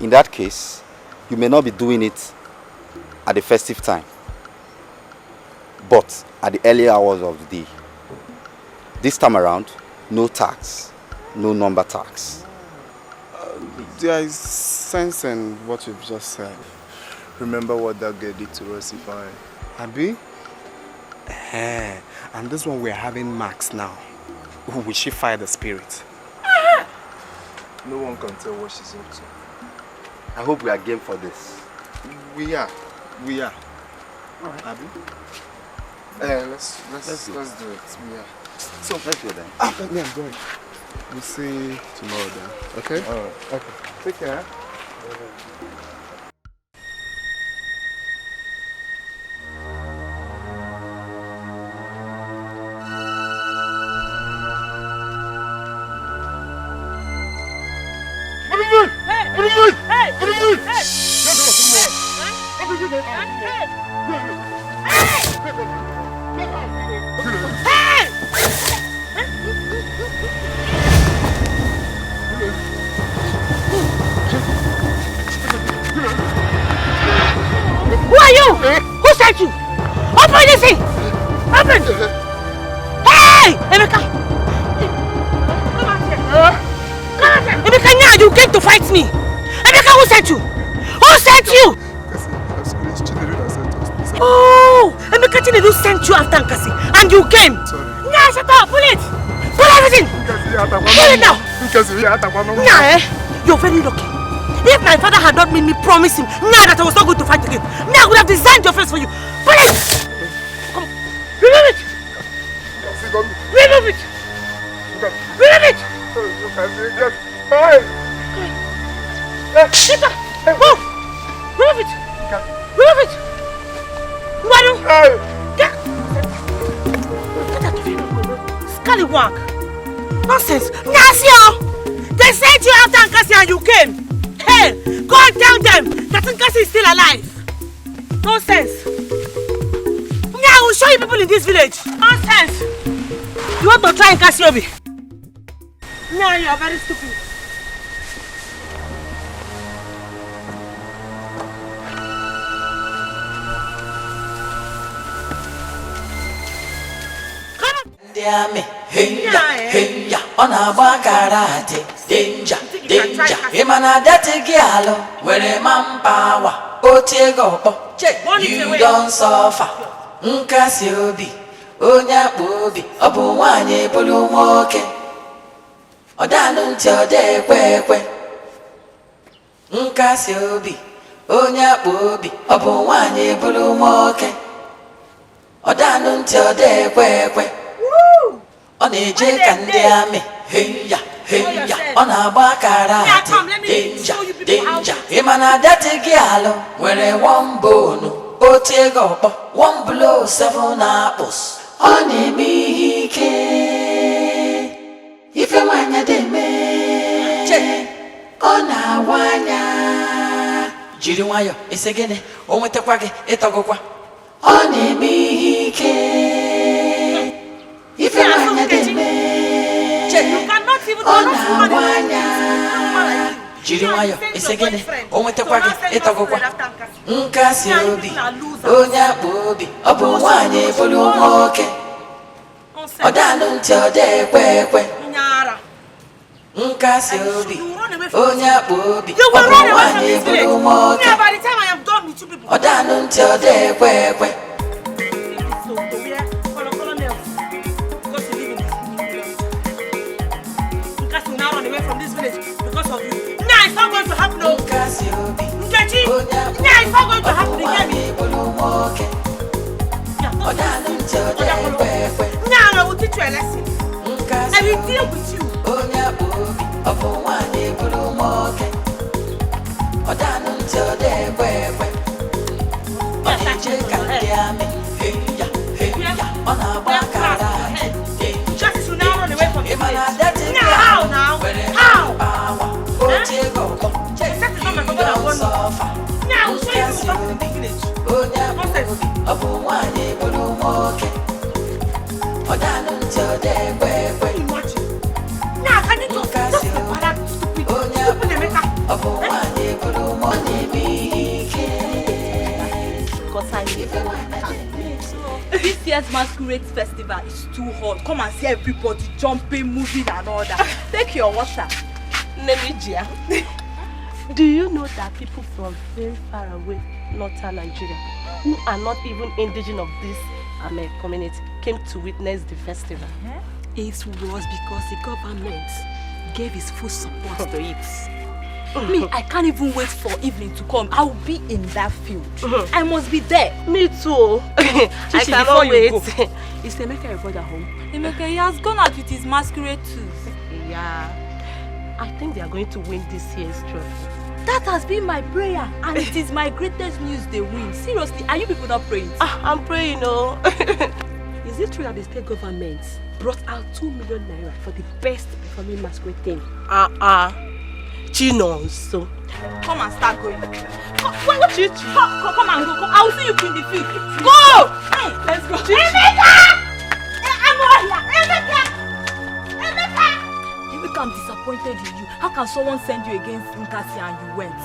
In that case, you may not be doing it at the festive time, but at the early hours of the day. This time around, no tags, no number tags. There is sense in what you've just said. Remember what that girl did to us, Defying. Abi? And this one we're having Max now. Will she fire the spirit? No one can tell what she's up to. I hope we are game for this. We are. All right. Abi? Let's do it. We are. So let's go then. Yeah, I'm going. We'll see tomorrow then. Okay? All right. Okay. Take care. Hey! Who are you? Who sent you? Open this thing! Open! Hey! Emeka! Come out here! Emeka, now you came to fight me! Emeka, who sent you? Who sent you? Oh! Emeka Chinedu sent you after Nkasi and you came! Now shut up! Pull it! Pull everything! Pull it now! Now, you're very lucky. If my father had not made me promise him now that I was not going to fight again, now I would have designed your face for you. Pull it! Come, remove it! Remove it! Remove it! Peter! Move! Remove it! Remove it! Wadu! Get out of here! Scallywag! Nonsense! Nasio! They sent you after Nkasi and you came! Hey! Go and tell them that Nkasi is still alive! Nonsense! Now I will show you people in this village! Nonsense! You want to try Nkasi Obi? Now you are very stupid! Diame, heya, ona bakarate, danger, Imana dati gialo, where manpower, otego, you don't suffer. Nkasi Obi, onya bobi, obu wanye bulu moke. Odanu ntode kwekwe. Nkasi Obi, onya bobi, obu wanye bulu moke. Odanu ntode kwekwe. On a Jake and Diame, heya, on a bacarate, danger, Imana dati gialo, where a one bone, otego, one blow, 7 apples. On a mihike, if you want de me, on a wanya, Jiriwayo, is again, on with the quaggy, etogua. On a mihike. If you want to you cannot even Jiriwayo, it's again. Oh, with the quaggy, etogua. Nkasi Obi, onya bobi, obu wanye bulu moke. Odanu ntode kwekwe. Nkasi Obi, onya bobi, obu wanye bulu moke. Odanu ntode kwekwe. Because of you. Now it's not going to happen. No. Nkechi. Now it's not going to happen again. Now I will teach you a lesson. I will deal with you. Just to now run away from me. Now how now? How? That is not my father that won. Now I'll show you back to the village. Nonsense. Now can you just that stupid Emeka? This year's Masquerade festival is too hot. Come and see everybody jumping, moving and all that. Take your water. Nemijia. Do you know that people from very far away, northern Nigeria, who are not even indigenous of this community, came to witness the festival? It was because the government gave its full support to it. Me, I can't even wait for evening to come. I will be in that field. I must be there. Me too. I cannot wait. Is Emeka your brother home? Emeka, he has gone out with his masquerade too. Yeah. I think they are going to win this year's trophy. That has been my prayer, and it is my greatest news they win. Seriously, are you people not praying? I'm praying, no. Is it true that the state government brought out 2 million naira for the best performing masquerade team? Chinonso. Come and start going. What you? Come and go. Come. I will see you in the field. Go! Hey, let's go. Emeka! Emeka, I'm disappointed in you. How can someone send you against Nkasi and you went?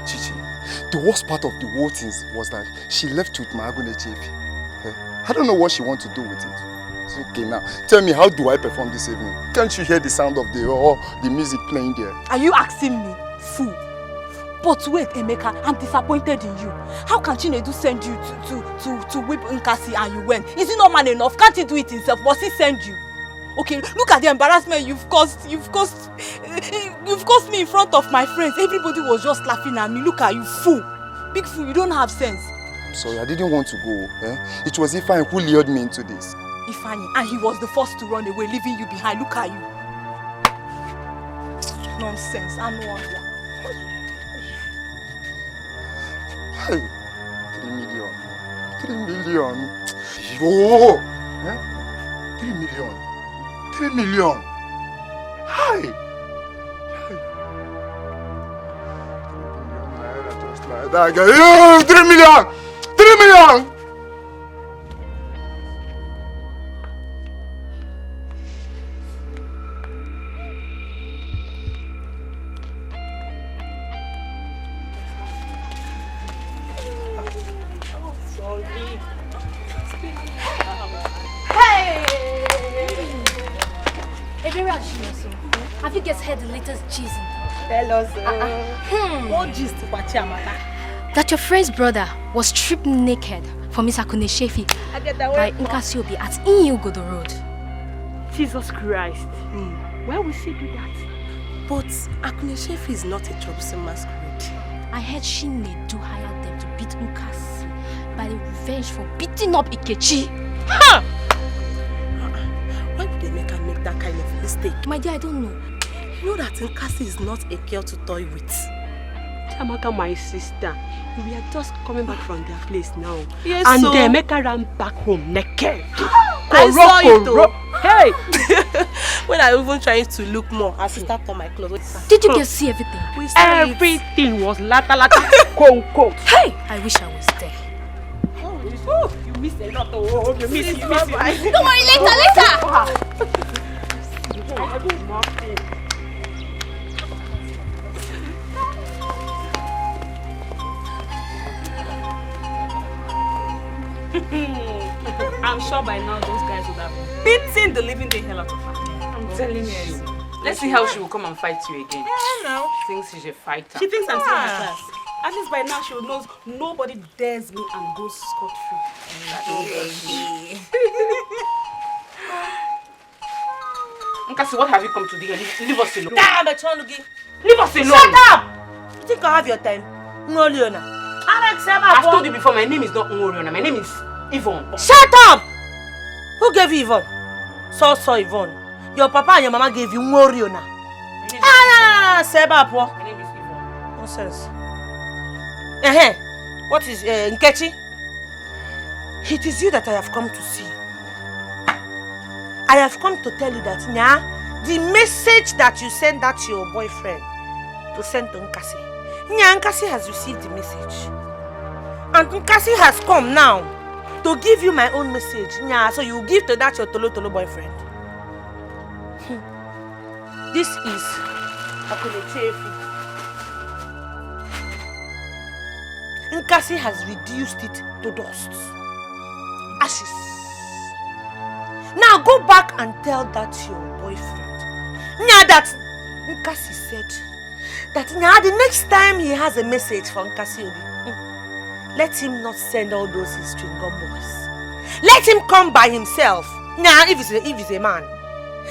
Chichi, the worst part of the whole thing was that she left with my Chief. I don't know what she wants to do with it. It's okay now. Tell me, how do I perform this evening? Can't you hear the sound of the music playing there? Are you asking me? Fool. But wait, Emeka, I'm disappointed in you. How can Chinedu send you to whip Nkasi and you went? Is he not man enough? Can't he do it himself? Must he send you? Okay, look at the embarrassment you've caused me in front of my friends. Everybody was just laughing at me. Look at you, fool. Big fool, you don't have sense. I'm sorry, I didn't want to go. It was Ifeanyi who lured me into this. Ifeanyi, and he was the first to run away, leaving you behind. Look at you. Nonsense, I'm no wonder. Hey, 3 million. 3 million. Yo! 3 million. 3 million. Hi! 3 million! 3 million! Have you guys heard the latest gist? Tell us. What gist? That your friend's brother was stripped naked for Miss Akune Shefi by Nkasi Obi at Inyugodo Road. Jesus Christ. Why would she do that? But Akune Shefi is not a troublesome masquerade. I heard Chinedu hired them to beat Nkasi by the revenge for beating up Ikechi. Ha! Why would they make that kind of mistake? My dear, I don't know. You know that Nkasi is not a girl to toy with. Chamaka, my sister, we are just coming back from their place now. Yes, and so they make her run back home naked. I saw it though. Hey! When I even trying to look more, I start on my clothes. Did you guys see everything? We saw everything was lata. Cold. Hey! I wish I was there. Oh, you missed a lot. Oh, you missed. Don't worry, later. I do nothing. I'm sure by now those guys would have beaten the living hell out of her. I'm telling you. Let's see how she will come and fight you again. No. She thinks she's a fighter. She thinks I'm still in her class. At least by now she knows nobody dares me and goes scot-free. Nkasi, what have you come to do? Leave us alone. Damn it, Chonugi. Leave us alone. Shut up! You think I have your time? No, Leona. I've told you before, my name is not Ngoriona. My name is Yvonne. Shut up! Who gave you Yvonne? So Yvonne. Your papa and your mama gave you Ngoriona. Seba po. My name is Yvonne. Nonsense. What is Nkechi? It is you that I have come to see. I have come to tell you that the message that you sent that to your boyfriend to send to Nkasi. Nkasi has received the message. And Nkasi has come now to give you my own message. So you give to that your Tolo boyfriend. This is Akunechefi. Nkasi has reduced it to dust. Ashes. Now go back and tell that to your boyfriend. That Nkasi said that the next time he has a message from Nkasi Obi, let him not send all those his string gun boys. Let him come by himself. If he's a man.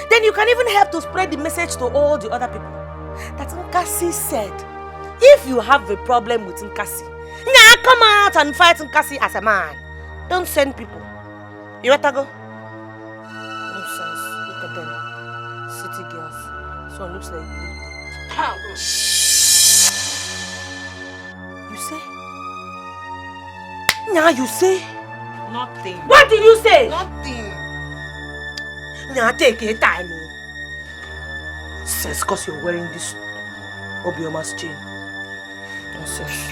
Then you can even help to spread the message to all the other people. That Nkasi said, if you have a problem with Nkasi, come out and fight Nkasi as a man. Don't send people. You better go. Nonsense. Look at them. City girls. So it looks like you say? You say? Nothing. What did you say? Nothing. Take your time. Nonsense, because you're wearing this Obioma's chain. Nonsense.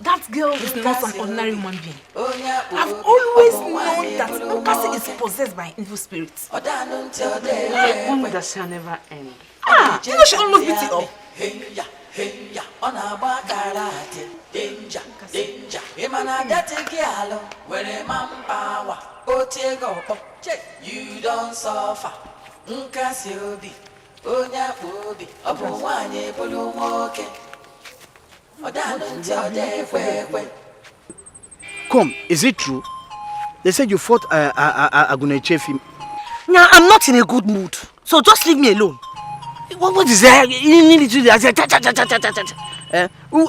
That girl is not an ordinary human being. I've always known that Nkasi is possessed by evil spirits. When does she never end? You know she almost beat it up. Danger, danger. Imana dati gialo, where manpower. Otego, you don't suffer. Nkasi obi, onya obi, obuwanye bulumoke. Come, is it true? They said you fought Agunechefi. Now, I'm not in a good mood, so just leave me alone. What is that?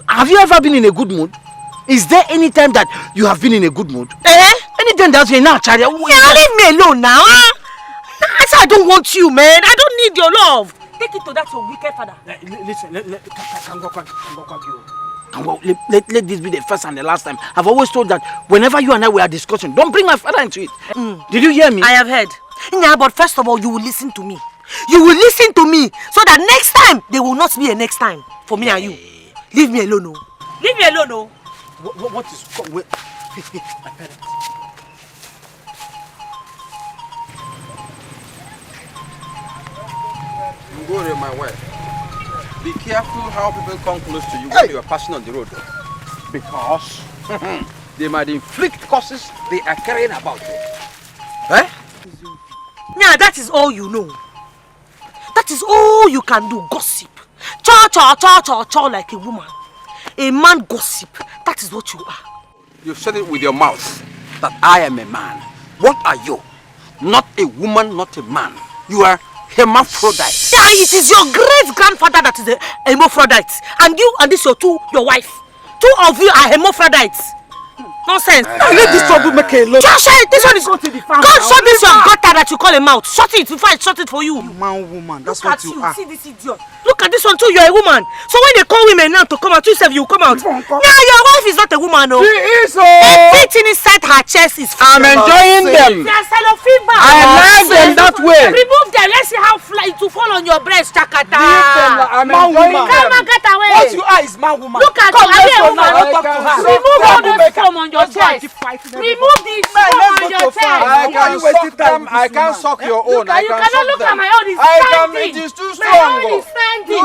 Have you ever been in a good mood? Is there any time that you have been in a good mood? Anytime that you're not, Charlie? Leave me alone now. I said I don't want you, man. I don't need your love. Take it to that your wicked father. Listen, let this be the first and the last time. I've always told that whenever you and I were discussing, don't bring my father into it. Did you hear me? I have heard. Yeah, but first of all, you will listen to me. You will listen to me so that next time there will not be a next time for me and you. Leave me alone, no. Leave me alone, no. What is my parents? Go there, my wife. Be careful how people come close to you when you are passing on the road. Because they might inflict curses they are carrying about you. Eh? Yeah, that is all you know. That is all you can do, gossip. Cha like a woman. A man gossip. That is what you are. You've said it with your mouth that I am a man. What are you? Not a woman, not a man. You are hermaphrodite. Yeah, it is your great-grandfather that is a hermaphrodite. And you and this your wife. Two of you are hermaphrodites. Nonsense. Let this trouble make a lot. Just shut it. This one is God. Shut this your gutter that you call a mouth. Shut it. If I shut it for you. Man, woman. That's Look what you at are. See this idiot. Look at this one too. You're a woman. So when they call women now to come out, you say you come out. Yeah, your wife is not a woman, no. She is. Everything inside her chest is. I'm enjoying them. They are cellophane bags. I like them that way. Remove them. Let's see how it will fall on your breast, Chakata. Leave them. I'm enjoying them. Come on, get away. What you are is man, woman. Look at you. Are you a woman? Remove all this foam on your chest. Remove this foam on your chest. I can suck your own. You cannot look at my own. It's standing. It is too strong. My own is standing. Look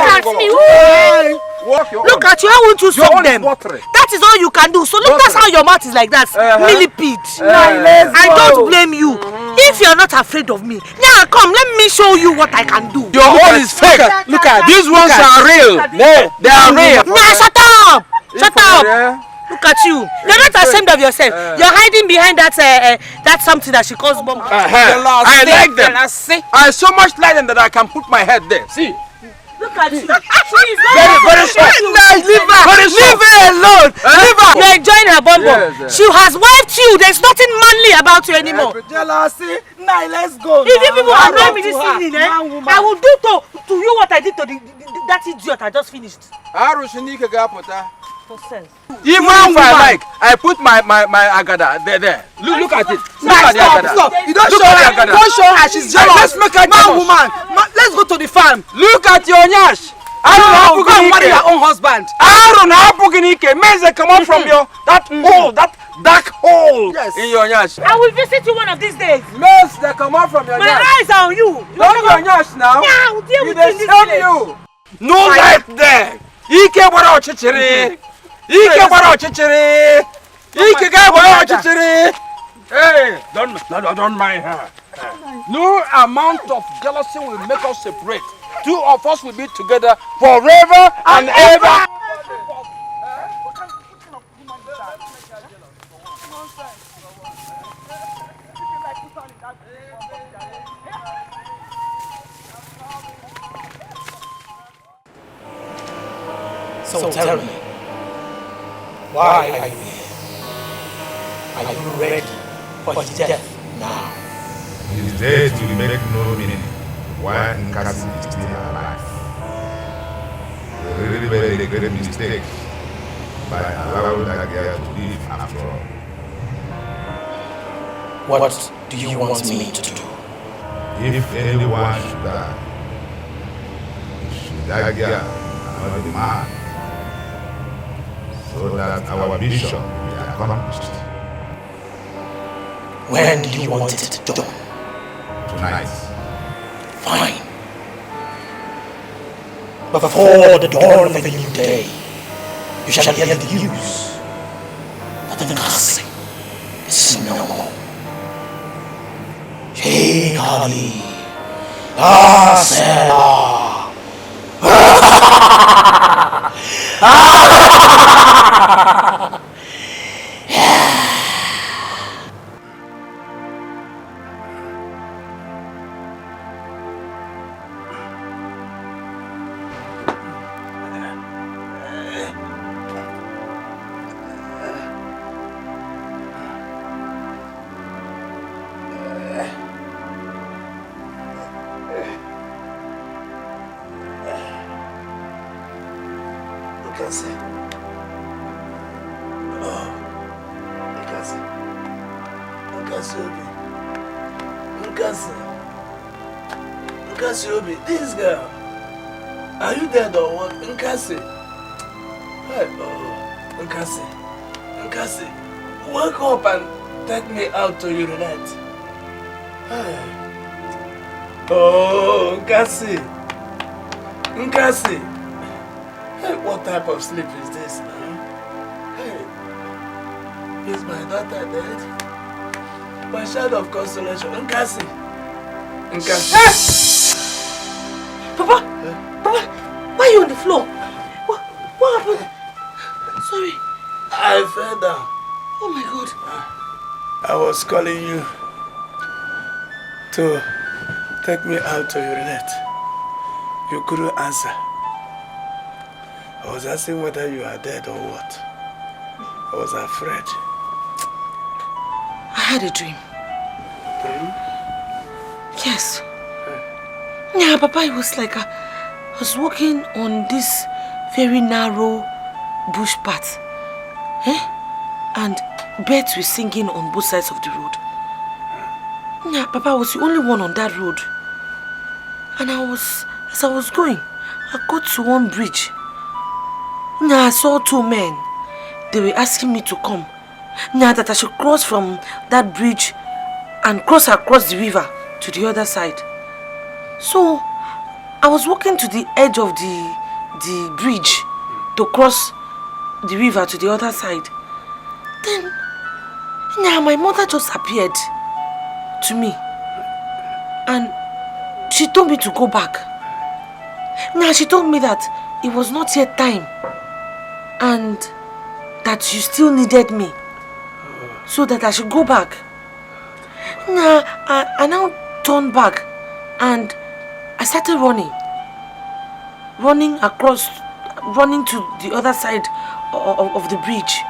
at me. Look at you. I want to suck them. That is all you can do. So look, that's how your mouth is like that. Millipede. I don't blame you. If you're not afraid of me, now come, let me show you what I can do. Your own is fake. Look at these ones are real. No, they are real. Nah, shut up. Shut up. Look at you. You're not ashamed of yourself. You're hiding behind that something that she calls bomb. I like them. I so much like them that I can put my head there. See. Look at you. She is very soft. Leave her alone. Leave her. You're enjoying her bum bum. She has wiped you. There's nothing manly about you anymore. Jealousy. Now let's go. If you people annoy me this evening, I will do to you what I did to that idiot I just finished. Even if I like, I put my agada there. Look at it. Look at the agada. Stop. You don't show her. She's jealous. Let's make her jealous. Man, let's go to the farm. Look at your nyash. Go and marry your own husband. Aaron, Meze come out from your that hole, that dark hole in your nyash. I will visit you one of these days. Meze, they come out from your My nyash. eyes are on you. Don't your nyash now. Yeah, I will deal with you in this you. No light there. Ike bara ochichiri. Ike bara ochichiri. Ike ga bara ochichiri. Hey, don't mind her. No amount of jealousy will make us separate. Two of us will be together forever and ever. So tell me, why are you here? Are you ready for death now? His death will make no meaning why Nkasi is still alive. They really made a great mistake by allowing that girl to live after all. What do you want me to do? If anyone should die, should that girl, not the man, so that our mission will be accomplished. When do you want it done? Tonight. Fine. Before the dawn of a new day, you shall hear the news that the Nkasi is no more. Shekali, Asela. This girl, are you dead or what? Nkasi. Hey, oh, Nkasi. Nkasi, wake up and take me out to urinate. Hey. Oh, Nkasi. Nkasi. Hey, what type of sleep is this now? Hey, is my daughter dead? My child of consolation, Nkasi. Nkasi. Hey! Papa! Papa! Why are you on the floor? What happened? Sorry. I fell down. Oh my God. I was calling you to take me out to urinate. You couldn't answer. I was asking whether you are dead or what. I was afraid. I had a dream. Yes. Yeah, Papa, it was like I was walking on this very narrow bush path. And birds were singing on both sides of the road. Yeah, Papa, I was the only one on that road. And as I was going, I got to one bridge. Yeah, I saw two men. They were asking me to come. Yeah, that I should cross from that bridge and cross across the river to the other side. So, I was walking to the edge of the bridge to cross the river to the other side. Then, yeah, my mother just appeared to me. And she told me to go back. Now, she told me that it was not yet time. And that she still needed me. So that I should go back. Now, I now turned back. And I started running to the other side of the bridge.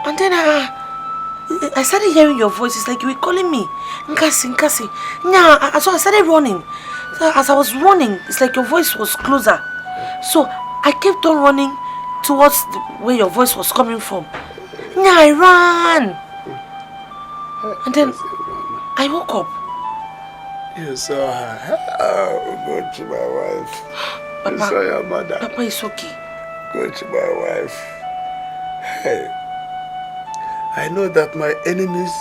And then I started hearing your voice. It's like you were calling me. Nkasi, Nkasi. Yeah, so I started running. So as I was running, it's like your voice was closer. So I kept on running towards where your voice was coming from. Yeah, I ran. And then I woke up. You saw her. Oh, go to my wife. Papa, you saw your mother. Papa, it's okay. Go to my wife. Hey, I know that my enemies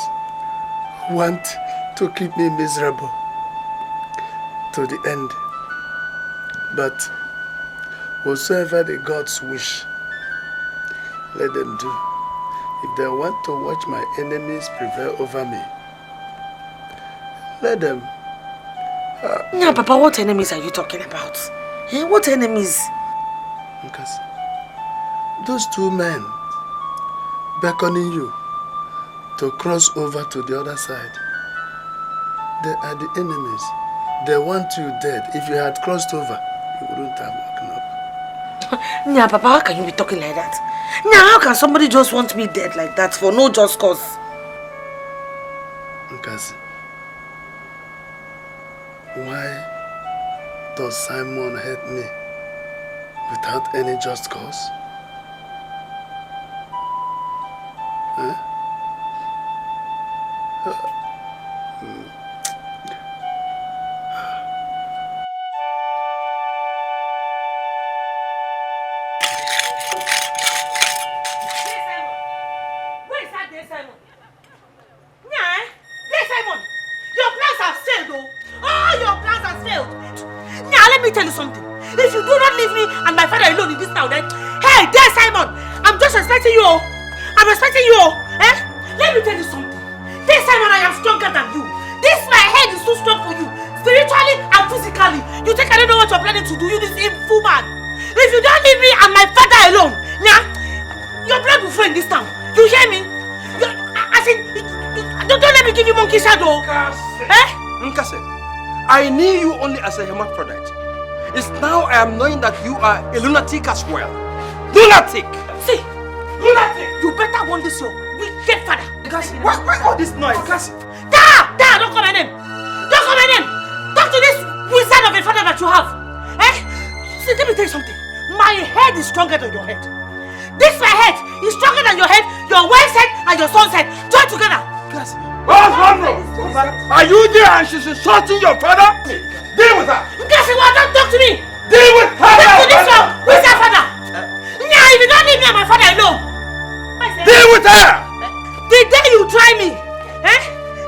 want to keep me miserable to the end. But whatsoever the gods wish, let them do. If they want to watch my enemies prevail over me, let them. Yeah, Papa, what enemies are you talking about? What enemies? Because those two men beckoning you to cross over to the other side, they are the enemies. They want you dead. If you had crossed over, you wouldn't have woken up. Yeah, Papa, how can you be talking like that? Yeah, how can somebody just want me dead like that for no just cause? Nkasi, why Does Simon hate me without any just cause? Huh? Let me tell you something. If you do not leave me and my father alone in this town, then hey, there, Simon, I'm just respecting you. I'm respecting you. Eh? Let me tell you something. There, Simon, I am stronger than you. This my head is too strong for you, spiritually and physically. You think I don't know what you're planning to do? You this evil man. If you don't leave me and my father alone, yeah, your blood will flow in this town. You hear me? Don't let me give you monkey shadow. Nkase, I knew you only as a hermaphrodite. It's now I am knowing that you are a lunatic as well. Lunatic! See, lunatic! You better want this your wicked father. Why all this noise? Da! Don't call my name! Don't call my name! Talk to this wizard of a father that you have. Eh? See, let me tell you something. My head is stronger than your head. This my head is stronger than your head, your wife's head, and your son's head. Join together. Are you there and she's insulting your father? Deal with her! Don't talk to me! Deal with her! Talk to this one! Who's that father? Nah, if you don't leave me and my father alone! Deal with her! The day you try me, eh?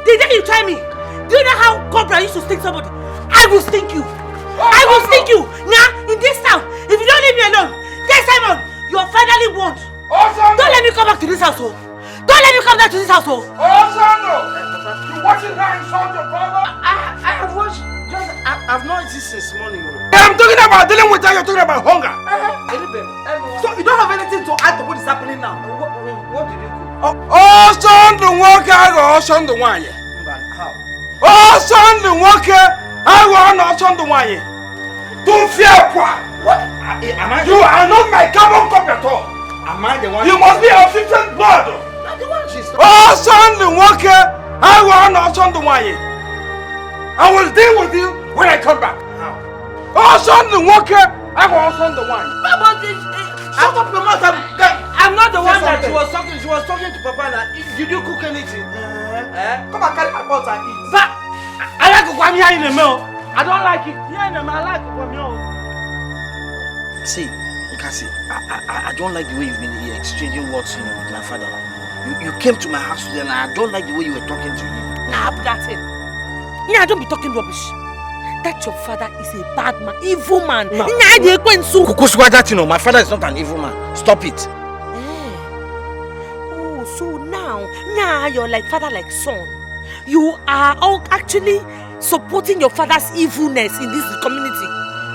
The day you try me, do you know how Cobra used to sting somebody? I will sting you! I will sting you! Nah, in this town, if you don't leave me alone, then Simon, you're finally warned. Don't let me come back to this house, oh! Don't let me come back to this house, oh! You watching her insult your father? I have watched. I've not eaten since morning. I'm talking about dealing with her, you're talking about hunger. So you don't have anything to add to what is happening now? What did you cook? Oh, son, the worker, oh, son, the wine. Oh, son, the worker, I want no son, the wine. Don't fear, what? You are not my carbon copy at all. Am I the one? You must be of different blood. Not the one she's Oh, son, the worker, I want no son, the wine. I will deal with you when I come back. How? Oh, son, the worker, I want son, the wine. Shut up your mouth. I'm not the one that she was talking. She was talking to Papa. Did you cook anything? Come and carry my pot and eat. But I like to come here in the mill. I don't like it. Here in the mill, I like to come here. See, Nkasi, I don't like the way you've been exchanging words, with my father. You came to my house today and I don't like the way you were talking to him. Nah, that's it. Yeah, don't be talking rubbish. That your father is a bad man, evil man. My father is not an evil man. Stop it. Oh, so now you're like father, like son. You are all actually supporting your father's evilness in this community.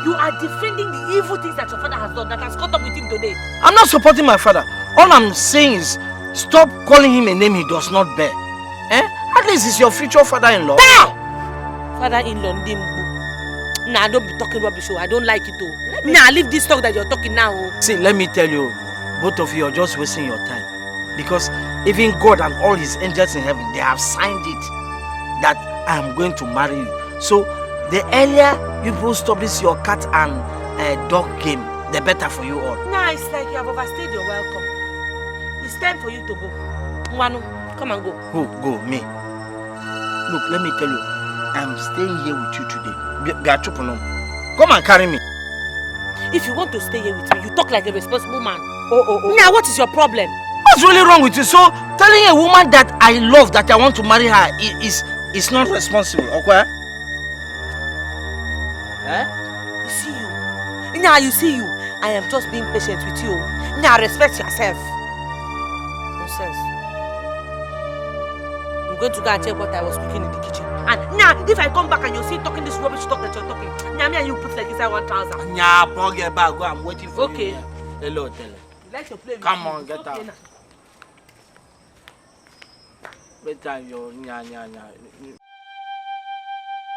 You are defending the evil things that your father has done that has caught up with him today. I'm not supporting my father. All I'm saying is stop calling him a name he does not bear. At least he's your future father-in-law. Father-in-law, Nah, don't be talking rubbish. I don't like it though. Nah, leave this talk that you're talking now. See, let me tell you, both of you are just wasting your time. Because even God and all his angels in heaven, they have signed it that I am going to marry you. So the earlier you both stop this your cat and dog game, the better for you all. Nah, it's like you have overstayed your welcome. It's time for you to go. Mwanu, come and go. Who? Go, me. Look, let me tell you, I'm staying here with you today. Come and carry me. If you want to stay here with me, you talk like a responsible man. Now, what is your problem? What's really wrong with you? So, telling a woman that I love, that I want to marry her, is not responsible, okay? You see you. Now, you see you. I am just being patient with you. Now, respect yourself. Nonsense. I'm going to go and check what I was cooking in the kitchen. And now, if I come back and you see talking this rubbish talk that you're talking, now me and you put like inside 1,000. Nya, bug your bag. Go, I'm waiting for you. Okay. Hello, tell her. Like to play with Come you. on, get Okay, out. now. Better your nya.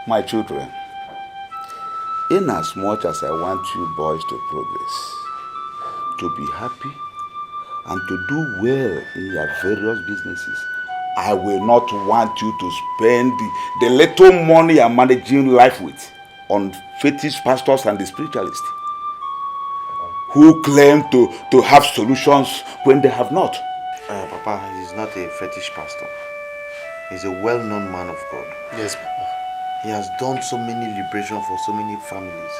My children, in as much as I want you boys to progress, to be happy, and to do well in your various businesses, I will not want you to spend the little money you're managing life with on fetish pastors and the spiritualists who claim to have solutions when they have not. Papa, he's not a fetish pastor. He's a well-known man of God. Yes, Papa. He has done so many liberation for so many families.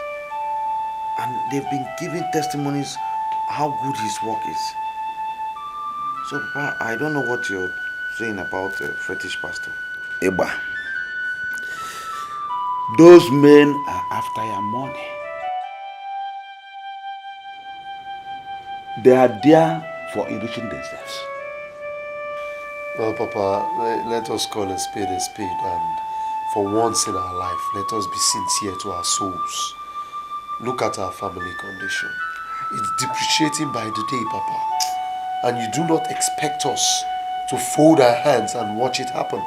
And they've been giving testimonies how good his work is. So, Papa, I don't know what you're saying about a fetish pastor. Eba, those men are after your money. They are there for enriching themselves. Well, Papa, let us call a spade, and for once in our life, let us be sincere to our souls. Look at our family condition. It's depreciating by the day, Papa. And you do not expect us to fold our hands and watch it happen.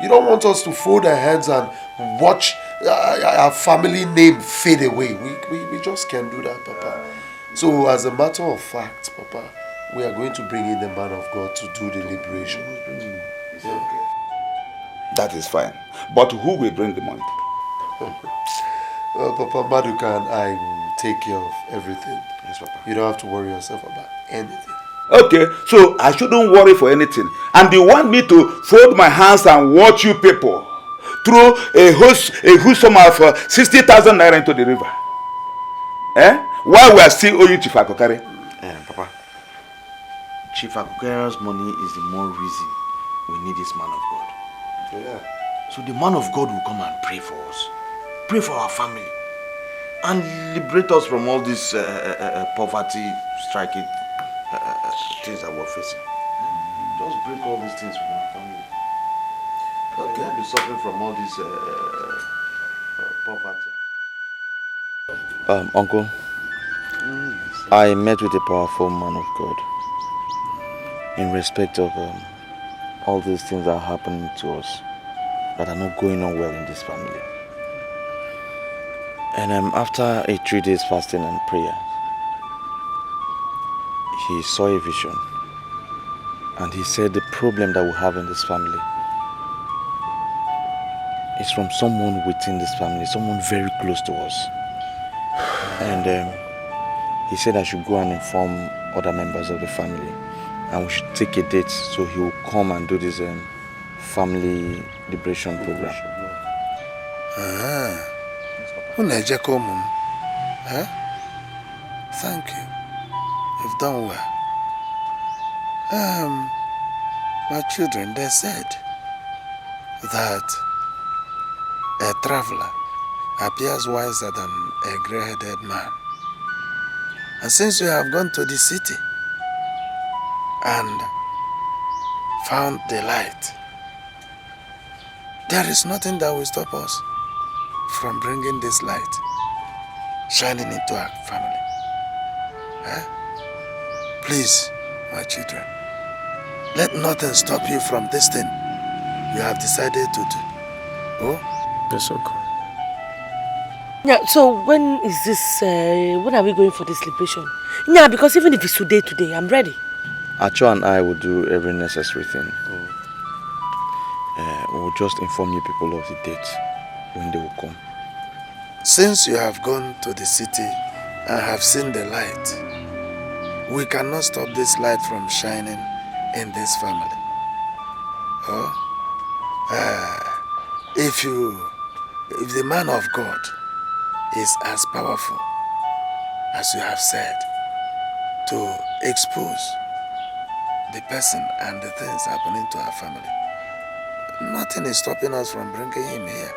You don't want us to fold our hands and watch our family name fade away. We just can't do that, Papa. So as a matter of fact, Papa, we are going to bring in the man of God to do the liberation. It's okay. That is fine. But who will bring the money? Well, Papa, Maduka and I will take care of everything. Yes, Papa. You don't have to worry yourself about anything. Okay, so I shouldn't worry for anything. And you want me to fold my hands and watch you people throw a huge sum of 60,000 naira into the river? While we are still owing Chief Akokare? Papa, Chief Akokare's money is the more reason we need this man of God. Yeah. So the man of God will come and pray for us. Pray for our family. And liberate us from all this poverty striking things that we're facing. Just break all these things from our family. Okay. We'll be suffering from all this poverty. Uncle, I met with a powerful man of God in respect of all these things that are happening to us that are not going on well in this family. And after a 3 days fasting and prayer, he saw a vision, and he said the problem that we have in this family is from someone within this family, someone very close to us. And he said I should go and inform other members of the family, and we should take a date so he will come and do this family liberation program. Thank you. You've done well. My children, they said that a traveler appears wiser than a grey-headed man. And since you have gone to the city and found the light, there is nothing that will stop us from bringing this light shining into our family. Please, my children, let nothing stop you from this thing you have decided to do. Oh? Yes, Uncle. Yeah, so when is this, when are we going for this liberation? Yeah, because even if it's today, I'm ready. Acho and I will do every necessary thing. We'll just inform you people of the date when they will come. Since you have gone to the city and have seen the light, we cannot stop this light from shining in this family. Oh? If the man of God is as powerful as you have said to expose the person and the things happening to our family, nothing is stopping us from bringing him here.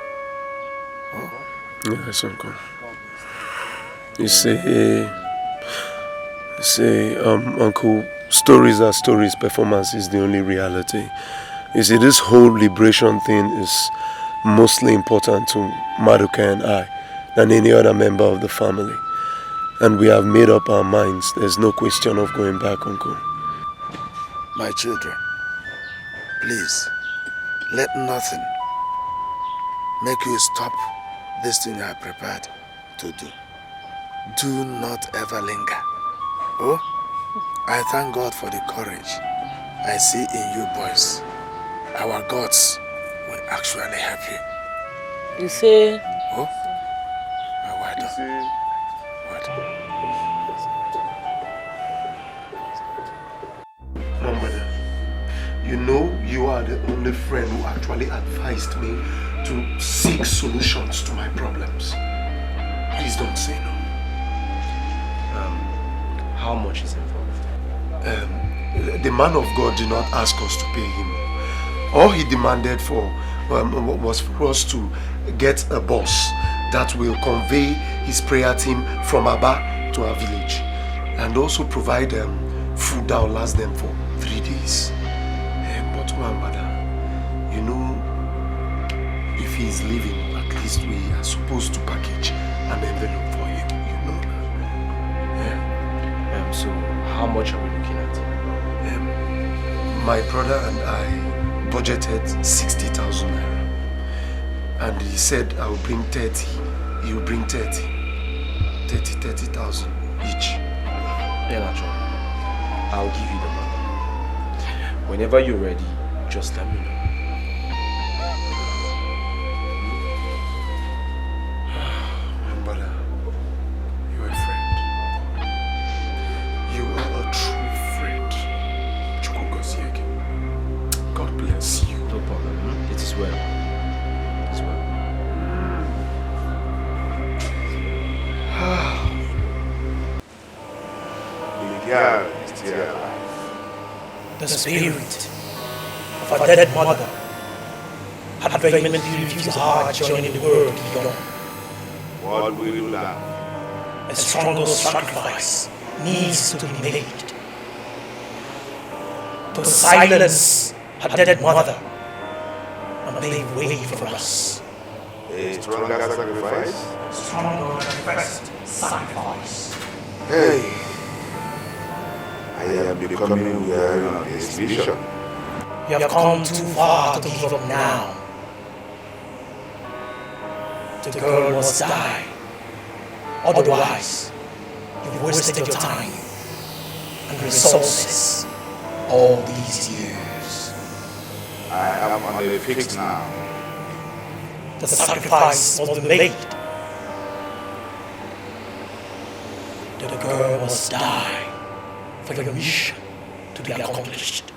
Oh? Yes, Uncle. You see, Uncle, stories are stories, performance is the only reality. You see, this whole liberation thing is mostly important to Maduka and I than any other member of the family. And we have made up our minds. There's no question of going back, Uncle. My children, please, let nothing make you stop this thing you are prepared to do. Do not ever linger. Oh, I thank God for the courage I see in you boys. Our gods will actually help you. You say? Oh? Mama, you know you are the only friend who actually advised me to seek solutions to my problems. Please don't say no. How much is involved? The man of God did not ask us to pay him. All he demanded for was for us to get a bus that will convey his prayer team from Aba to our village, and also provide food that will last them for 3 days. But mother, you know, if he is leaving, at least we are supposed to package an envelope for him, you know. So how much are we looking at? My brother and I budgeted 60,000 naira, and he said I will bring 30. He will bring 30,000 each. Yeah, natural. I'll give you the money. Whenever you're ready, just let me know. My brother, you are a friend. You are a true friend. God bless you. No problem. It is well. It is well. The girl is still alive. The spirit of a dead mother had vehemently refused her joining in the world beyond. What will you learn? A stronger sacrifice needs to be made to silence her dead mother and pave way for us. A stronger sacrifice? Stronger than first sacrifice. Hey, I am becoming weary of this vision. You have come too far to give up now. The girl must die. Otherwise, you've wasted your time and resources all these years. I am on a fix now. The sacrifice must be made. The girl must die for your mission to be accomplished.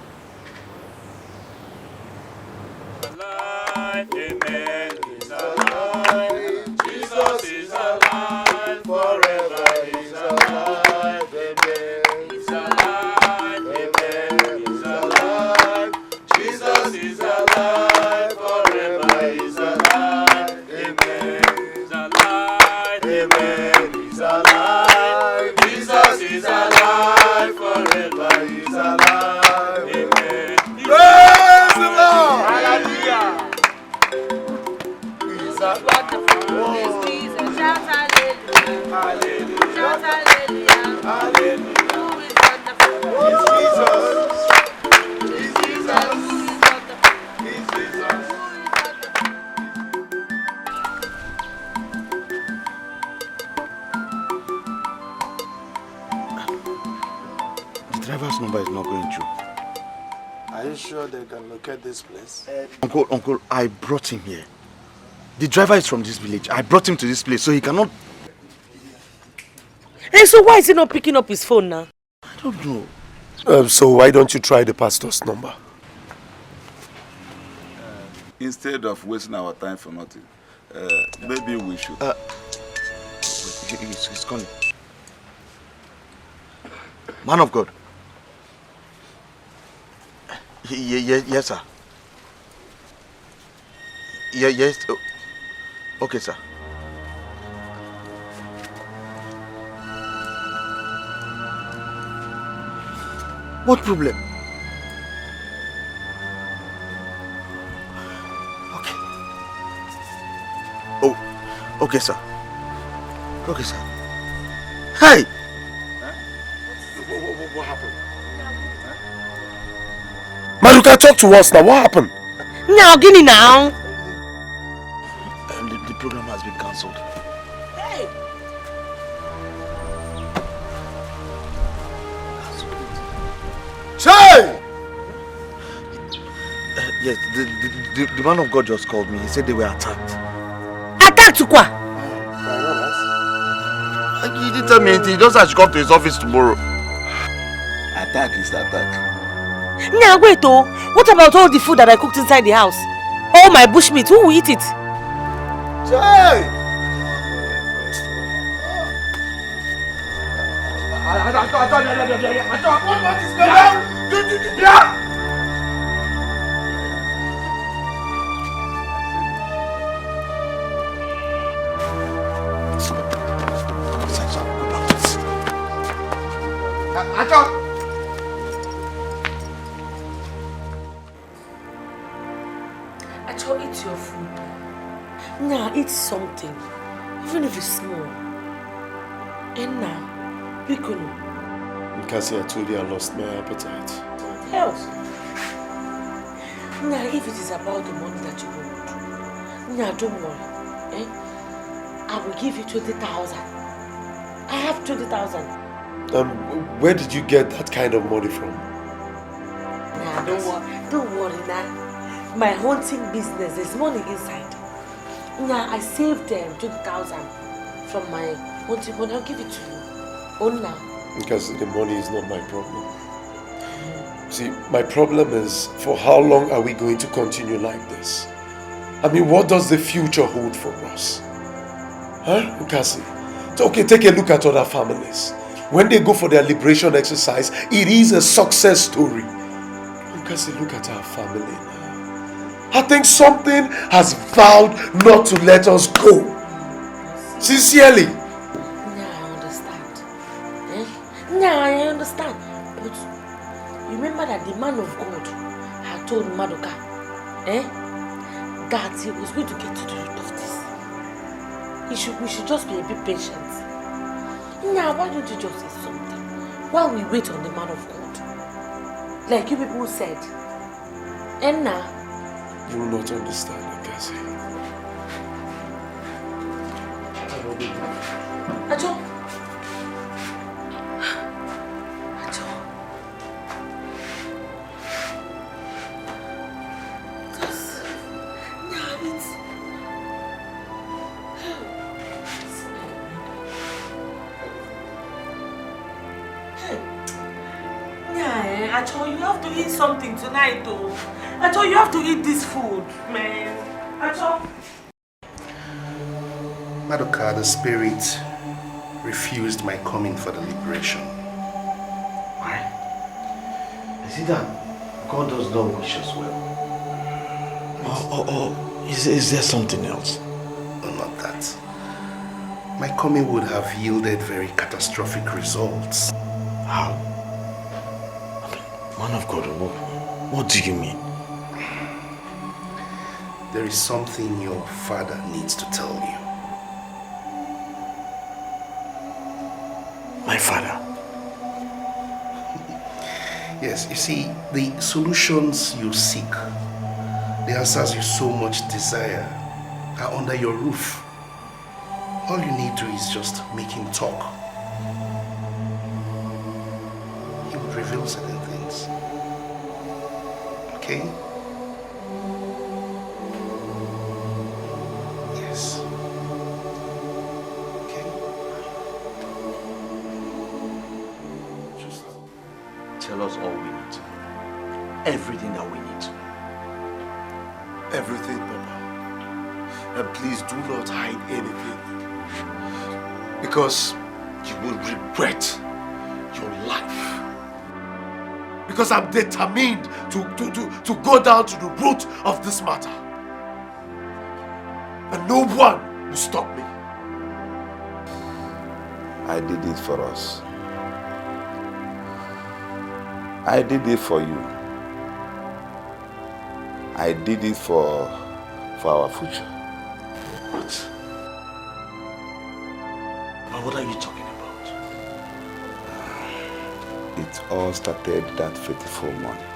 Amen. He's alive. Jesus is alive. Forever he's alive. Amen. He's alive. Amen. He's alive. Jesus is alive. Forever he's alive. Amen. He's alive. Amen. He's alive. Jesus is alive. Forever he's alive. Amen. Praise the Lord. Hallelujah. Jesus, shout hallelujah. Hallelujah. Shout hallelujah. Hallelujah. Who is wonderful? It's Jesus. It's Jesus. Who is wonderful? It's Jesus. The driver's number is not going through. Are you sure they can locate this place? Uncle, I brought him here. The driver is from this village. I brought him to this place so he cannot... Hey, so why is he not picking up his phone now? I don't know. So why don't you try the pastor's number? Instead of wasting our time for nothing, maybe we should... He's calling. Man of God. Yes, sir. Yes. Okay, sir. What problem? Okay. Oh, okay, sir. Okay, sir. Hey! What happened? Maruka, talk to us now. What happened? Now, Guinea now. The program has been cancelled. Hey! Hey! Yes, the man of God just called me. He said they were attacked. Attacked to what? didn't tell me anything. He just said I should come to his office tomorrow. Attack is the attack. Nya, wait oh. What about all the food that I cooked inside the house? All my bushmeat, who will eat it? Jay! Acho, eat your food. Nya, eat something. Even if it's small. And now, Bikono. Kasi, I told you I lost my appetite. What else? Nya, if it is about the money that you want, Nya, don't worry. Eh? I will give you 20,000. I have 20,000. Where did you get that kind of money from? Nah, don't worry now. My hunting business, there's money inside. Nah, I saved them 20,000 from my hunting money. I'll give it to you. Oh, now. Because the money is not my problem. See, my problem is, for how long are we going to continue like this? I mean, what does the future hold for us? Huh, Nkasi? Okay, take a look at other families. When they go for their liberation exercise, it is a success story. Nkasi, look at our family now. I think something has vowed not to let us go. Sincerely. Yeah, I understand. Yeah, I understand. But you remember that the man of God had told Madoka that he was going to get to the root of this. We should just be a bit patient. Now, why don't you just say something while we wait on the man of God? Like you people said. And now, you will not understand, Nkasi. Acho. Acho, you have to eat something tonight, though. Acho, you have to eat this food, man. Acho. Madoka, the spirit refused my coming for the liberation. Why? I see that God does not wish us well. Is there something else? No, not that. My coming would have yielded very catastrophic results. How? Man of God, what do you mean? There is something your father needs to tell you. My father? Yes, you see, the solutions you seek, the answers you so much desire, are under your roof. All you need to do is just make him talk. He would reveal certain things. Okay? Yes. Okay? Just tell us all we need. Everything that we need. Everything, Papa. And please do not hide anything. Because you will regret your life. Because I'm determined to go down to the root of this matter. And no one will stop me. I did it for us. I did it for you. I did it for our future. What? But what are you talking about? It all started that fateful morning.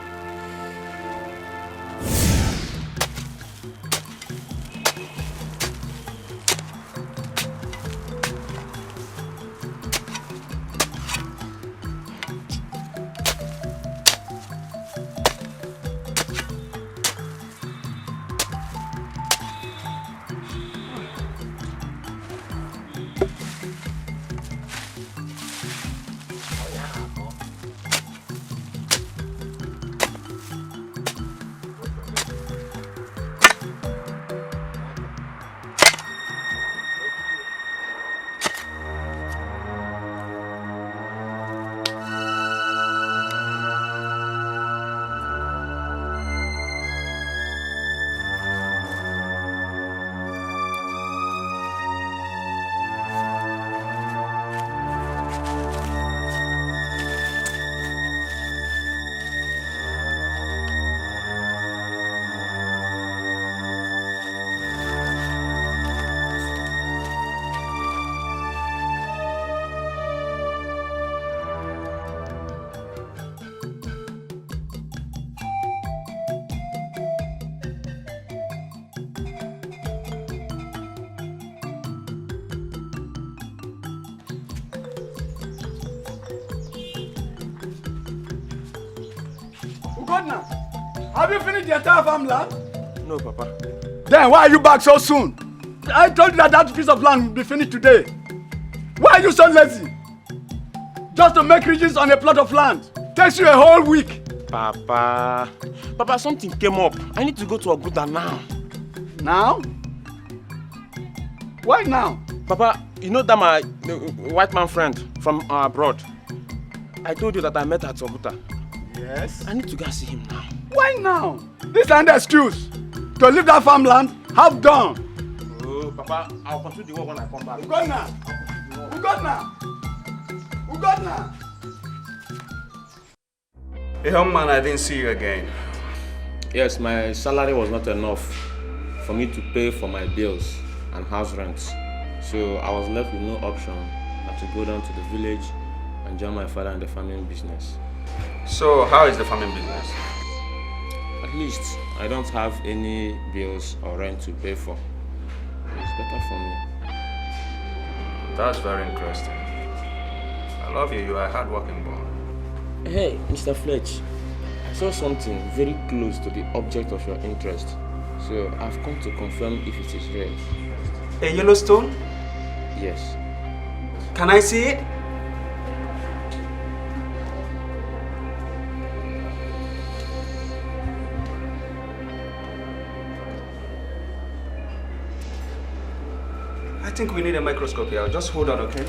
Ugodna, have you finished the entire farmland? No, Papa. Then why are you back so soon? I told you that that piece of land will be finished today. Why are you so lazy? Just to make ridges on a plot of land takes you a whole week. Papa, something came up. I need to go to Oguta now. Now? Why now? Papa, you know that my white man friend from abroad? I told you that I met at Oguta. Yes? I need to go see him now. Why now? This is an excuse. To leave that farmland, have done. Oh, Papa, I'll continue the work when I come back. Ugodna! Hey, young man, I didn't see you again. Yes, my salary was not enough for me to pay for my bills and house rent. So I was left with no option but to go down to the village and join my father in the farming business. So, how is the farming business? At least I don't have any bills or rent to pay for. It's better for me. That's very interesting. I love you. You are a hard-working boy. Hey, Mr. Fletch, I saw something very close to the object of your interest. So I've come to confirm if it is real. A Yellowstone? Yes. Can I see it? I think we need a microscope here. Just hold on, okay?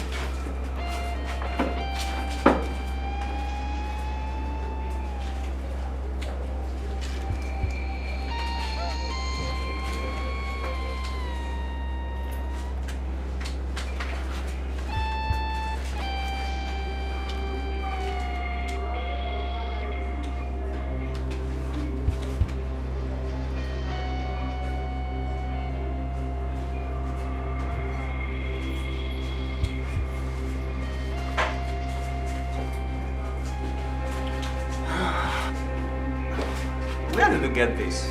Where did you get this?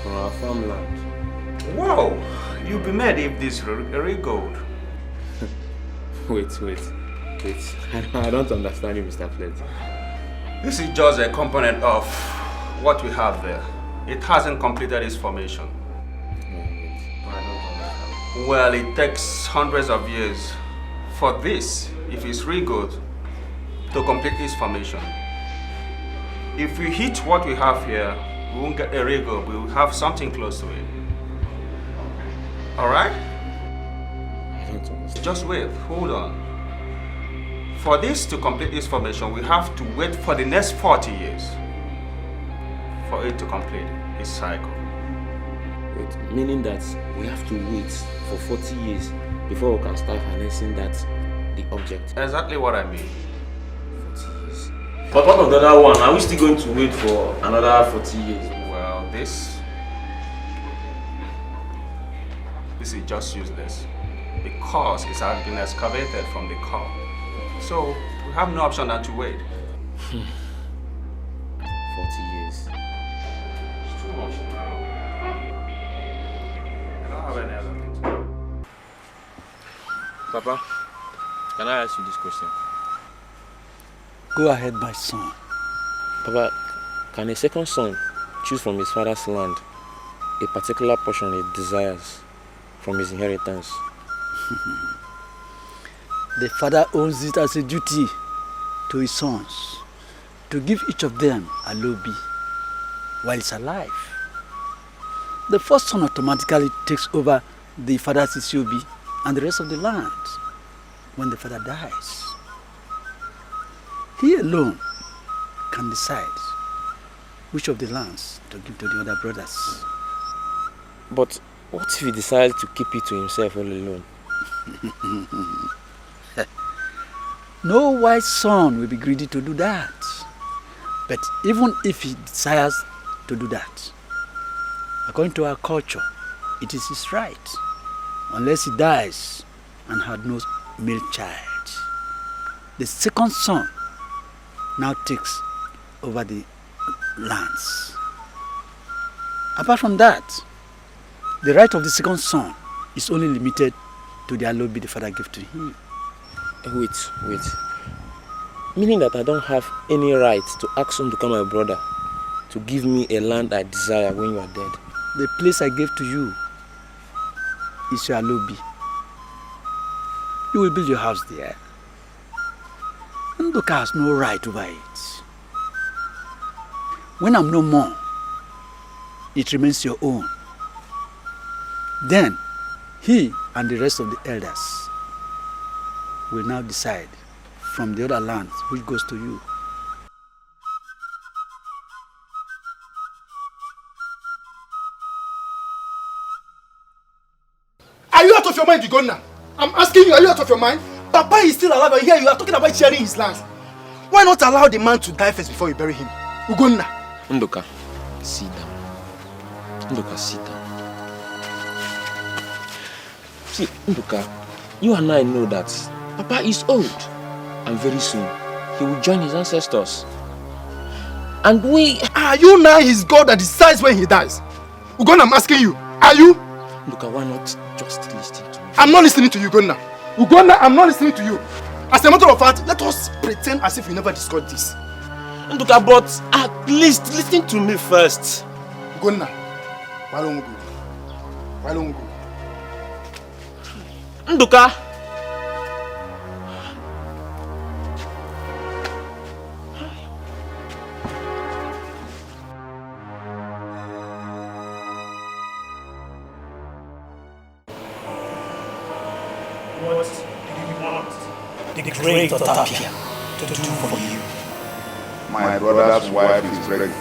From our farmland. Wow! You'd be mad if this were real gold. Wait. I don't understand you, Mr. Fletch. This is just a component of what we have there. It hasn't completed its formation. Well, it takes hundreds of years for this, if it's real gold, to complete its formation. If we hit what we have here, we won't get a real gold, we will have something close to it. Alright? I don't understand. Just wait, hold on. For this to complete its formation, we have to wait for the next 40 years for it to complete its cycle. Wait, meaning that we have to wait for 40 years before we can start harnessing the object? Exactly what I mean. 40 years. But what of the other one? Are we still going to wait for another 40 years? Well, this is just useless because it has been excavated from the core. So we have no option than to wait. 40 years. It's too much now. I don't have any other thing to do. Papa, can I ask you this question? Go ahead, my son. Papa, can a second son choose from his father's land a particular portion he desires from his inheritance? The father owns it as a duty to his sons to give each of them a lobi while he's alive. The first son automatically takes over the father's isiobi and the rest of the land when the father dies. He alone can decide which of the lands to give to the other brothers. But what if he decides to keep it to himself all alone? No wise son will be greedy to do that. But even if he desires to do that, according to our culture, it is his right, unless he dies and had no male child. The second son now takes over the lands. Apart from that, the right of the second son is only limited to the alobi the father gave to him. Wait. Meaning that I don't have any right to ask him to become my brother? to give me a land I desire when you are dead. The place I gave to you is your lobby. You will build your house there. Nduka has no right over it. When I'm no more, it remains your own. Then, he and the rest of the elders will now decide from the other lands which goes to you. Are you out of your mind, Ugonna? I'm asking you, are you out of your mind? Papa is still alive and here you are talking about sharing his lands. Why not allow the man to die first before you bury him? Ugonna. Nduka, sit down. Nduka, sit down. See, Nduka, you and I know that Papa is old. And very soon, he will join his ancestors. And we... Are you now his God that decides when he dies? Ugonna, I'm asking you, are you? Nduka, why not just listen to me? I'm not listening to you, Ugonna. Ugonna, I'm not listening to you. As a matter of fact, let us pretend as if we never discussed this. Nduka, but at least listen to me first. Ugonna, why don't we go? Why don't we go? Nduka! What do you want the great Otapia to do for you? My brother's wife is pregnant.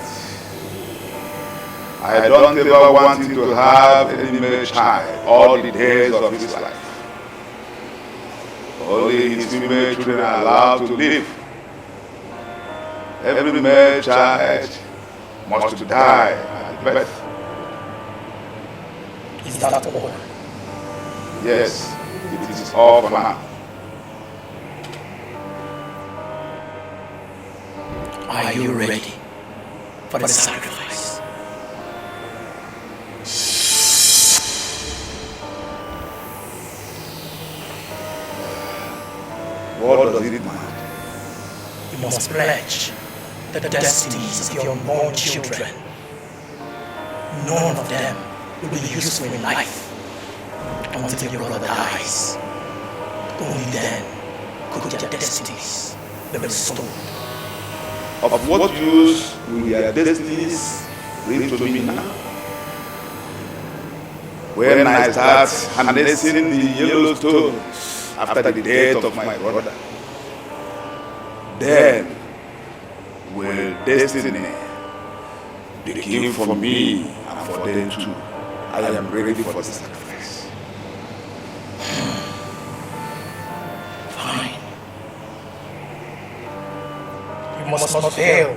I don't ever want him to have any male child all the days of his life. Only his female children are allowed to live. Every male child must die at birth. Is that all? Yes, it is all for now. Are you ready for the sacrifice? What does it matter? You must pledge the destinies of your unborn children. None of them will be useful in life until your brother dies. Only then could their destinies be restored. Of what use will their destinies bring to me now? When I start harnessing the yellow stones after the death of my brother, then will destiny begin for me and for them too. I am ready for the sacrifice. Fine. You must not fail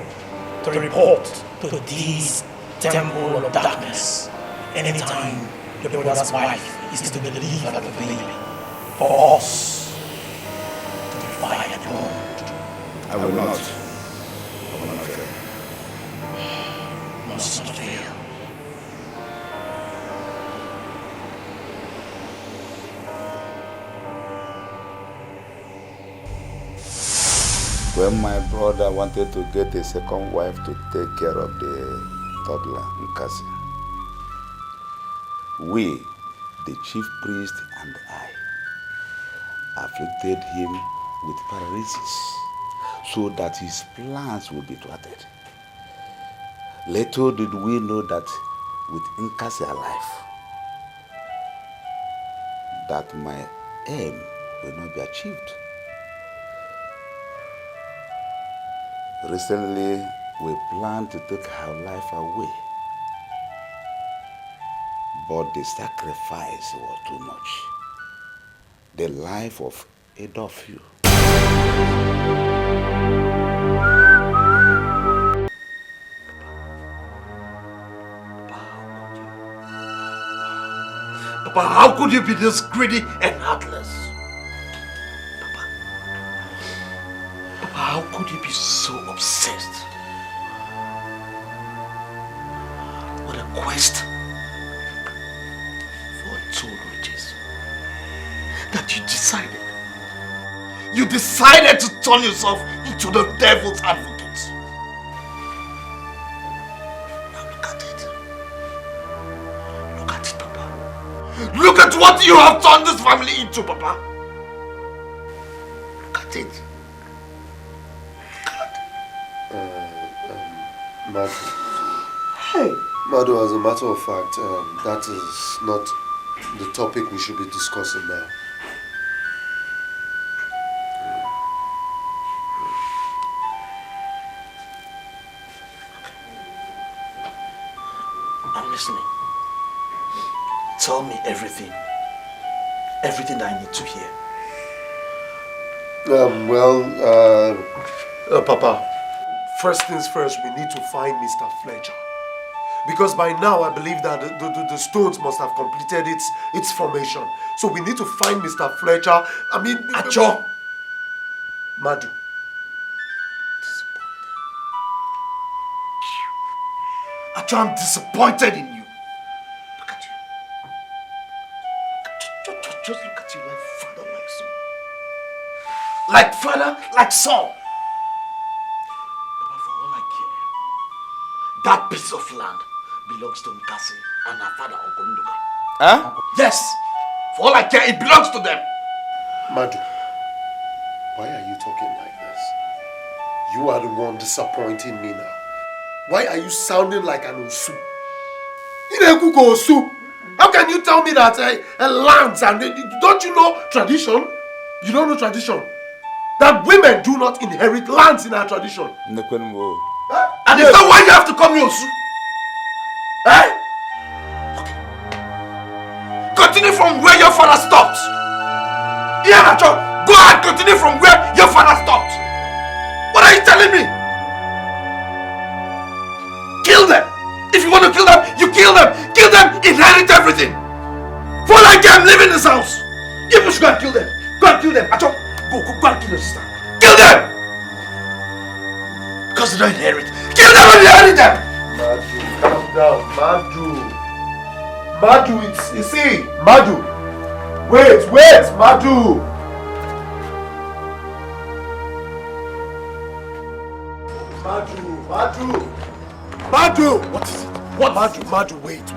to report to these temple of darkness anytime your brother's wife is to be delivered of the baby. For us to defy the bond. I will not. I will not fail. Must not fail. When my brother wanted to get a second wife to take care of the toddler, Nkasi, we, the chief priest and I, afflicted him with paralysis so that his plans would be thwarted. Little did we know that with Nkasi alive, that my aim will not be achieved. Recently, we planned to take her life away, but the sacrifice was too much. The life of Adolfo. Papa, how could you be this greedy and heartless? Papa, how could you be so obsessed with a quest for untold riches that you decided to turn yourself into the devil's advocate? Look at what you have turned this family into, Papa. Look at it. Madu. Hey. Madu, as a matter of fact, that is not the topic we should be discussing now. I'm listening. Tell me everything. Everything that I need to hear. Papa, first things first, we need to find Mr. Fletcher. Because by now, I believe that the stones must have completed its formation. So we need to find Mr. Fletcher. I mean... Acho! Madu. Acho, I'm disappointed in you. Look at you. Just look at you like father, like son. Like father, like son. Papa, for all I care, that piece of land belongs to Nkasi and her father, Ogondoka. Huh? Yes. For all I care, it belongs to them. Madu, why are you talking like this? You are the one disappointing me now. Why are you sounding like an Osu? Inekuko Osu. How can you tell me that lands and don't you know tradition? You don't know tradition. That women do not inherit lands in our tradition. And is that why you have to call me Osu? Eh? Continue from where your father stopped. Yeah, Nacho, go ahead, continue from where your father stopped. What are you telling me? Kill them. If you want to kill them, you kill them. Kill them, inherit everything. For like I'm leaving this house. You must go and kill them. Go and kill them. Nacho, go and kill your sister. Kill them. Because they don't inherit. Kill them and inherit them. Madu, calm down. Madu, you see, Madu. Wait, Madu. Madu. What is it? What? Madu, wait.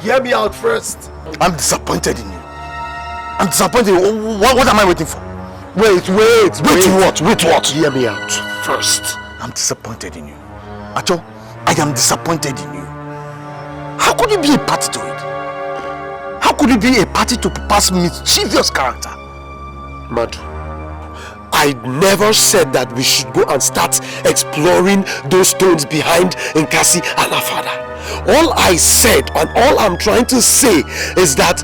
Hear me out first. I'm disappointed in you. I'm disappointed. What am I waiting for? Wait. Wait what? Hear me out first. I'm disappointed in you. Acho, I am disappointed in you. How could you be a party to it? How could you be a party to Papa's mischievous character? Madu, I never said that we should go and start exploring those stones behind Nkasi and her father. All I said and all I'm trying to say is that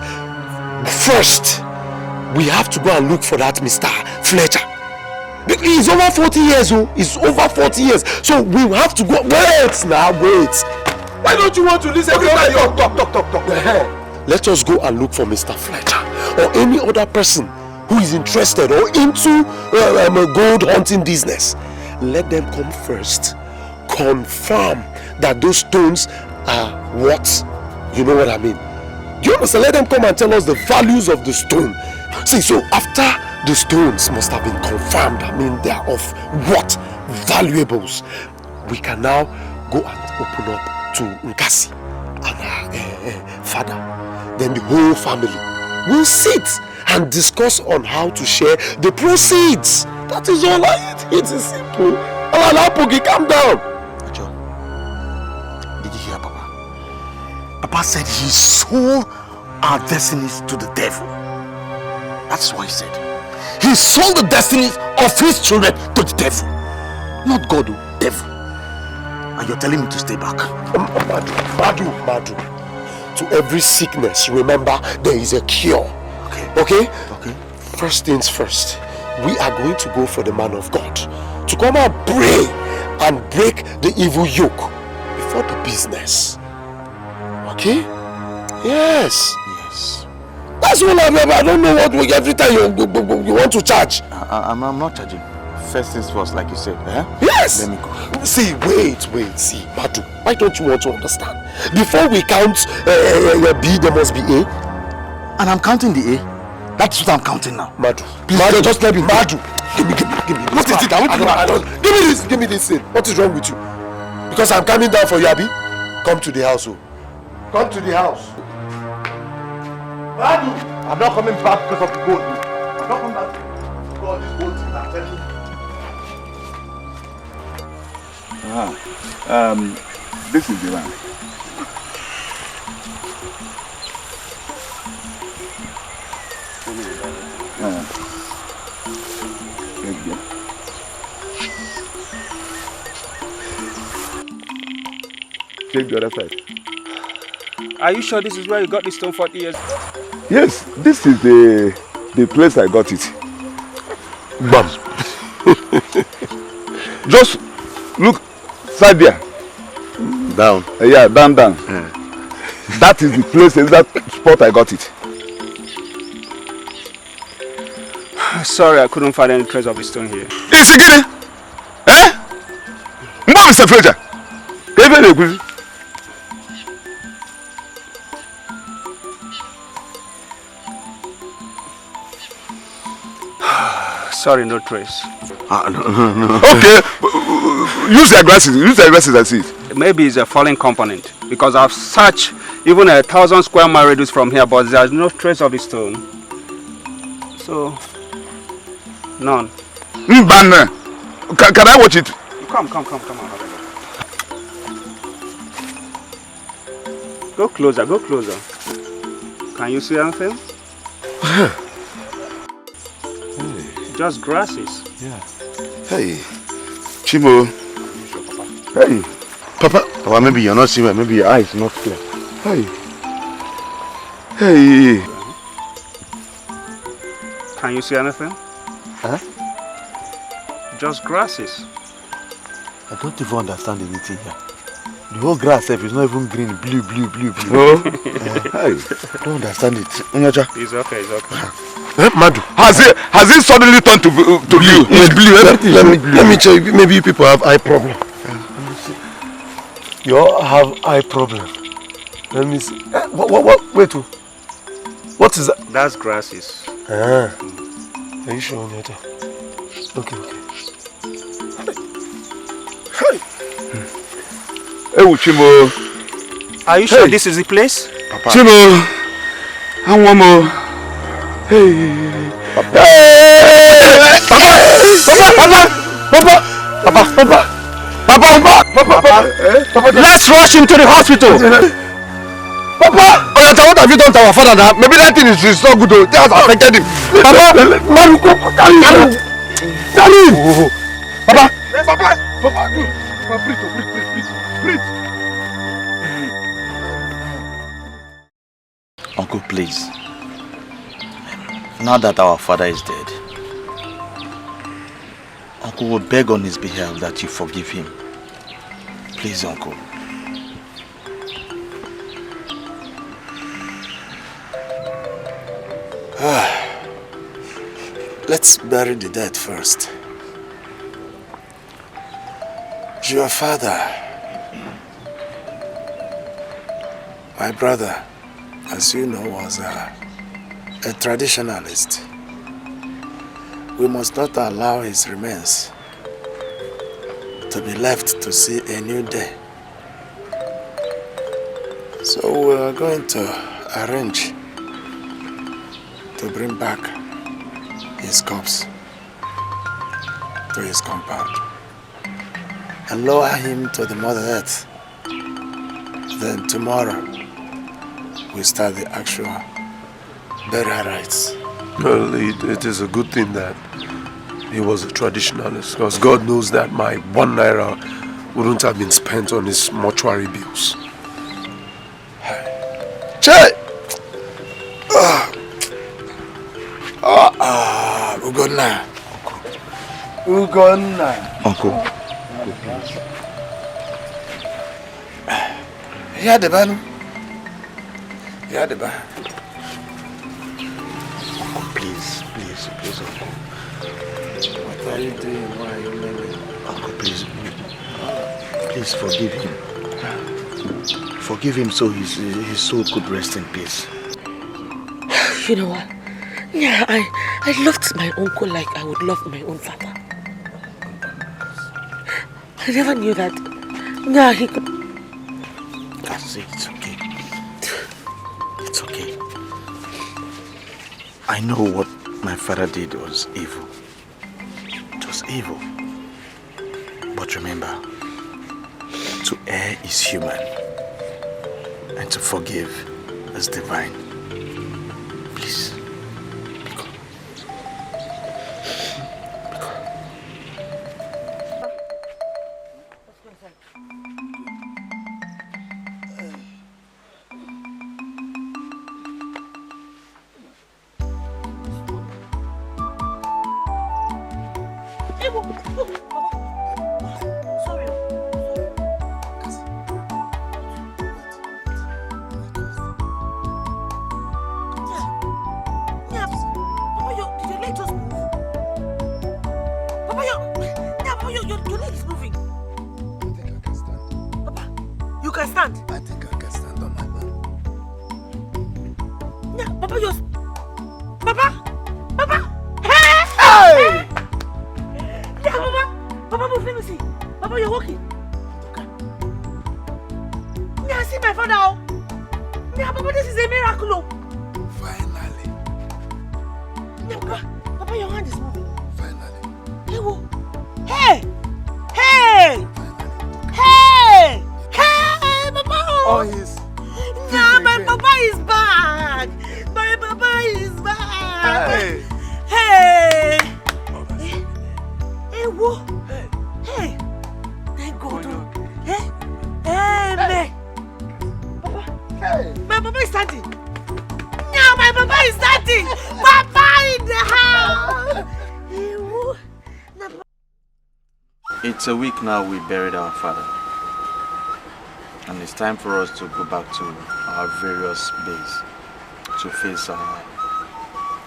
first, we have to go and look for that Mr. Fletcher. He's over 40 years, he's over 40 years. So we have to go. Wait. Why don't you want to listen every time you talk? Let us go and look for Mr. Fletcher or any other person who is interested or into gold hunting business. Let them come first. Confirm that those stones are what? You know what I mean? Do you understand? Let them come and tell us the values of the stone. See, so after the stones must have been confirmed, I mean they are of what? Valuables. We can now go and open up to Nkasi and her father. Then the whole family will sit and discuss on how to share the proceeds. That is all it is simple. Alalapogi, calm down. Acho, did you hear Papa? Papa said he sold our destinies to the devil. That's what he said. He sold the destinies of his children to the devil. Not God, devil. And you're telling me to stay back. Madu. To every sickness, remember there is a cure. Okay? First things first, we are going to go for the man of God to come and pray and break the evil yoke before the business. Okay? Yes. That's all I don't know what we every time you want to charge. I'm not charging. First things first, like you said. Yes. Let me go. See, wait. See, Madu, why don't you want to understand? Before we count B, there must be A. And I'm counting the A. That's what I'm counting now. Madu, please just let me. Madu, give me this. What is it? Give me this thing. What is wrong with you? Because I'm coming down for you, Abi. Come to the house. Come to the house. I'm not coming back because of the gold. I'm not coming back to all these gold things, I'm telling you. This is the land. Check the other side. Are you sure this is where you got this stone 40 years? Yes, this is the place I got it. Bam. Just look side there. Down. Yeah, down. That is the place, is that spot I got it. Sorry, I couldn't find any trace of the stone here. Is it good? Eh? Mom is a treasure. Sorry, no trace. No. Okay, use your glasses and see it. Maybe it's a falling component because I've searched even 1,000 square mile radius from here, but there's no trace of the stone. So, none. Can I watch it? Come on. Go closer. Can you see anything? Just grasses. Yeah. Hey, Chimo. Hey, Papa, maybe you're not seeing it. Maybe your eye is not clear. Hey. Can you see anything? Huh? Just grasses. I don't even understand anything here. The whole grass is not even green, blue. Oh. Hey, I don't understand it. Unyaja. It's okay. Madu. Has it suddenly turned to blue? It's blue. Let me check. Maybe you people have eye problem. Let me see. You all have eye problem. Let me see. What? Wait. What is that? That's grasses. Are you sure, Unyaja? Okay. Hey, Chimo. Are you sure this is the place? Papa. Chimo. And one more. Hey. Papa. Papa. Let's rush him to the hospital. Papa. What have you done to our father now? Maybe that thing is not good though. That has affected him. Papa. Carry him. Papa, breathe. Uncle, please. Now that our father is dead, Uncle will beg on his behalf that you forgive him. Please, Uncle. Let's bury the dead first. Your father, my brother, as you know, was a traditionalist. We must not allow his remains to be left to see a new day. So we are going to arrange to bring back his corpse to his compound and lower him to the Mother Earth. Then tomorrow we start the actual burial rites. Well, it is a good thing that he was a traditionalist, because God knows that my 1 naira wouldn't have been spent on his mortuary bills. Che! Ugonna. Uncle. Here the ban. Here the ban. Please, Uncle. What are you doing? Why are you leaving? Uncle, please forgive him. Forgive him so his soul could rest in peace. You know what? Yeah, I loved my uncle like I would love my own father. I never knew that. Yeah, he could. That's it. It's okay. It's okay. I know what my father did was evil. It was evil. But remember, to err is human, and to forgive is divine. Please. It's a week now we buried our father, and it's time for us to go back to our various bays to face our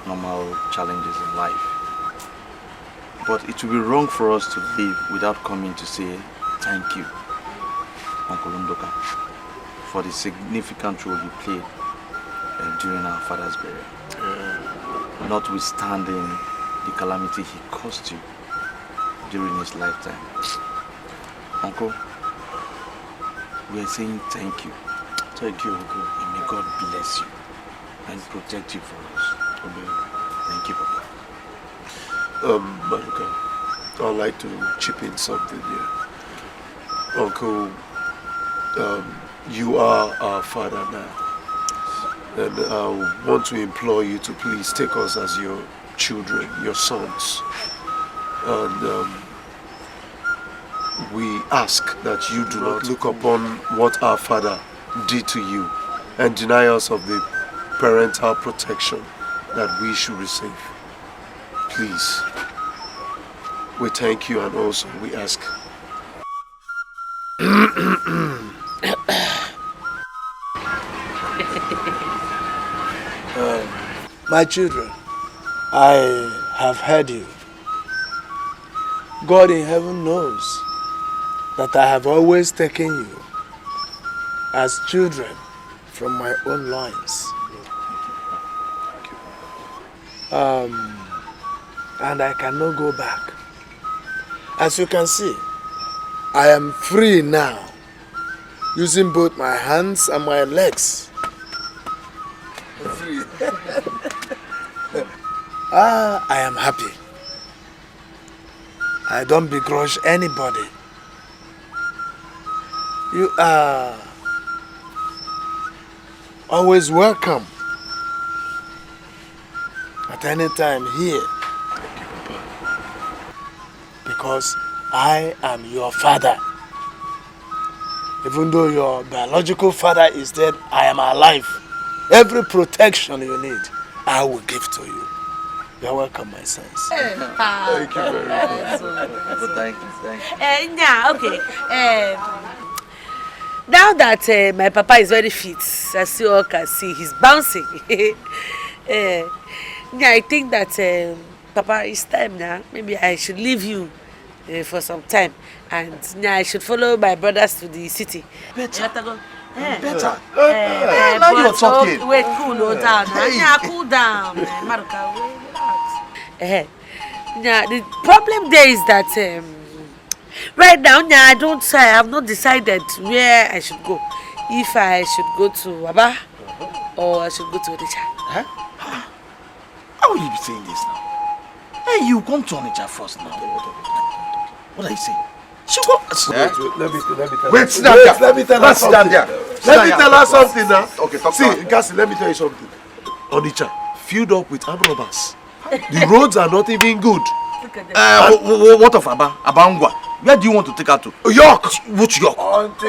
normal challenges in life. But it will be wrong for us to leave without coming to say thank you, Uncle Undoka, for the significant role you played during our father's burial. Notwithstanding the calamity he caused you during his lifetime. Uncle, we are saying thank you. Thank you, Uncle. And may God bless you and protect you for us. Thank you, Papa. Maruka, I'd like to chip in something here. Uncle, you are our father now. And I want to implore you to please take us as your children, your sons. And we ask that you do not look upon what our father did to you and deny us of the parental protection that we should receive. Please, we thank you and also we ask. My children, I have heard you. God in heaven knows that I have always taken you as children from my own loins. And I cannot go back. As you can see, I am free now, using both my hands and my legs. Free. I am happy. I don't begrudge anybody. You are always welcome at any time here, because I am your father. Even though your biological father is dead, I am alive. Every protection you need, I will give to you. You're welcome, my sons. Thank you very much. Thank you. Yeah, okay. Now that my papa is very fit, as you all can see, he's bouncing. Yeah, I think that Papa, it's time now. Maybe I should leave you for some time, and I should follow my brothers to the city. Better. Better. Now you're talking. Wait, cool down. Yeah, cool down. Maruka, relax. Yeah, the problem there is that right now, I have not decided where I should go. If I should go to Aba or I should go to Odisha. How will you be saying this now? Hey, you come to Onitsha first now. What are you saying? She go. Wait, let me tell Wait, sit down there. Let me tell her Sit down something. there. Let me tell her something now. Okay, talk See, to her. Nkasi, let me tell you something. Onitsha, filled up with armed robbers. The roads are not even good. What of Aba? Abangwa? Where do you want to take her to? York! Which York? Apart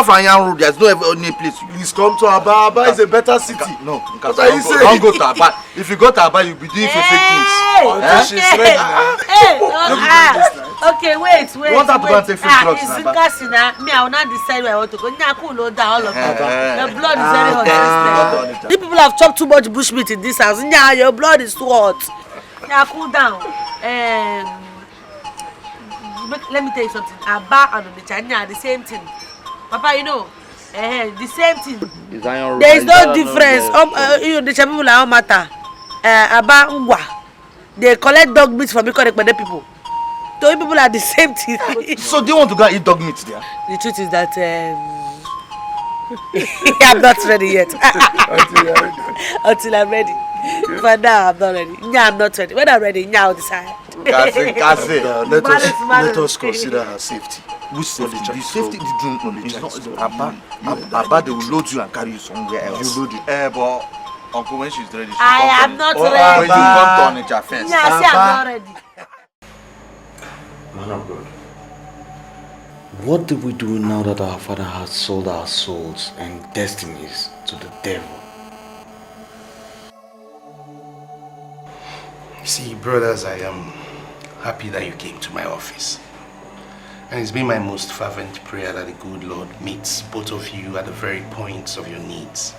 from Anyan Road, there's no any place. Please come to Aba. Aba is a better city. No, What are you saying? don't go to Aba. If you go to Aba, you'll be doing fake things. She's ready now. Okay, wait. You want her to go and take fake drugs It's in Aba? Nkasi now. Me, I will not decide where I want to go. Nyaku load down all of them. The blood is very hot. These people have chopped too much bushmeat in this house. Nya, your blood is too hot. Now cool down. Let me tell you something. Aba and Onitsha are the same thing. Papa, you know, the same thing. There is no difference. You the people are all matter. Aba Ngwa, they collect dog meat from Ikore people. So people are the same thing. So do you want to go and eat dog meat there? The truth is that I'm not ready yet. Until I'm ready. But now I'm not ready. Yeah, I'm not ready. When I'm ready, yeah, I'll decide. Let us consider her safety. Which safety? The safety is not Aba, they will load you and carry you somewhere else. You load it. But Uncle, when she's ready, I am not ready. When you come to Onitsha first. Yeah, I say I'm not ready. Man of God, what do we do now that our Father has sold our souls and destinies to the devil? See, brothers, I am happy that you came to my office. And it's been my most fervent prayer that the good Lord meets both of you at the very points of your needs.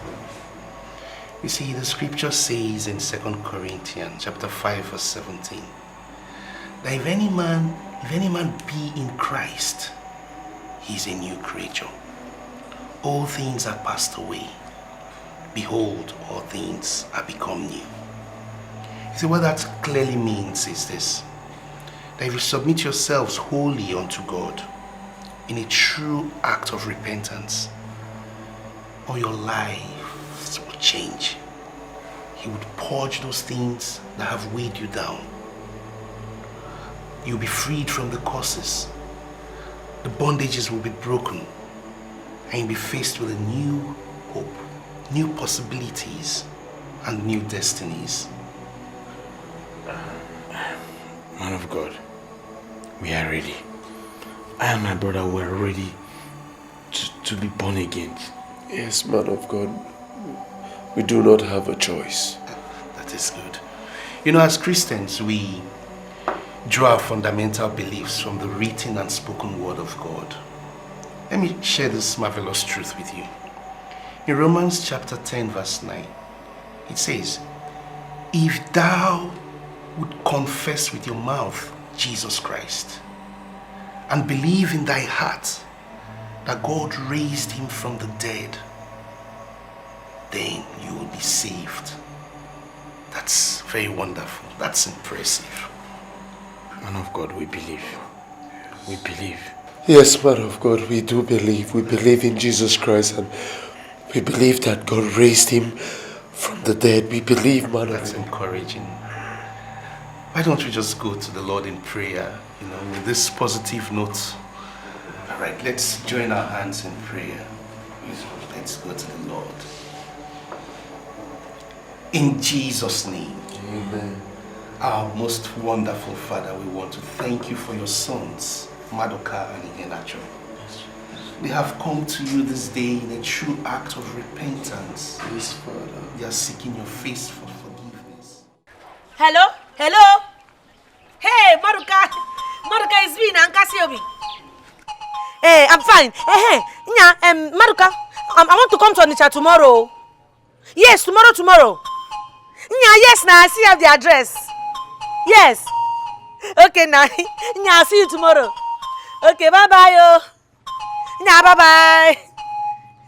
You see, the scripture says in 2 Corinthians chapter 5 verse 17, that if any man be in Christ, he is a new creature. All things are passed away. Behold, all things are become new. You see, what that clearly means is this: that if you submit yourselves wholly unto God in a true act of repentance, all your lives will change. He would purge those things that have weighed you down. You'll be freed from the curses. The bondages will be broken, and you'll be faced with a new hope, new possibilities, and new destinies. Man of God, we are ready. I and my brother were ready to be born again. Yes, man of God. We do not have a choice. That is good. You know, as Christians, we draw our fundamental beliefs from the written and spoken word of God. Let me share this marvelous truth with you. In Romans chapter 10 verse 9, it says, if thou would confess with your mouth Jesus Christ and believe in thy heart that God raised him from the dead, then you will be saved. That's very wonderful. That's impressive. Man of God, we believe. We believe. Yes, man of God, we do believe. We believe in Jesus Christ, and we believe that God raised him from the dead. We believe, man. That's encouraging. Why don't we just go to the Lord in prayer, with this positive note? All right, let's join our hands in prayer. Let's go to the Lord. In Jesus' name. Amen. Our most wonderful Father, we want to thank you for your sons, Madoka and Ihenacho. They have come to you this day in a true act of repentance. Yes, Father. They are seeking your face for forgiveness. Hello? Hello? Hey, Maruka. Maruka is me, Nkasi. Hey, I'm fine. Hey, Maruka, I want to come to Onitsha tomorrow. Yes, tomorrow. Yes, now I see you have the address. Yes. Okay, now. I'll see you tomorrow. Okay, bye-bye, yo. Bye-bye.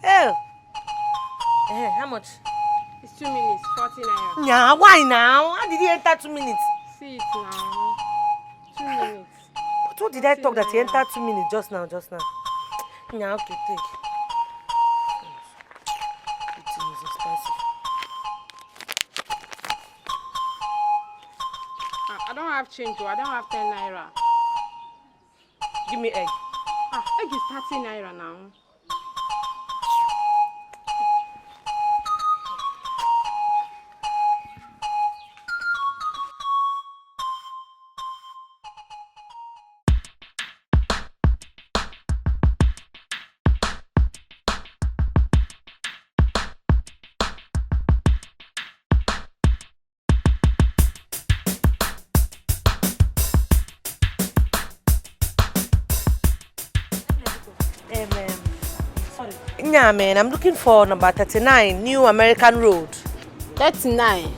Oh. How much? It's 2 minutes, 40 naira. Why now? How did he enter 2 minutes? See it now. 2 minutes. But what did I talk that he entered 2 minutes just now? Okay, take. It is expensive. have change. I don't have 10 naira. Give me egg. Egg is 30 naira now. Yeah, man, I'm looking for number 39, New American Road. 39?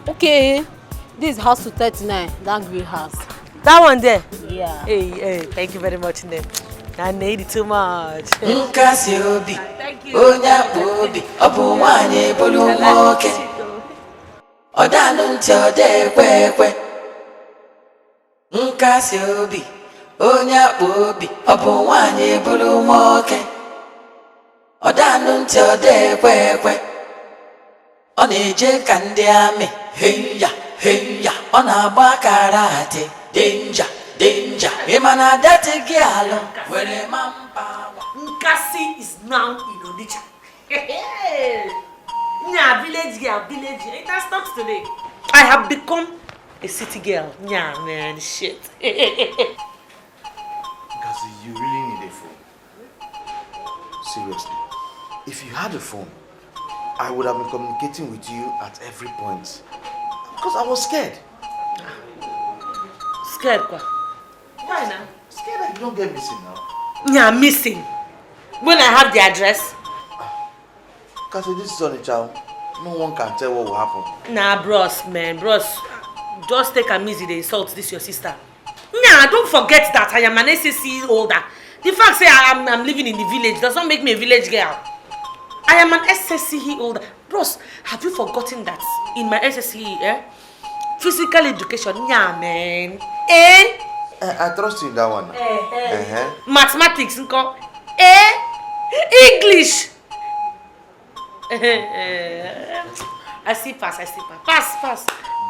Okay. This is house to 39, that green house. That one there? Yeah. Hey, thank you very much, Ned. I need it too much. Thank you. Onya Bobi, Obuwanye Bulumoke. Odanunti ode kwekwe. Nkasi obi, Onya Bobi, Obuwanye Bulumoke. Odanunti ode kwekwe. Oneje kandi ame, heya, onagba karate, danger. Emana dati gialo, wele mampa. Nkasi is now in Onitsha. Nya, village girl. It has stopped today. I have become a city girl. Nya, man, shit. Nkasi, you really need a phone. Seriously. If you had a phone, I would have been communicating with you at every point. Because I was scared. Scared, quoi? Why now? Scared that you don't get missing now. Yeah, missing. When I have the address. Kasi, this is Onitsha. No one can tell what will happen. Nah, bros, just take a easy. They insult this your sister. Nah, don't forget that I am an SSC holder. The fact say I'm living in the village does not make me a village girl. I am an SSCE holder. Bros, have you forgotten that in my SSCE, physical education, yeah, man. I trust you in that one. Mathematics, English. I see pass.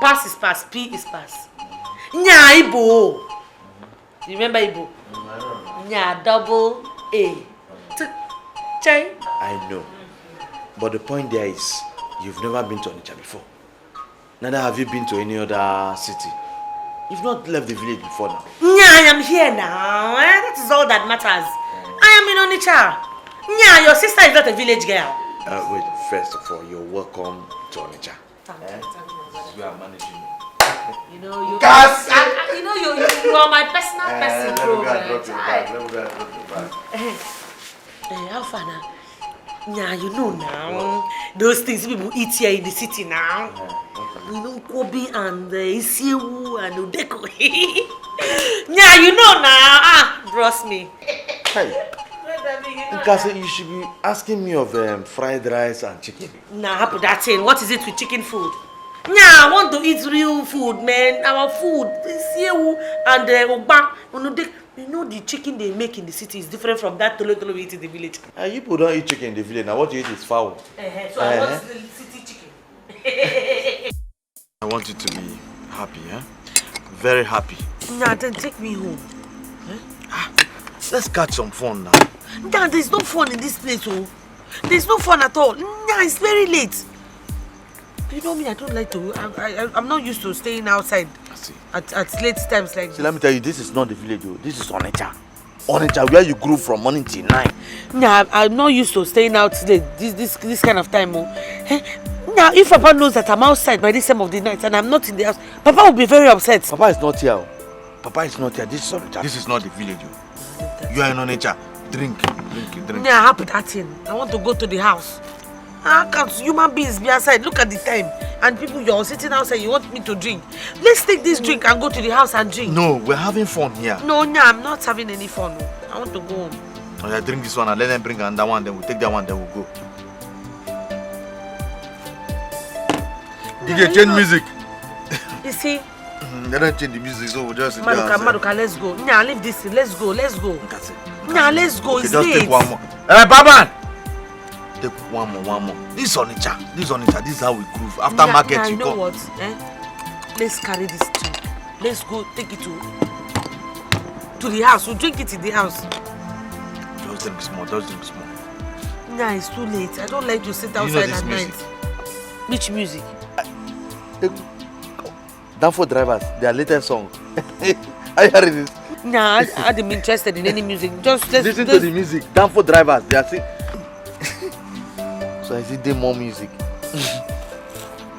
Pass is pass. P is pass. Nya Ibo. You remember Ibo? Nya double A. Chai. I know. But the point there is, you've never been to Onitsha before. Neither have you been to any other city. You've not left the village before now. Nya, I am here now. That is all that matters. I am in Onitsha. Nya, your sister is not a village girl. Wait, first of all, you're welcome to Onitsha. You are managing me. You know, you are my personal person, bro. Let me go and drop your bag. How far now? Yeah, you know now. Those things people eat here in the city now. You know, Kobe and Isiewu and Udeko. Yeah, you know now. Trust me. Hey. Nkasi, you should be asking me of fried rice and chicken. Nah, put that in. What is it with chicken food? Yeah, I want to eat real food, man. Our food, Isiewu and Ogba. You know the chicken they make in the city is different from that tolo we eat in the village. You people don't eat chicken in the village. Now what you eat is fowl. So I want the city chicken. I want you to be happy, Very happy. Nah, then take me home. Let's catch some fun now. Nah, there's no fun in this place, oh. There's no fun at all. Nah, it's very late. You know me, I don't like to. I'm not used to staying outside at late times like this. See, let me tell you, this is not the village, this is Onitsha. Onitscha, where you grew from morning till 9. Nah, I'm not used to staying out today, this kind of time. Now, if Papa knows that I'm outside by this time of the night and I'm not in the house, Papa will be very upset. Papa is not here. Papa is not here. This is Onitscha. This is not the village. You are in Onitscha. Drink. Yeah, I have that in. I want to go to the house. How can human beings be outside? Look at the time. And people, you're sitting outside, you want me to drink. Let's take this drink and go to the house and drink. No, we're having fun here. No, I'm not having any fun. I want to go home. Oh, yeah, drink this one and let them bring another one, then we'll take that one, then we'll go. DJ, change music. You see? They don't change the music, so we'll just sit Maduka, let's go. Nya, leave this. Let's go. Nya, let's go. Okay, it's just late. take one more. Baban! Take one more. This is Onitscha. This is how we groove. After market, you you know go. what? Let's carry this drink. Let's go take it to the house. We'll drink it in the house. Just drink small, just drink small. Nah, it's too late. I don't like to sit outside at night. Which music? Danfo Drivers, their latest song. Are you hearing this? Nah, I don't be interested in any music. Just listen to the music. Danfo Drivers, they are singing. So I see them more music.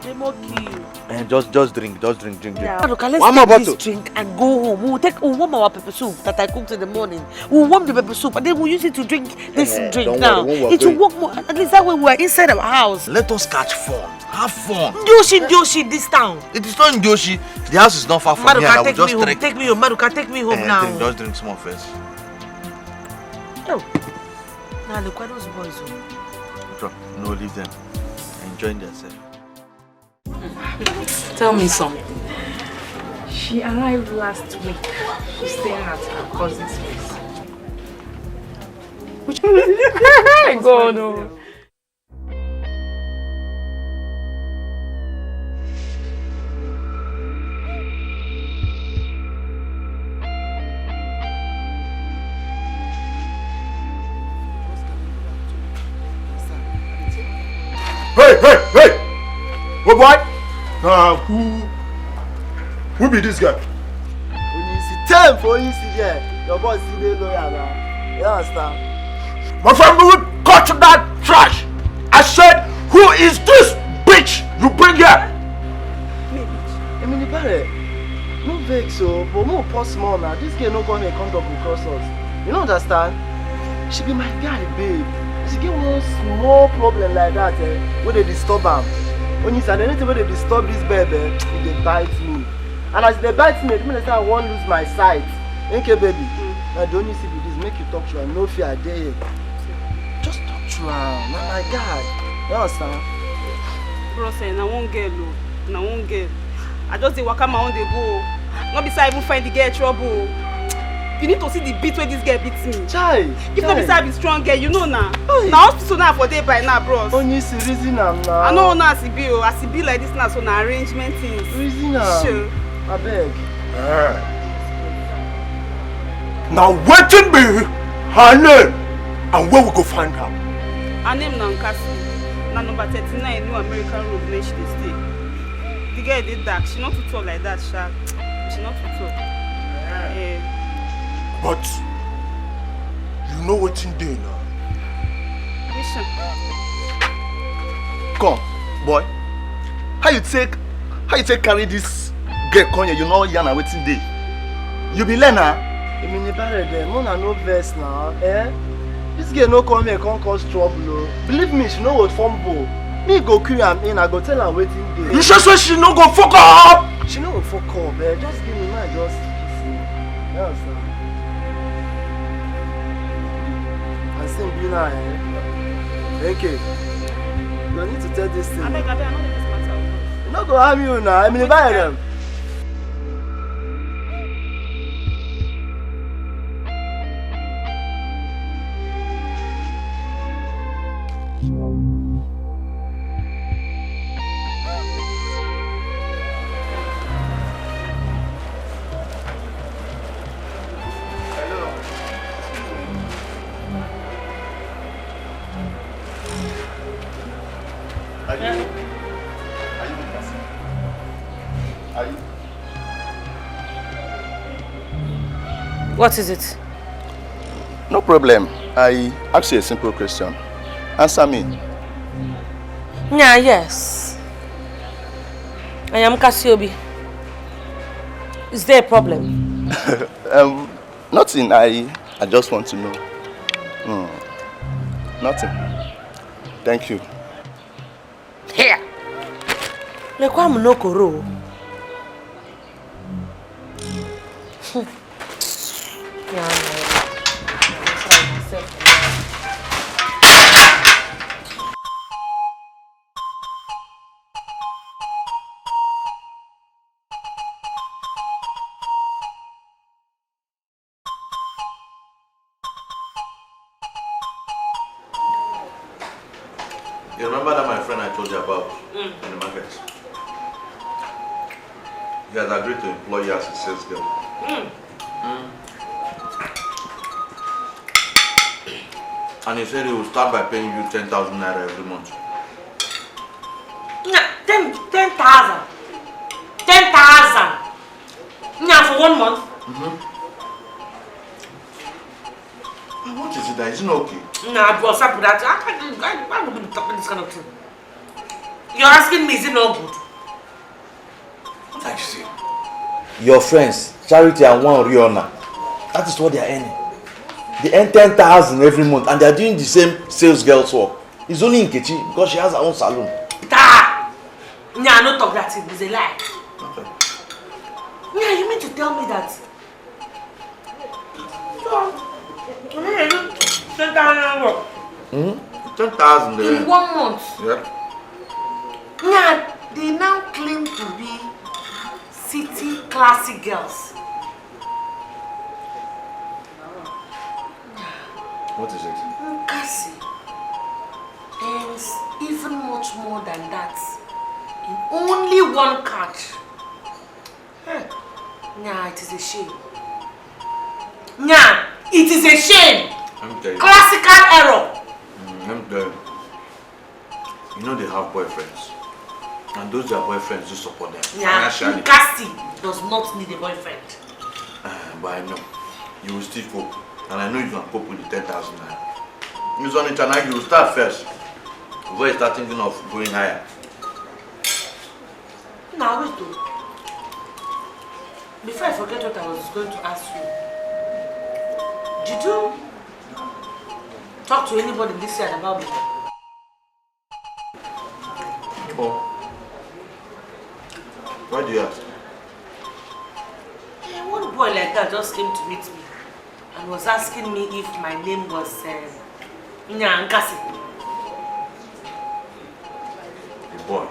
They more kill. And just drink. Yeah. Look, let's take this drink and go home. We'll warm our pepper soup that I cooked in the morning. We'll warm the pepper soup and then we'll use it to drink this drink now. It will work more. At least that way we're inside our house. Let us catch fun. Have fun. Ndoshi, this town. It is not in Ndoshi. The house is not far from here. I will just trek. Take me home. Maruka, take me home now. Just drink small first. Oh. Now look at those boys. No, leave them. Enjoying themselves. Tell me something. She arrived last week. She's staying at her cousin's place. Which one? God, no. Hey! Oh boy! Who be this guy? When you see 10 for you see there, your boss is the lawyer now. You understand? My friend, we will cut that trash. I said, who is this bitch you bring here? I mean, no vex so, but more pause more now. This girl no gonna come up across us. You don't understand? She be my guy, babe. She get one small problem like that, where they disturb am. When you say anything where they disturb this baby, they bite me. And as they bite me, it means I won't lose my sight. Okay, baby. Now don't you see this? Make you talk to her. No fear, there. Just talk to her. Now my God. You understand? Bro, say na one girl, na one girl. I just dey waka my own dey go. Not be say I even find the girl trouble. You need to see the beat where this girl beats me. Chai. If not be say I be strong girl, you know now. Now hospital now for day by now, bros. Only see reason am now. I know now as it be like this now, so na arrangement things. Reason am. Sure. I beg. Now wetin be her name and where we go find her? Her name na Nkasi. Na number 39 New American Road where she dey stay. The girl dey dark. She not too tall like that, sha. She not too tall. Yeah. But you know wetin dey now. Listen. Come, boy. How you take carry this girl come here? You know yana wetin dey. You be learner. I mean, you better there. Mona no verse now, This girl no come here, can't cause trouble. Believe me, she know what fumble. Me go carry am in, I go tell her wetin dey. You sure she no go fuck up? She no go fuck up, Just give me my just see. You understand? I sing Billionaire, Okay. You need to tell this thing. I beg, I know this matter. You no go harm you now. I mean, buy them. What is it? No problem. I ask you a simple question. Answer me. Yeah, yes. I am Cassiobi. Is there a problem? Nothing. I just want to know. Nothing. Thank you. Here. Lekwa no koro. You remember that my friend I told you about in the market? He has agreed to employ you as a sales girl. And he said he will start by paying you 10,000 naira every month. 10,000. 10,000. Now for 1 month. And what is it that isn't okay? Nah, bro, stop with that. Why would you be talking this kind of thing? You're asking me, is it not good? What are you saying? Your friends, Charity and one Rihanna, that is what they are earning. They earn 10,000 every month and they are doing the same sales girl's work. It's only in Kechi because she has her own salon. Nah, no talk that thing. It's a lie. Okay. Yeah, you mean to tell me that? 10,000 there. In 1 month? Yeah. Yeah, they now claim to be city classy girls. What is it? Cassie earns even much more than that in only 1 catch. Nah, it is a shame. Nah, it is a shame. I'm telling you. Classical error. I'm telling you. You know they have boyfriends. And those their boyfriends do support them. Yeah, Financially. Cassie does not need a boyfriend. But I know. You will still cope. And I know you can cope with the 10,000 naira. It's on internet, you will start first. Before you start thinking of going higher. Now wait though. Before I forget what I was going to ask you. Did you talk to anybody this year about me? Oh. Why do you ask? One boy like that just came to meet me and was asking me if my name was Nkasi. The boy.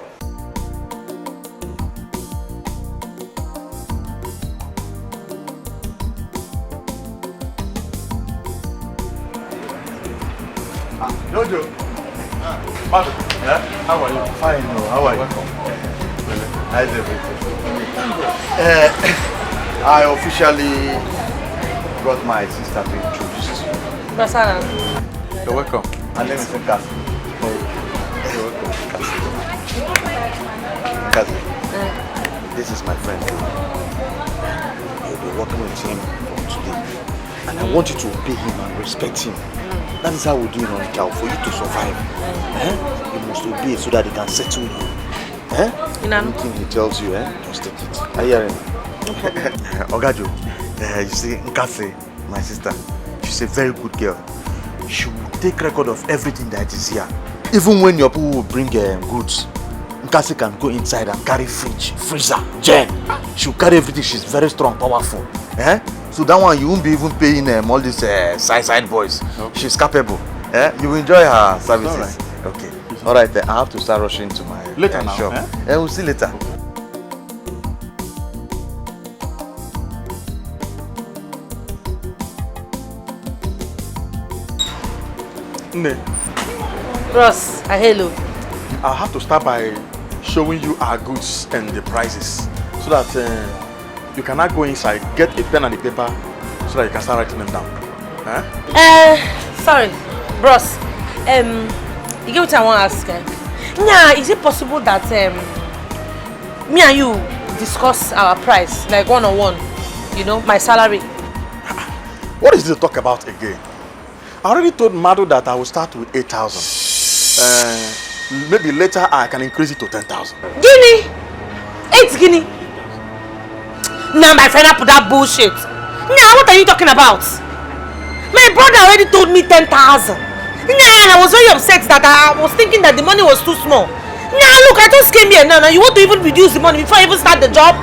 Jojo. Madu. Yeah? How are you? Fine, no. How are you? Welcome. How's everything? I officially brought my sister to introduce you. Basara. You're welcome. Her name is Nkasi. You're welcome. Nkasi. This is my friend. You'll be working with him from today. And I want you to obey him and respect him. That is how we do it on the job. For you to survive, you must obey so that they can settle you. Anything he tells you, just take it. Are you hearing? Okay. Ogajo, you see, Nkasi, my sister, she's a very good girl. She will take record of everything that is here. Even when your people will bring goods, Nkasi can go inside and carry fridge, freezer, gen. She'll carry everything. She's very strong, powerful. So that one, you won't be even paying all these side boys. Okay. She's capable. You will enjoy her services. All right. Okay. All right, then I have to start rushing to my later now, shop. We'll see later. Ne. Ross, hello. I'll have to start by showing you our goods and the prices so that you can now go inside, get a pen and a paper so that you can start writing them down. Sorry, bros. You get what I want to ask? Yeah, is it possible that me and you discuss our price, like one-on-one? You know, my salary. What is this to talk about again? I already told Madu that I will start with 8,000. Maybe later I can increase it to 10,000. Guinea? 8 guinea? Nah, my friend, I put that bullshit. Nah, what are you talking about? My brother already told me 10,000. Nah, and I was very upset that I was thinking that the money was too small. Nah, look, I just came here now. You want to even reduce the money before I even start the job?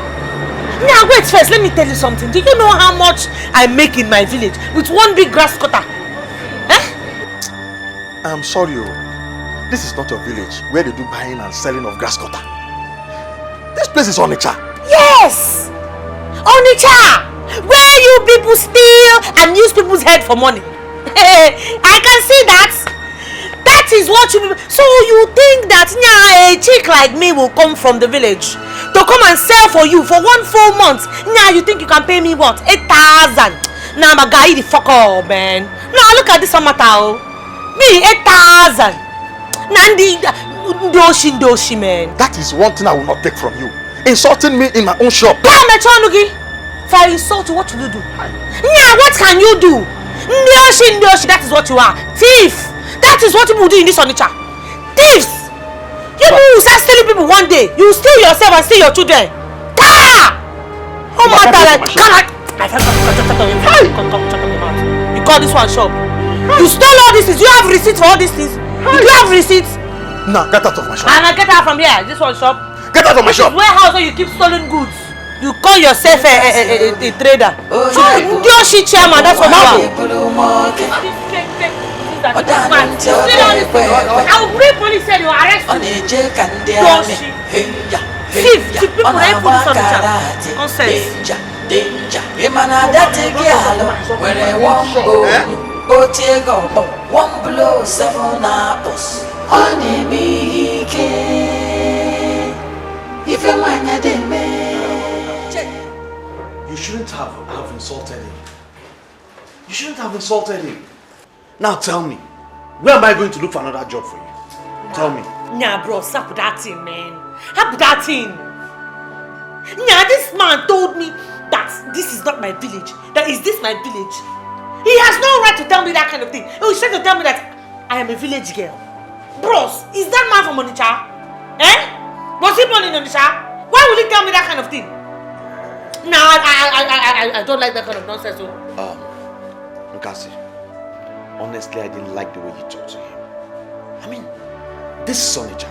Nah, wait first, let me tell you something. Do you know how much I make in my village with one big grass cutter? I'm sorry, this is not your village where they do buying and selling of grass cutter. This place is Onitsha. Yes! Onitsha! Where you people steal and use people's head for money. I can see that. That is what you... So you think that a chick like me will come from the village to to come and sell for you for 1 full month. Now you think you can pay me what? 8,000. Now I'm a guy the fuck up, man. Now look at this matter. Me 8,000. Nandi doshi, man. That is one thing I will not take from you. Insulting me in my own shop. Come, Mechonugi. If I insult you, what will you do? Yeah, what can you do? Ndoshi, that is what you are. Thief. That is what people do in this furniture. Thieves. You will start stealing people one day. You will steal yourself and steal your children. Car! Oh my God, you call this one shop. You stole all these things. You have receipts for all these things. You do have receipts. No, get out of my shop. And I get out from here. This one shop. Get out of my shop. Warehouse where you keep stolen goods. You call yourself a trader. Yoshi chairman, that's what you are. I will bring police and you arrest you. Yoshi. Thief people ain't put this on the chat. Nonsense. Danger, Imana that where I won't go take up 1 blow 7 apples. Honey me if you want to You shouldn't have insulted him. You shouldn't have insulted him. Now tell me, where am I going to look for another job for you? Tell me. Nah, bro, stop with that thing, man. Stop with that thing. Nah, this man told me that this is not my village. That is this my village. He has no right to tell me that kind of thing. He was trying to tell me that I am a village girl. Bros, is that man from Onitsha? Eh? Was he born in Onitsha? Why would he tell me that kind of thing? Nah, I don't like that kind of nonsense. Nkasi, honestly, I didn't like the way you talked to him. I mean, this is Onitsha.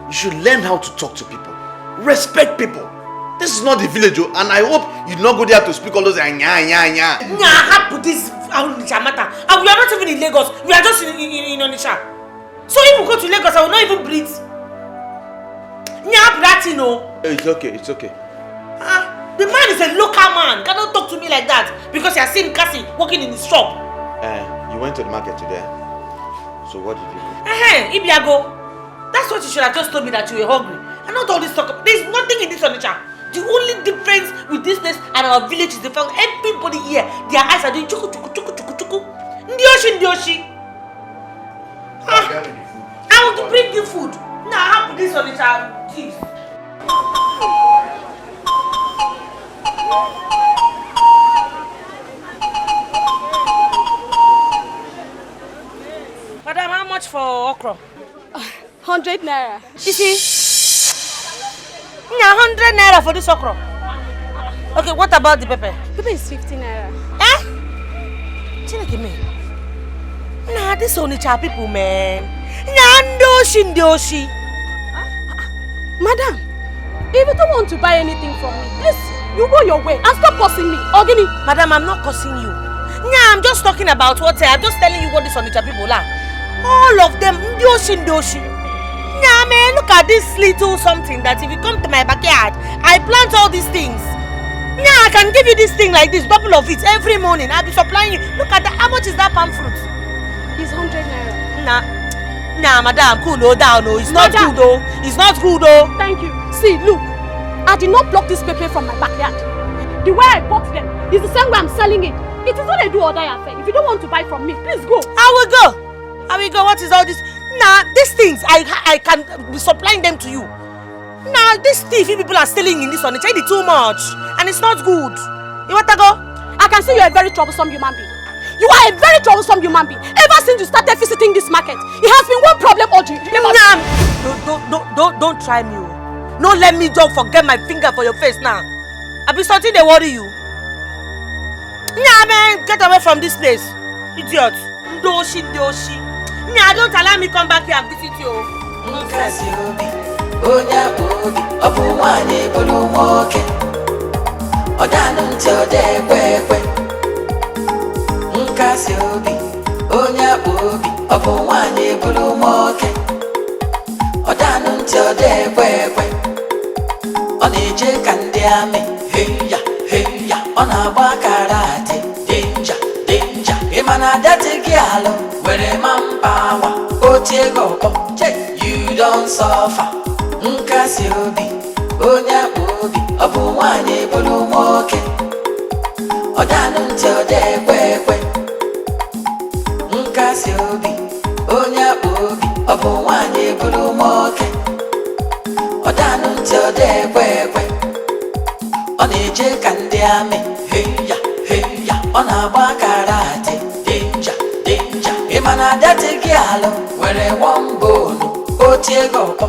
You should learn how to talk to people. Respect people. This is not the village, and I hope you not go there to speak all those nya. Nah, how put this Onitsha matter? And we are not even in Lagos. We are just in Onitsha. So if we go to Lagos, I will not even breathe. Nya, that you know. It's okay, it's okay. The man is a local man. Cannot talk to me like that because you are seeing Cassie working in his shop. You went to the market today. So what did you do? Ibiago. That's what you should have just told me, that you were hungry. And not all this talk. There's nothing in this Onitsha. The only difference with this place and our village is the fact everybody here, their eyes are doing chuku chuku chuku chuku chuku. Ndioshi. I want to bring you food. Now I have this Onitsha thieves. Madam, how much for okra? 100 naira. You see? 100 naira for this okra. Okay, what about the pepper? Pepper is 50 naira. Chineke me. Nah, this Onitsha people, man. Ndoshi. Madam, if you don't want to buy anything from me, please, you go your way and stop cursing me. Ogini. Madam, I'm not cursing you. Nah, I'm just talking about what I'm just telling you what this Onitsha people are. All of them, ndoshi. Nah, man, look at this little something that if you come to my backyard, I plant all these things. Nah, I can give you this thing like this, double of it every morning. I'll be supplying you. Look at that. How much is that palm fruit? It's 100 naira. Nah, madam, cool down. It's not good though. It's not good though. Thank you. See, look, I did not pluck this pepper from my backyard. The way I bought them is the same way I'm selling it. It is what I do or die affair. If you don't want to buy from me, please go. I will go. What is all this? Nah, these things I can be supplying them to you. Nah, these thieving people are stealing in this one. It's too much, and it's not good. You want to go? I can see you're a very troublesome human being. You are a very troublesome human being. Ever since you started visiting this market, it has been one problem or the other. Don't try me. No, let me just forget my finger for your face now. I'll be something they worry you. Nah, man, get away from this place, idiot. Doshi. Nah, don't allow me come back here and visit you. You don't suffer. onye akpọbi ọ bụ nwanyị bụrụ nwoke ọ danụ ntị ọ dị ekwe ekwe nkasi obi onye akpọbi ọ bụ nwanyị bụrụ nwoke ọ danụ ntị ọ dị ekwe ekwe ọ na-eje ka ndị amị heya heya ọ na-agba karate denja denja ịma na adati gị alụ nwere wọmbonu otie gị ọkpọ.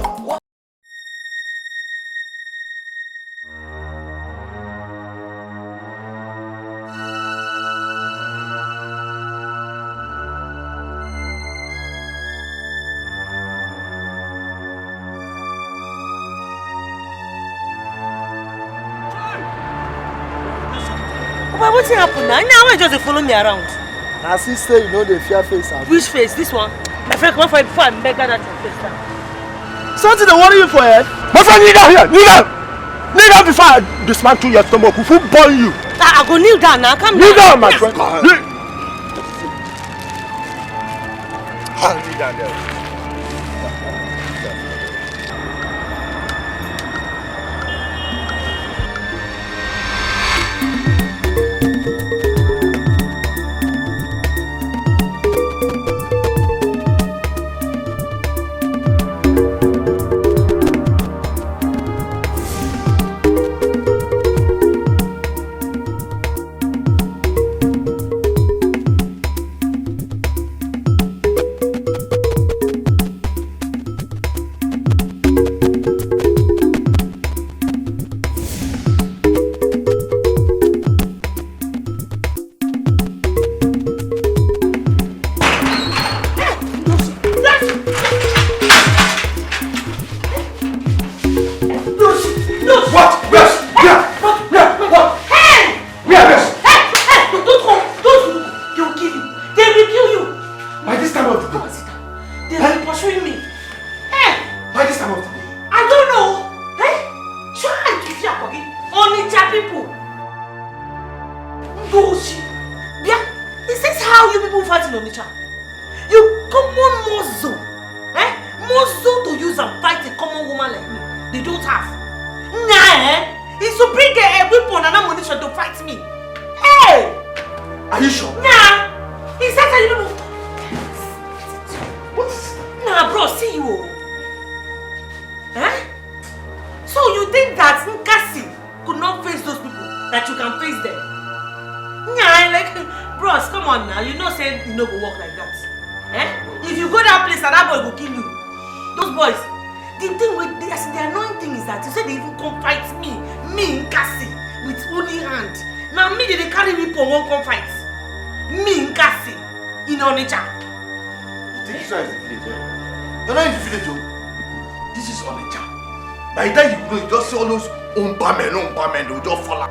What's happened now? Now I just follow me around. My sister, you know the fear face. Which face? This one? My friend, come on for it before I make that face down. Something to worry you for, eh? My friend, kneel down here. Kneel down. Kneel down before I dismantle your stomach. Who burn you? I go kneel down now. Come kneel down, my friend. Kneel down there.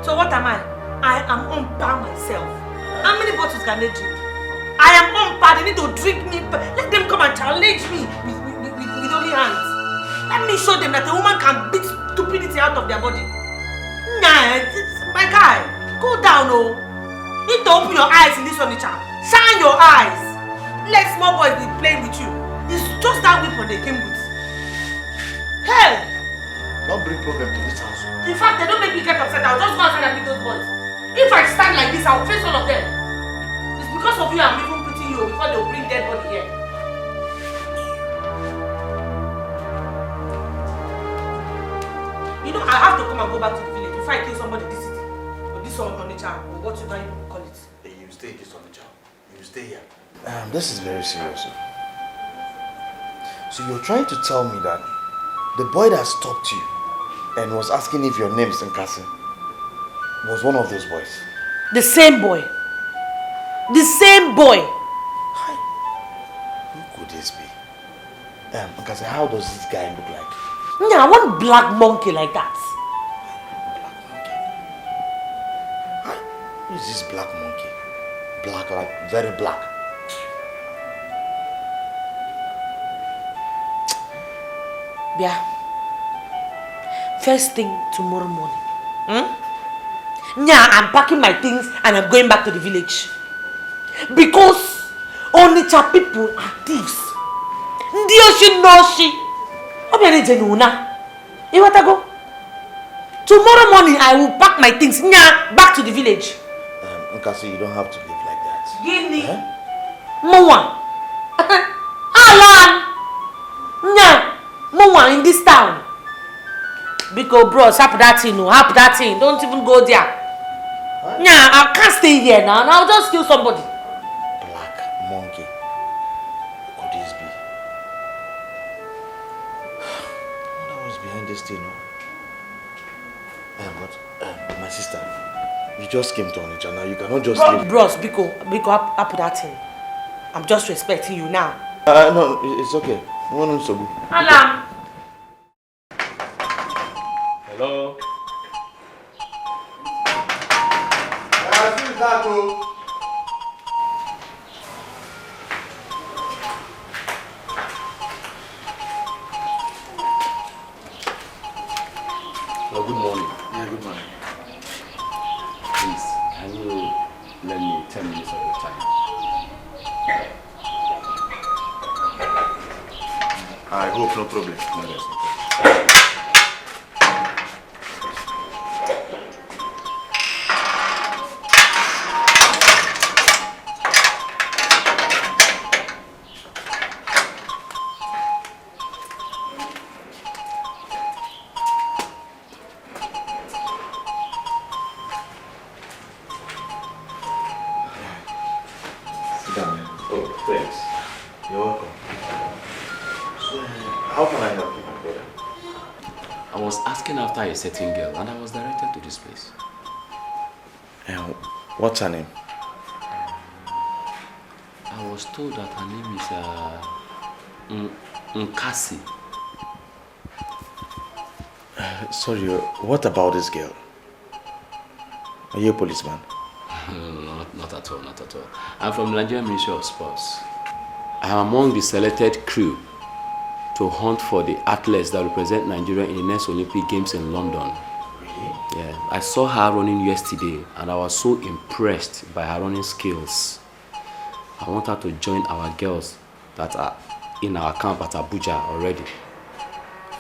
So what am I? I am unbound myself. How many bottles can they drink? I am unbound. They need to drink me. Let them come and challenge me with only hands. Let me show them that a woman can beat stupidity out of their body. Nah, my guy, go down, oh. You need to open your eyes in this furniture. Shine your eyes. Let small boys be playing with you. It's just that weapon they came with. Hell! Don't bring problem to this house. In fact, they don't make me get upset. I'll just go outside and meet those boys. If I stand like this, I'll face all of them. It's because of you I'm even putting you before they'll bring dead body here. You know, I have to come and go back to the village before I kill somebody this city. Or this one on the child, or whatever you call it. Hey, you stay this on the child. You stay here. This is very serious. So you're trying to tell me that the boy that stopped you and was asking if your name is Nkasi was one of those boys? The same boy. The same boy. Who could this be? Nkasi, how does this guy look like? Yeah, one black monkey like that. Who is this black monkey? Black, like very black. Yeah. First thing tomorrow morning. Yeah, I'm packing my things and I'm going back to the village. Because Onitsha people are thieves. Ndioshi noshi. Obiane jenuna. You want to go? Tomorrow morning, I will pack my things. Nya, back to the village. Nkasi, you don't have to live like that. Gini. Mowa. Alan. Nya, Mowa in this town. Because bros, hap that thing, no, hap that thing. Don't even go there. Nya, I can't stay here now. I'll just kill somebody. Black monkey. Could this be? What was behind this thing? But my sister, you just came to Onitsha now. You cannot just leave. Bros, Biko, hap that thing. I'm just respecting you now. No, it's okay. Alam. Hello. Well, good morning. Yeah, good morning. Please, can you lend me 10 minutes of your time? I hope no problem. No, there's no problem. After a certain girl, and I was directed to this place. What's her name? I was told that her name is Nkasi. Sorry, what about this girl? Are you a policeman? No, not at all, not at all. I'm from the Nigerian Ministry of Sports. I am among the selected crew to hunt for the athletes that represent Nigeria in the next Olympic Games in London. Really? Yeah, I saw her running yesterday and I was so impressed by her running skills. I want her to join our girls that are in our camp at Abuja already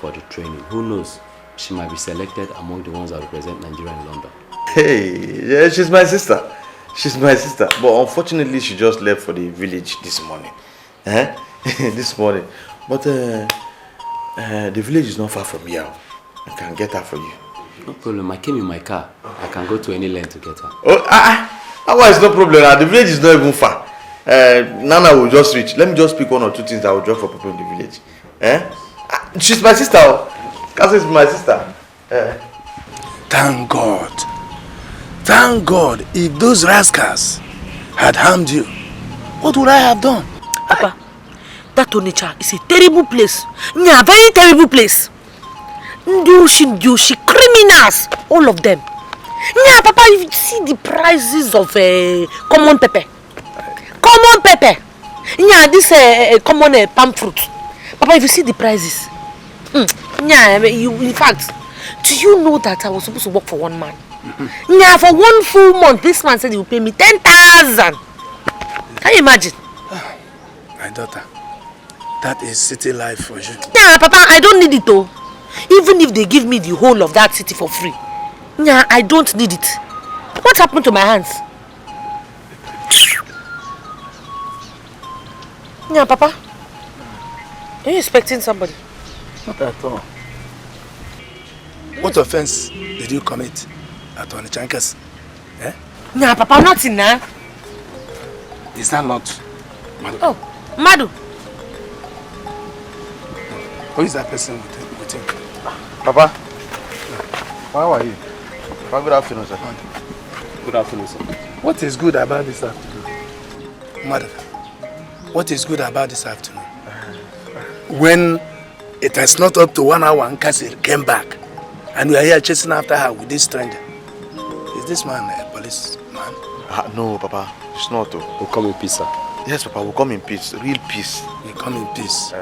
for the training. Who knows, she might be selected among the ones that represent Nigeria in London. Hey, yeah, she's my sister. She's my sister. But unfortunately, she just left for the village this morning. This morning. But the village is not far from here. I can get her for you. No problem. I came in my car. I can go to any lane to get her. Otherwise, no problem. The village is not even far. Nana will just reach. Let me just pick one or two things that I will drop for people in the village. She's my sister. Kasi is my sister. Thank God. Thank God. If those rascals had harmed you, what would I have done? Papa, that Onitsha is a terrible place. Yeah, a very terrible place. Ndushi, criminals, all of them. Yeah, Papa, if you see the prices of common pepper. Yeah, this common palm fruit. Papa, if you see the prices. Yeah, in fact, do you know that I was supposed to work for one man? Yeah, for 1 full month, this man said he will pay me 10,000. Can you imagine? My daughter, that is city life for you. Yeah, Papa, I don't need it though. Even if they give me the whole of that city for free. Yeah, I don't need it. What happened to my hands? Yeah, Papa. Are you expecting somebody? Not at all. What offense did you commit at Onitsha? Yeah, Papa, nothing now. Is that not Madu? Oh, Madu. Who is that person with him? Papa, how are you? Papa, good afternoon, sir. Good afternoon, sir. What is good about this afternoon? Madu, what is good about this afternoon? When it has not up to 1 hour and Nkasi came back and we are here chasing after her with this stranger. Is this man a policeman? No, Papa, it's not. We'll come in peace, sir. Yes, Papa, we'll come in peace. Real peace. We'll come in peace.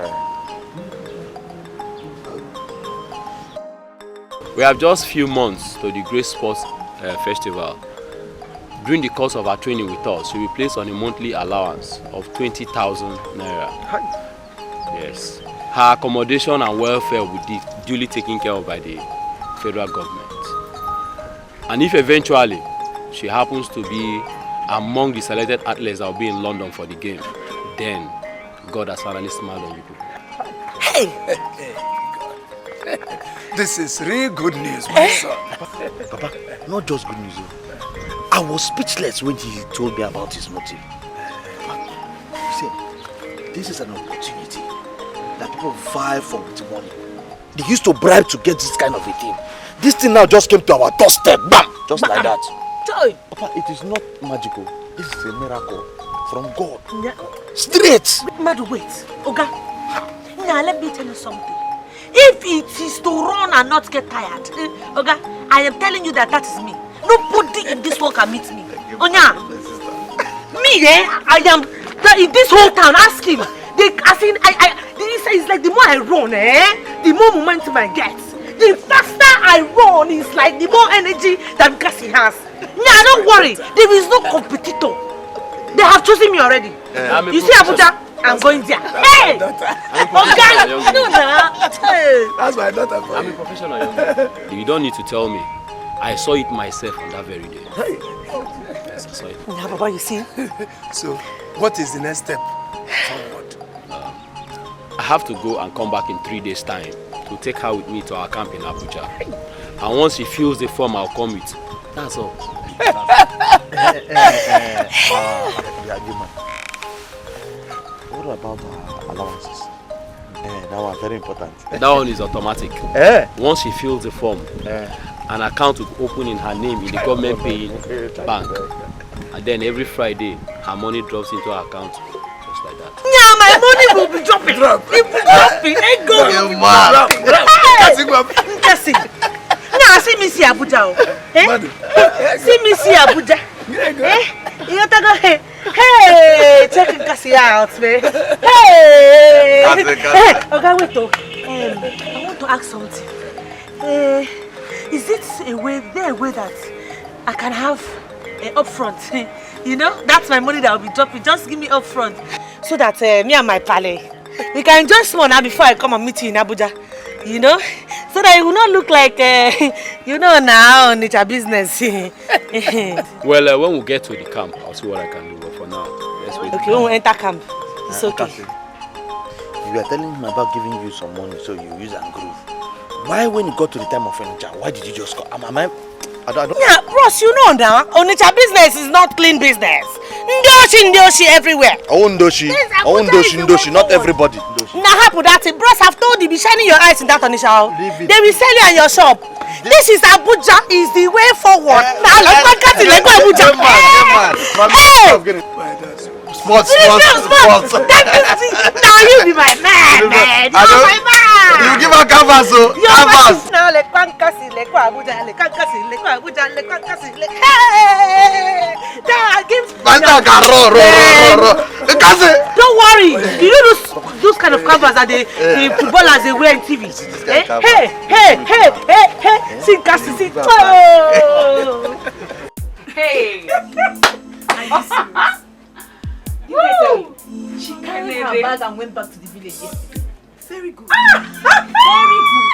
We have just few months to the Great Sports Festival. During the course of our training with us, she will be placed on a monthly allowance of 20,000 naira. Yes. Her accommodation and welfare will be duly taken care of by the federal government. And if eventually she happens to be among the selected athletes that will be in London for the game, then God has finally smiled on you people. Hey! This is real good news, my son. Papa, not just good news. I was speechless when he told me about his motive. You see, this is an opportunity that people vie for with money. They used to bribe to get this kind of a thing. This thing now just came to our doorstep, bam! Just like that. Joy! Papa, it is not magical. This is a miracle from God. Yeah. Straight! Madu, wait. Oga, now let me tell you something. If it is to run and not get tired, Oga, I am telling you that is me. Nobody in this world can meet me. Onya, me, I am in this whole town. Ask him. It's like the more I run, the more momentum I get. The faster I run, it's like the more energy that Cassie has. Nah, don't worry. There is no competitor. They have chosen me already. You see Abuja? I'm going there. Hey! Okay! No, that's my daughter. I'm a professional young man. You don't need to tell me. I saw it myself on that very day. Yes, I saw it. Now, Baba, you see? So, what is the next step forward? I have to go and come back in 3 days' time to take her with me to our camp in Abuja. And once she fills the form, I'll come with. That's all. What about allowances? That one very important. That one is automatic. Once she fills the form, an account will open in her name in the government paying bank. And then every Friday, her money drops into her account. Just like that. Yeah, my money will be dropping. It will be dropping. It goes. Cassie. Now, see me see Abuja. See me see Abuja. You go, hey, check Cassie out, man. Hey. Okay, wait though. I want to ask something. Is it a way that I can have upfront? You know, that's my money that will be dropping. Just give me upfront, so that me and my pale, we can enjoy small now before I come and meet you in Abuja. You know, so that it will not look like you know now it's a business. Well, when we get to the camp, I'll see what I can do. But for now, let's wait. Okay, when we enter camp, it's okay. You are telling him about giving you some money so you use and groove. Why, when you got to the time of furniture, why did you just go? I don't. Yeah, bros, you know now, Onitsha business is not clean business. Ndoshi everywhere. Ndoshi, not everybody. Now happen that bros have told you be shining your eyes in that Onitsha. They will sell you at your shop. This is Abuja, is the way forward. Now let's go Abuja. Hey! Sports. Now you be my man. You are my man. You give her canvas, so canvas. Now let's go Abuja. Hey! Don't worry. You know those kind of canvas that the footballers they wear in TV. Hey! Sing Cassie, sing. Hey! She carried her bag and went back to the village yesterday. Very good. Very good.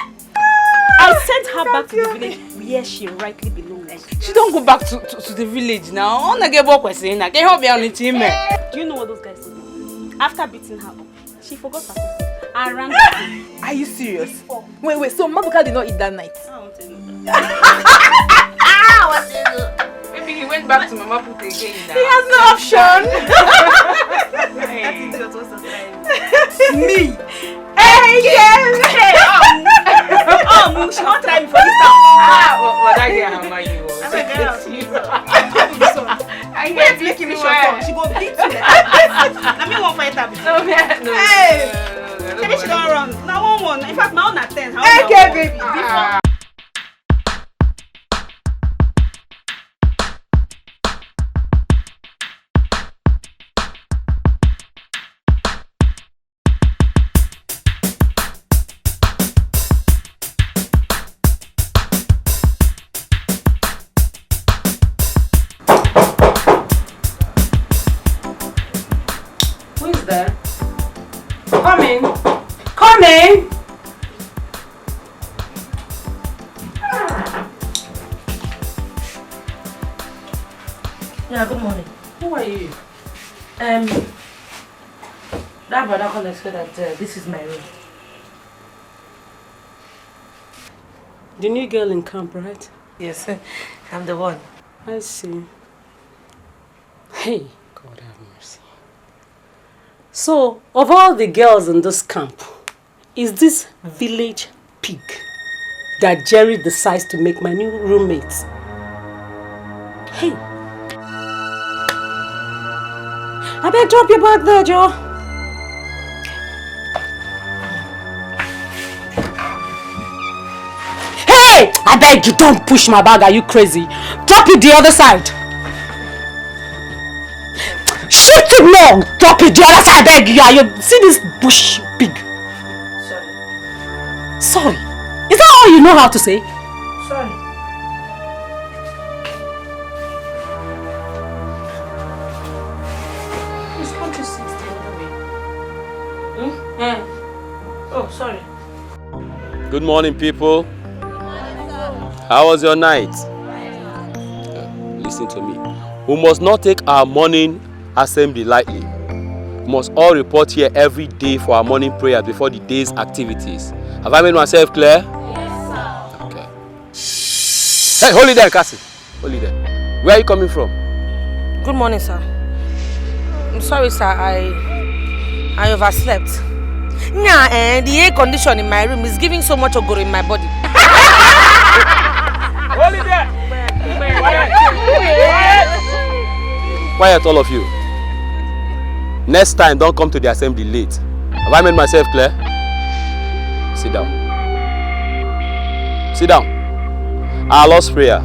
I sent her back to the village where she rightly belongs. She don't go back to the village now. Do you know what those guys did? After beating her up, she forgot herself and ran back. Are you serious? Wait, so Mabuka did not eat that night? I want to know that. Maybe he went back to Mama Put again now. He has no option. Me? Hey, she won't try me for this time. But I get how you was. I can't flick me short. She go beat you. Let me one fight her. No. Hey! Maybe she don't run. Now one. In fact, my own at 10. Okay, baby. Before. Come in. Yeah, good morning. Who are you? That brother called and said that this is my room. The new girl in camp, right? Yes, I'm the one. I see. Hey, God have mercy. So, of all the girls in this camp, is this village pig that Jerry decides to make my new roommate? Hey. I better drop your bag there, Joe. Hey! I beg you, don't push my bag. Are you crazy? Drop it the other side. Shift it more. Drop it the other side. I beg you. See this bush pig? Sorry. Is that all you know how to say? Sorry. It's country 16 Oh, sorry. Good morning, people. How was your night? Listen to me. We must not take our morning assembly lightly. We must all report here every day for our morning prayer before the day's activities. Have I made myself clear? Yes, sir. Okay. Hey, hold it there, Cassie. Hold it there. Where are you coming from? Good morning, sir. I'm sorry, sir. I overslept. The air condition in my room is giving so much ogoro in my body. Hold it there! Quiet, all of you. Next time, don't come to the assembly late. Have I made myself clear? Sit down. Sit down. Our Lord's Prayer.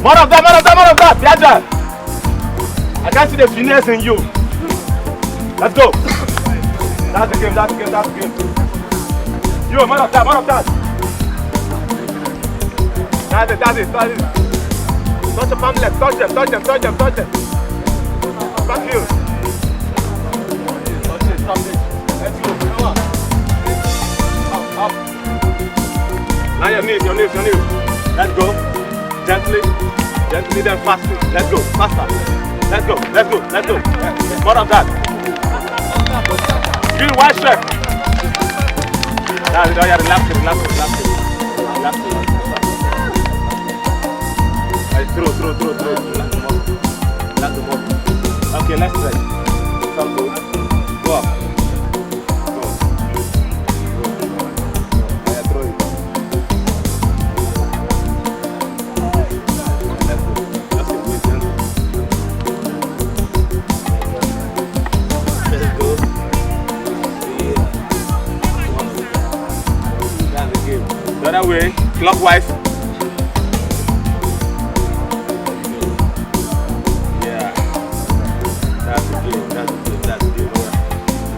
More of that, Biaja! I can't see the finesse in you. Let's go. That's the game. You, more of that. That's it. Touch the palm left, touch them. Back heel. Touch it. Let's go, come on. Up. Now your knees. Let's go. Gently, then fastly. Let's go, faster. Let's go. More of that. Give one step. Relax it. Throw. Relax the ball. Okay, let's try. Come go. Go up. Go. Throw it. The other way, clockwise. Yeah. That's the game.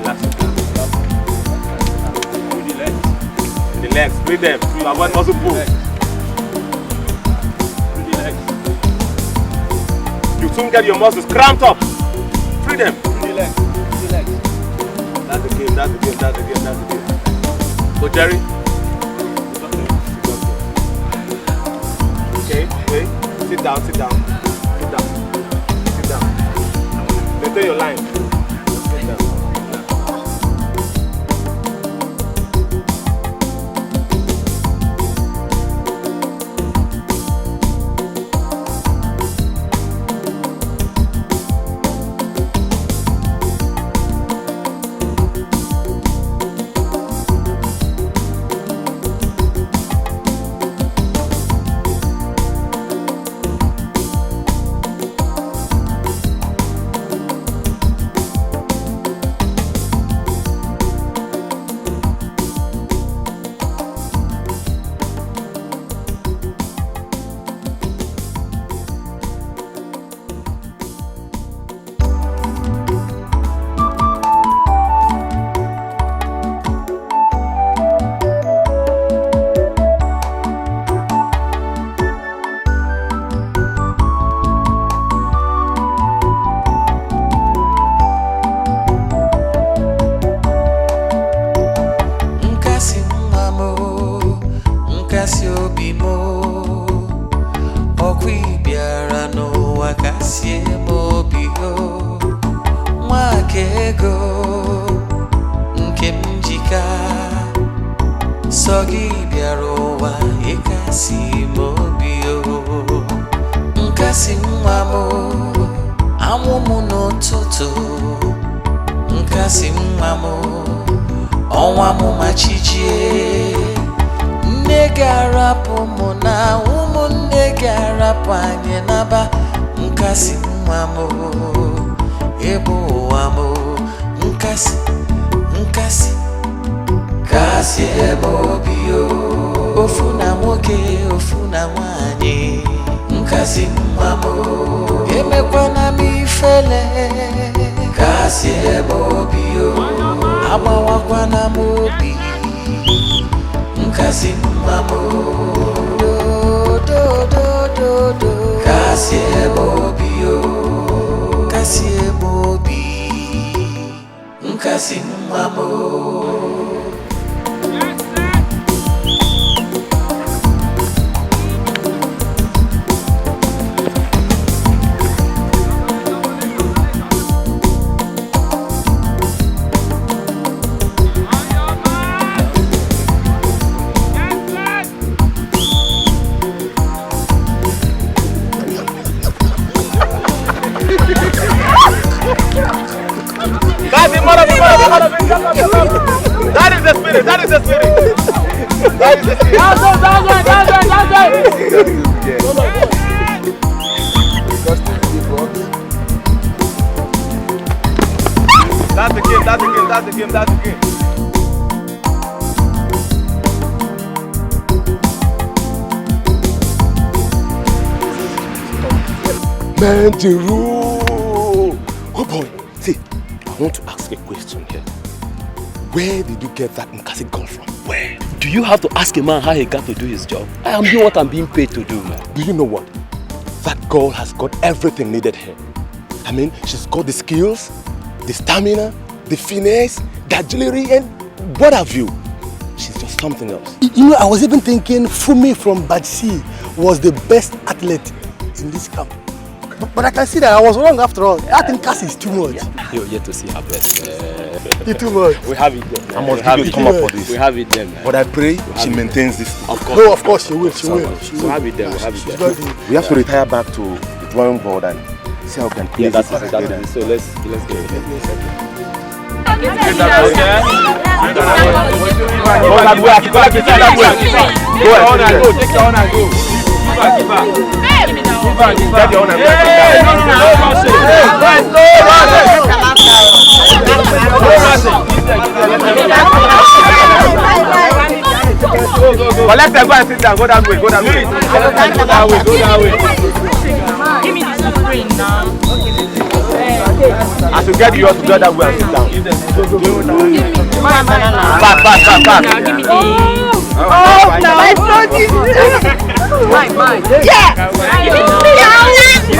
Relax. The legs. Free them. To avoid muscle pull. Free the legs. You soon get your muscles cramped up. Free them. Relax. That's the game. So Jerry. Okay. Sit down. Maintain your line. Sit down. That is the spirit. That's the game. Man, Jeru! Oh boy, see, I want to ask a question here. Where did you get that Nkasi girl from? Where? Do you have to ask a man how he got to do his job? I am doing what I'm being paid to do, man. Do you know what? That girl has got everything needed here. I mean, she's got the skills, the stamina, the finesse, the agility, and what have you. She's just something else. You know, I was even thinking Fumi from Badsi was the best athlete in this camp. But I can see that I was wrong after all. I think Cassie is too much. You're yet to see her best. You're too much. We have it then. I must give you a thumb up for this. We have it then. But I pray she maintains this. Of course. No, of course she will. She will. So have it then. We have it then. We have to retire back to the drawing board and see how we can play that's this. it. So let's get it. Collect them, go and sit down. Go that way. Go that way. Give me the screen now. As you get yours, to go that way and sit down. Back. Give me the. Oh, no, I saw this. Mine. Yeah. You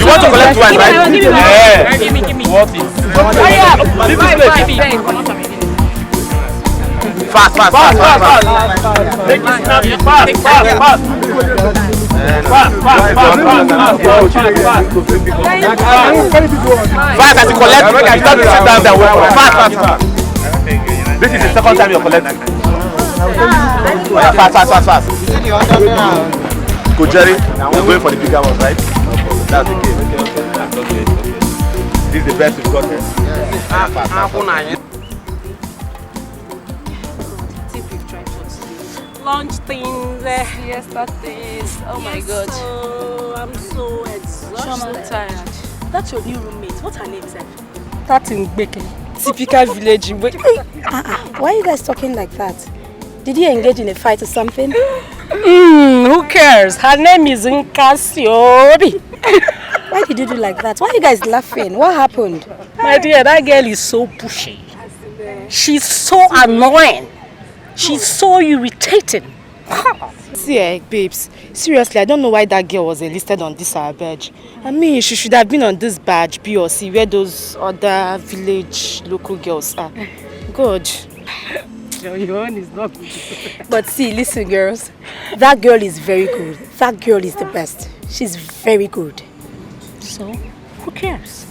want to collect one, right? Give me. What is? Fast. Take this snap, fast. Fast as you collect, you start to sit down there. Fast. This is the second time you're collecting. Fast. Go Jerry, we're going for the bigger ones, right? That's the game. Okay. This is the best we've got here. Fast. Lunch things, siesta things. Oh my God. I'm so exhausted. Tired. That's your new roommate. What's her name, sir? That's in Beke. Typical village in Beke. Why are you guys talking like that? Did you engage in a fight or something? Who cares? Her name is Nkasiori. Why did you do like that? Why are you guys laughing? What happened? My dear, that girl is so pushy. She's so annoying. She's so irritating. See, babes, seriously, I don't know why that girl was enlisted on this badge. I mean, she should have been on this badge, B or C, where those other village local girls are. Good. Your one is not good. But see, listen, girls. That girl is very good. That girl is the best. She's very good. So, who cares?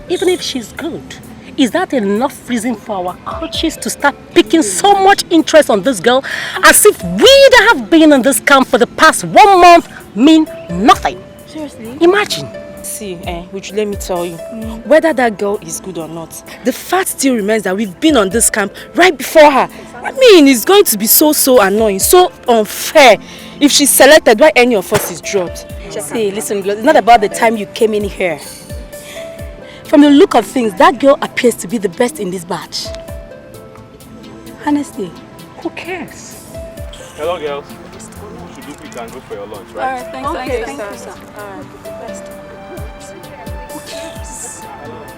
Even if she's good, is that enough reason for our coaches to start picking so much interest on this girl as if we that have been in this camp for the past 1 month mean nothing? Seriously? Imagine. See, which let me tell you, whether that girl is good or not, the fact still remains that we've been on this camp right before her. I mean, it's going to be so annoying, so unfair if she's selected while any of us is dropped. See, listen, girl, it's not about the time you came in here. From the look of things, that girl appears to be the best in this batch. Honestly. Who cares? Hello, girls. Should you can go for your lunch, right? Alright, thanks, sir. Alright. Who cares?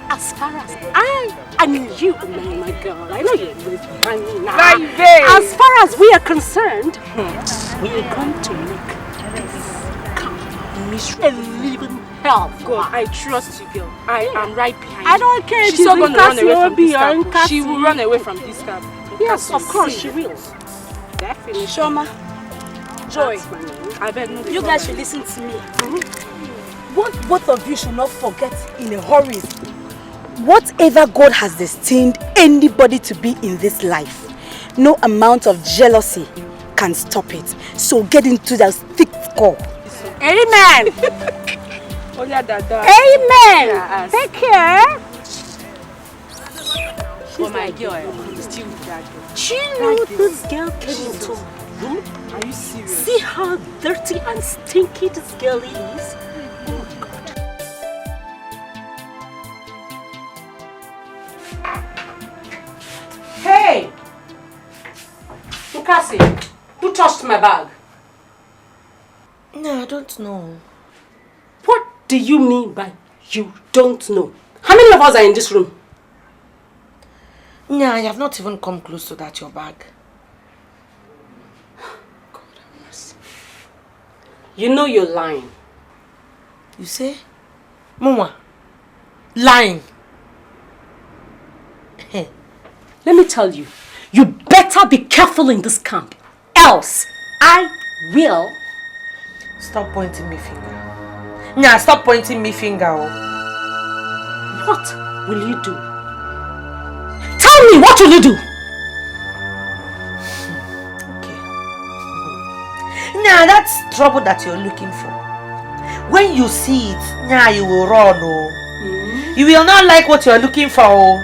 As far as I mean you, my girl, I know you're with me now. As far as we are concerned, we are going to make this camp a living hell. God, I trust you, girl. I am right behind you. I don't care if she's not going to run away from this or camp. She will run away from this camp. Yes, of course she will. Definitely. Shoma, Joy, I beg no. you guys should listen to me. What both of you should not forget in a hurry. Whatever God has destined anybody to be in this life, no amount of jealousy can stop it. So get into that thick core. Amen. Amen. Take care. Oh my girl, still that girl. Do you know this girl came into room? Are you serious? See how dirty and stinky this girl is? Oh my God. Hey! Nkasi, who touched my bag? No, I don't know. What do you mean by you don't know? How many of us are in this room? No, I have not even come close to that, your bag. God have mercy. You know you're lying. You say? Mama, lying. Let me tell you, you better be careful in this camp. Else, I will... Stop pointing me finger. Nah, stop pointing me finger. Oh. What will you do? Tell me, what will you do? Okay. Nah, that's trouble that you're looking for. When you see it, nah, you will run. Oh. You will not like what you're looking for. Oh.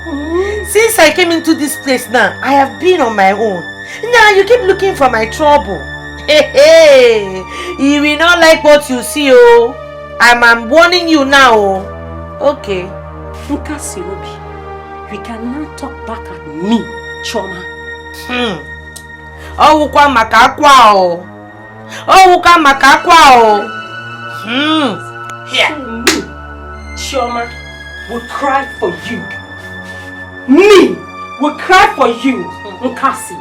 Since I came into this place now, I have been on my own. Now you keep looking for my trouble. Hey, you will not like what you see, oh. I'm warning you now, oh. Okay. Nkasi Obi, you cannot talk back at me, Choma. Owukwa makakwa o. Owuka makakwa o. Here. Chioma will cry for you. Me will cry for you, Nkasi.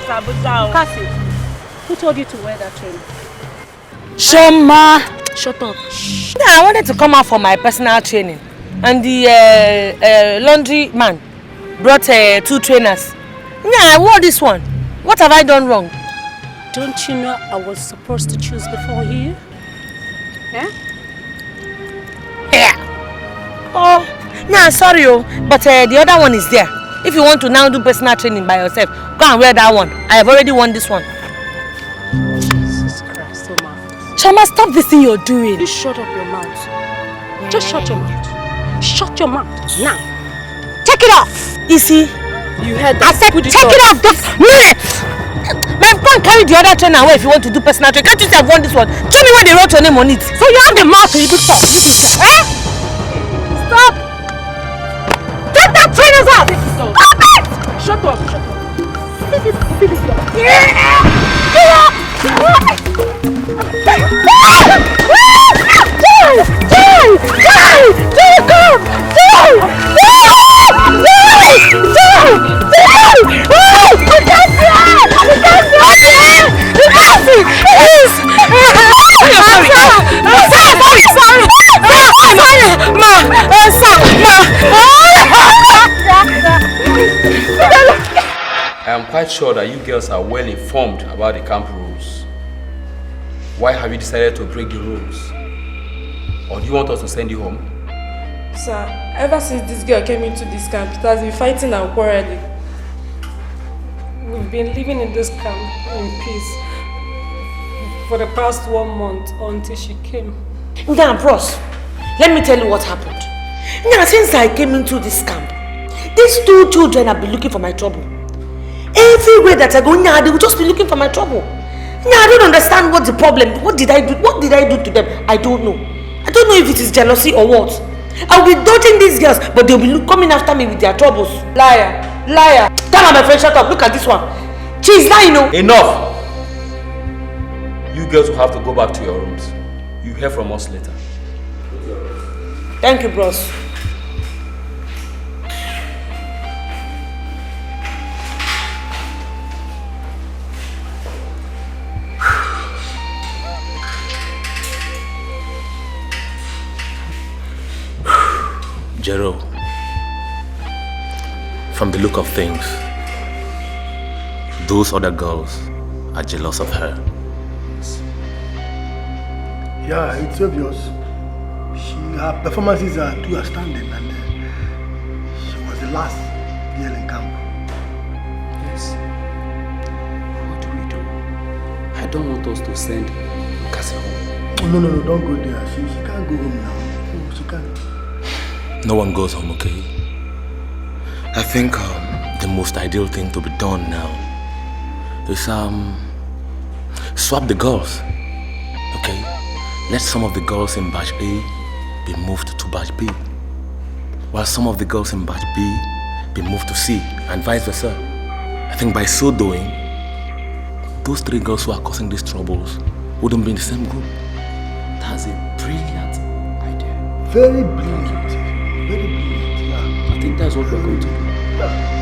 Nkasi, who told you to wear that train? Shoma. Shut up. Yeah, I wanted to come out for my personal training. And the laundry man brought 2 trainers. Yeah, I wore this one. What have I done wrong? Don't you know I was supposed to choose before you? Yeah? Yeah. Oh, nah, sorry, but the other one is there. If you want to now do personal training by yourself, go and wear that one. I have already worn this one. Jesus Christ, Oma. Chama, stop this thing you're doing. You shut up your mouth. Just shut your mouth. Shut your mouth now. Take it off. Easy. You heard that. I said take it off this minute. Man, go and carry the other trainer away if you want to do personal training. Can't you say I've won this one? Show me where they wrote your name on it. So you have the mouth to even talk. Eh? Stop. Take that trainers out. Stop it. Shut up. Shut up. See this girl. I am quite sure that you girls are well informed about the camp rules. Why have you decided to break the rules? Or do you want us to send you home? Sir, ever since this girl came into this camp, it has been fighting and quarreling. We've been living in this camp in peace for the past 1 month until she came. Now, bros, let me tell you what happened. Now, since I came into this camp, these 2 children have been looking for my trouble. Everywhere that I go, now they will just be looking for my trouble. Now I don't understand what's the problem. What did I do? What did I do to them? I don't know. I don't know if it is jealousy or what. I'll be dodging these girls, but they'll be coming after me with their troubles. Liar, liar. Tell her, my friend, shut up. Look at this one. She's lying, no. Enough! You girls will have to go back to your rooms. You hear from us later. Thank you, bros. Jero, from the look of things, those other girls are jealous of her. Yeah, it's obvious. Her performances are too outstanding, and she was the last girl in camp. Yes. What do we do? I don't want us to send Cassie home. Oh, no, don't go there. She can't go home now. No, she can't. No one goes home, okay? I think the most ideal thing to be done now is swap the girls, okay? Let some of the girls in batch A be moved to batch B, while some of the girls in batch B be moved to C, and vice versa. I think by so doing, those 3 girls who are causing these troubles wouldn't be in the same group. That's a brilliant idea. Very brilliant. Very brilliant, yeah. I think that's what we're going to do. Yeah.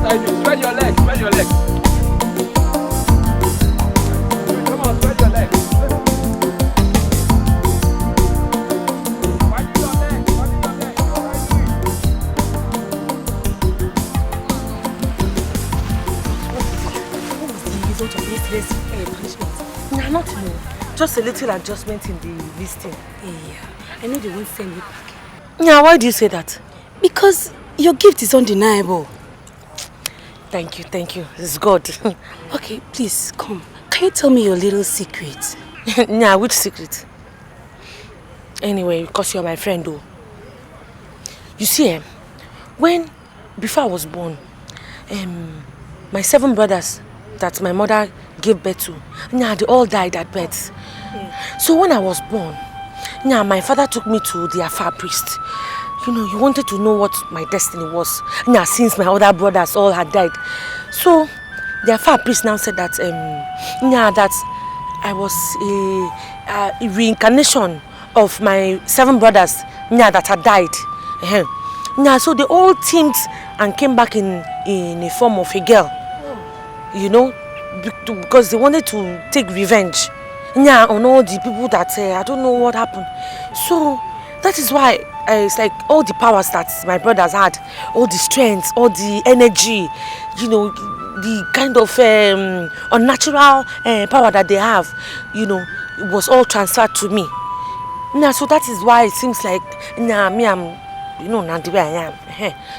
I do. Spread your legs. Spread your legs. Come on, spread your legs. Widen your legs. Widen your legs. What are you doing? What was the result of yesterday's punishment? Nah, not more. Just a little adjustment in the listing. Yeah, I know they won't send you back. Yeah, why do you say that? Because your gift is undeniable. Thank you. It's good. Okay, please, come. Can you tell me your little secret? Nah, which secret? Anyway, because you're my friend, though. You see, before I was born, my 7 brothers that my mother gave birth to, they all died at birth. So when I was born, my father took me to the Afar priest. You know, he wanted to know what my destiny was. Since my other brothers all had died. So the Afar priest now said that that I was a reincarnation of my 7 brothers that had died. So they all teamed and came back in a form of a girl. You know, because they wanted to take revenge on all the people that I don't know what happened. So that is why it's like all the powers that my brothers had, all the strength, all the energy, you know, the kind of unnatural power that they have, you know, it was all transferred to me. So that is why it seems like me, I'm, you know, not the way I am.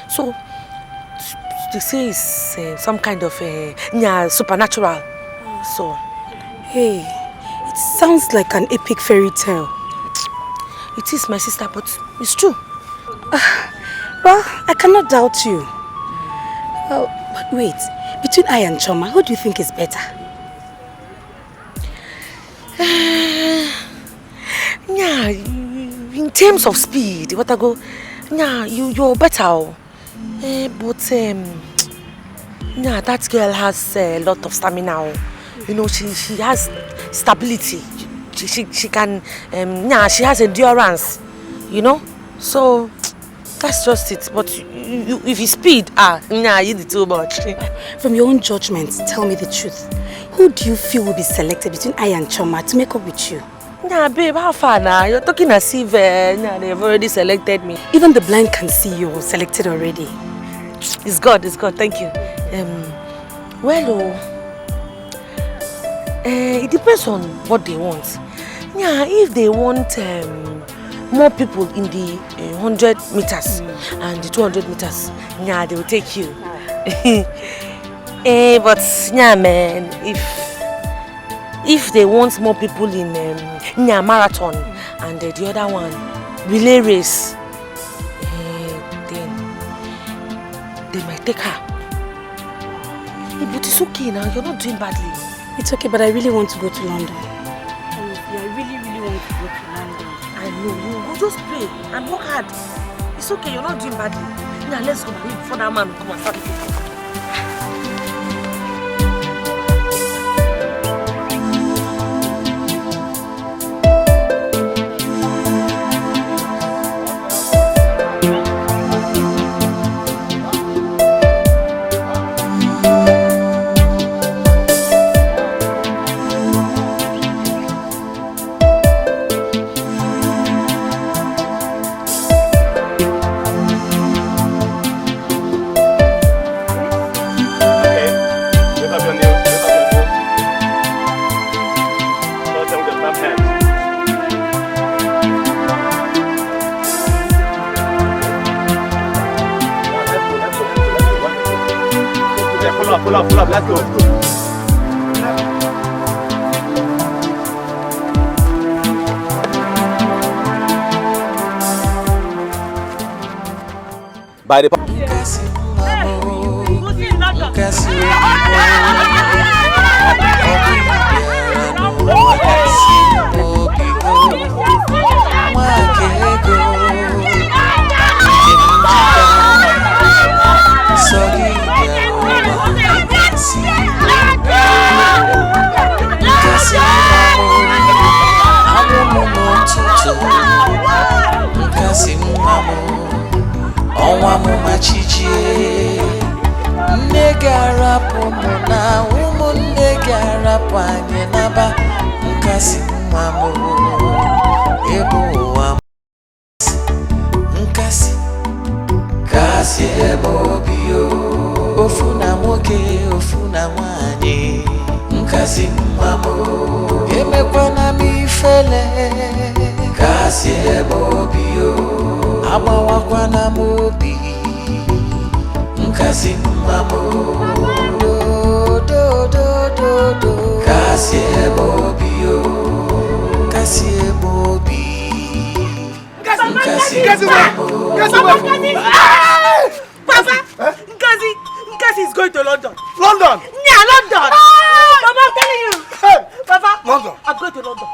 So they say it's some kind of supernatural. So, hey, it sounds like an epic fairy tale. It is, my sister, but it's true. Well, I cannot doubt you. But wait, between I and Choma, who do you think is better? In terms of speed, what I go, you're better. But that girl has a lot of stamina. You know, she has stability. She can, she has endurance. You know, so that's just it. But if you speed, you did too much. From your own judgment, tell me the truth. Who do you feel will be selected between I and Choma to make up with you? Babe, how far now? You're talking as if they've already selected me. Even the blind can see you're selected already. It's good, thank you. It depends on what they want. If they want more people in the 100 meters and the 200 meters, they will take you. But man, if they want more people in marathon and the other one relay race, then they might take her. But it's okay now, you're not doing badly. It's okay, but I really want to go to London. I really want to go to London. I know, you just pray and work hard. It's okay, you're not doing badly. Now let's go before that man will come and start looking for you. Pull up, let's go. By the Ọnwa mụ machijie nne umuna umunne gyara panye naba nkasi mamo ebo wa nkasi kasi ebo bio ofuna moke ofuna mwanye nkasi mamo emekwana mifele kasi ebo bio amawakwana mobi nkasi mamo do kasi ebobio kasi ebobi kasi Papa, Nkasi is going to London. London? Yeah, London. Papa, I'm telling you. Papa, London. I'm going to London.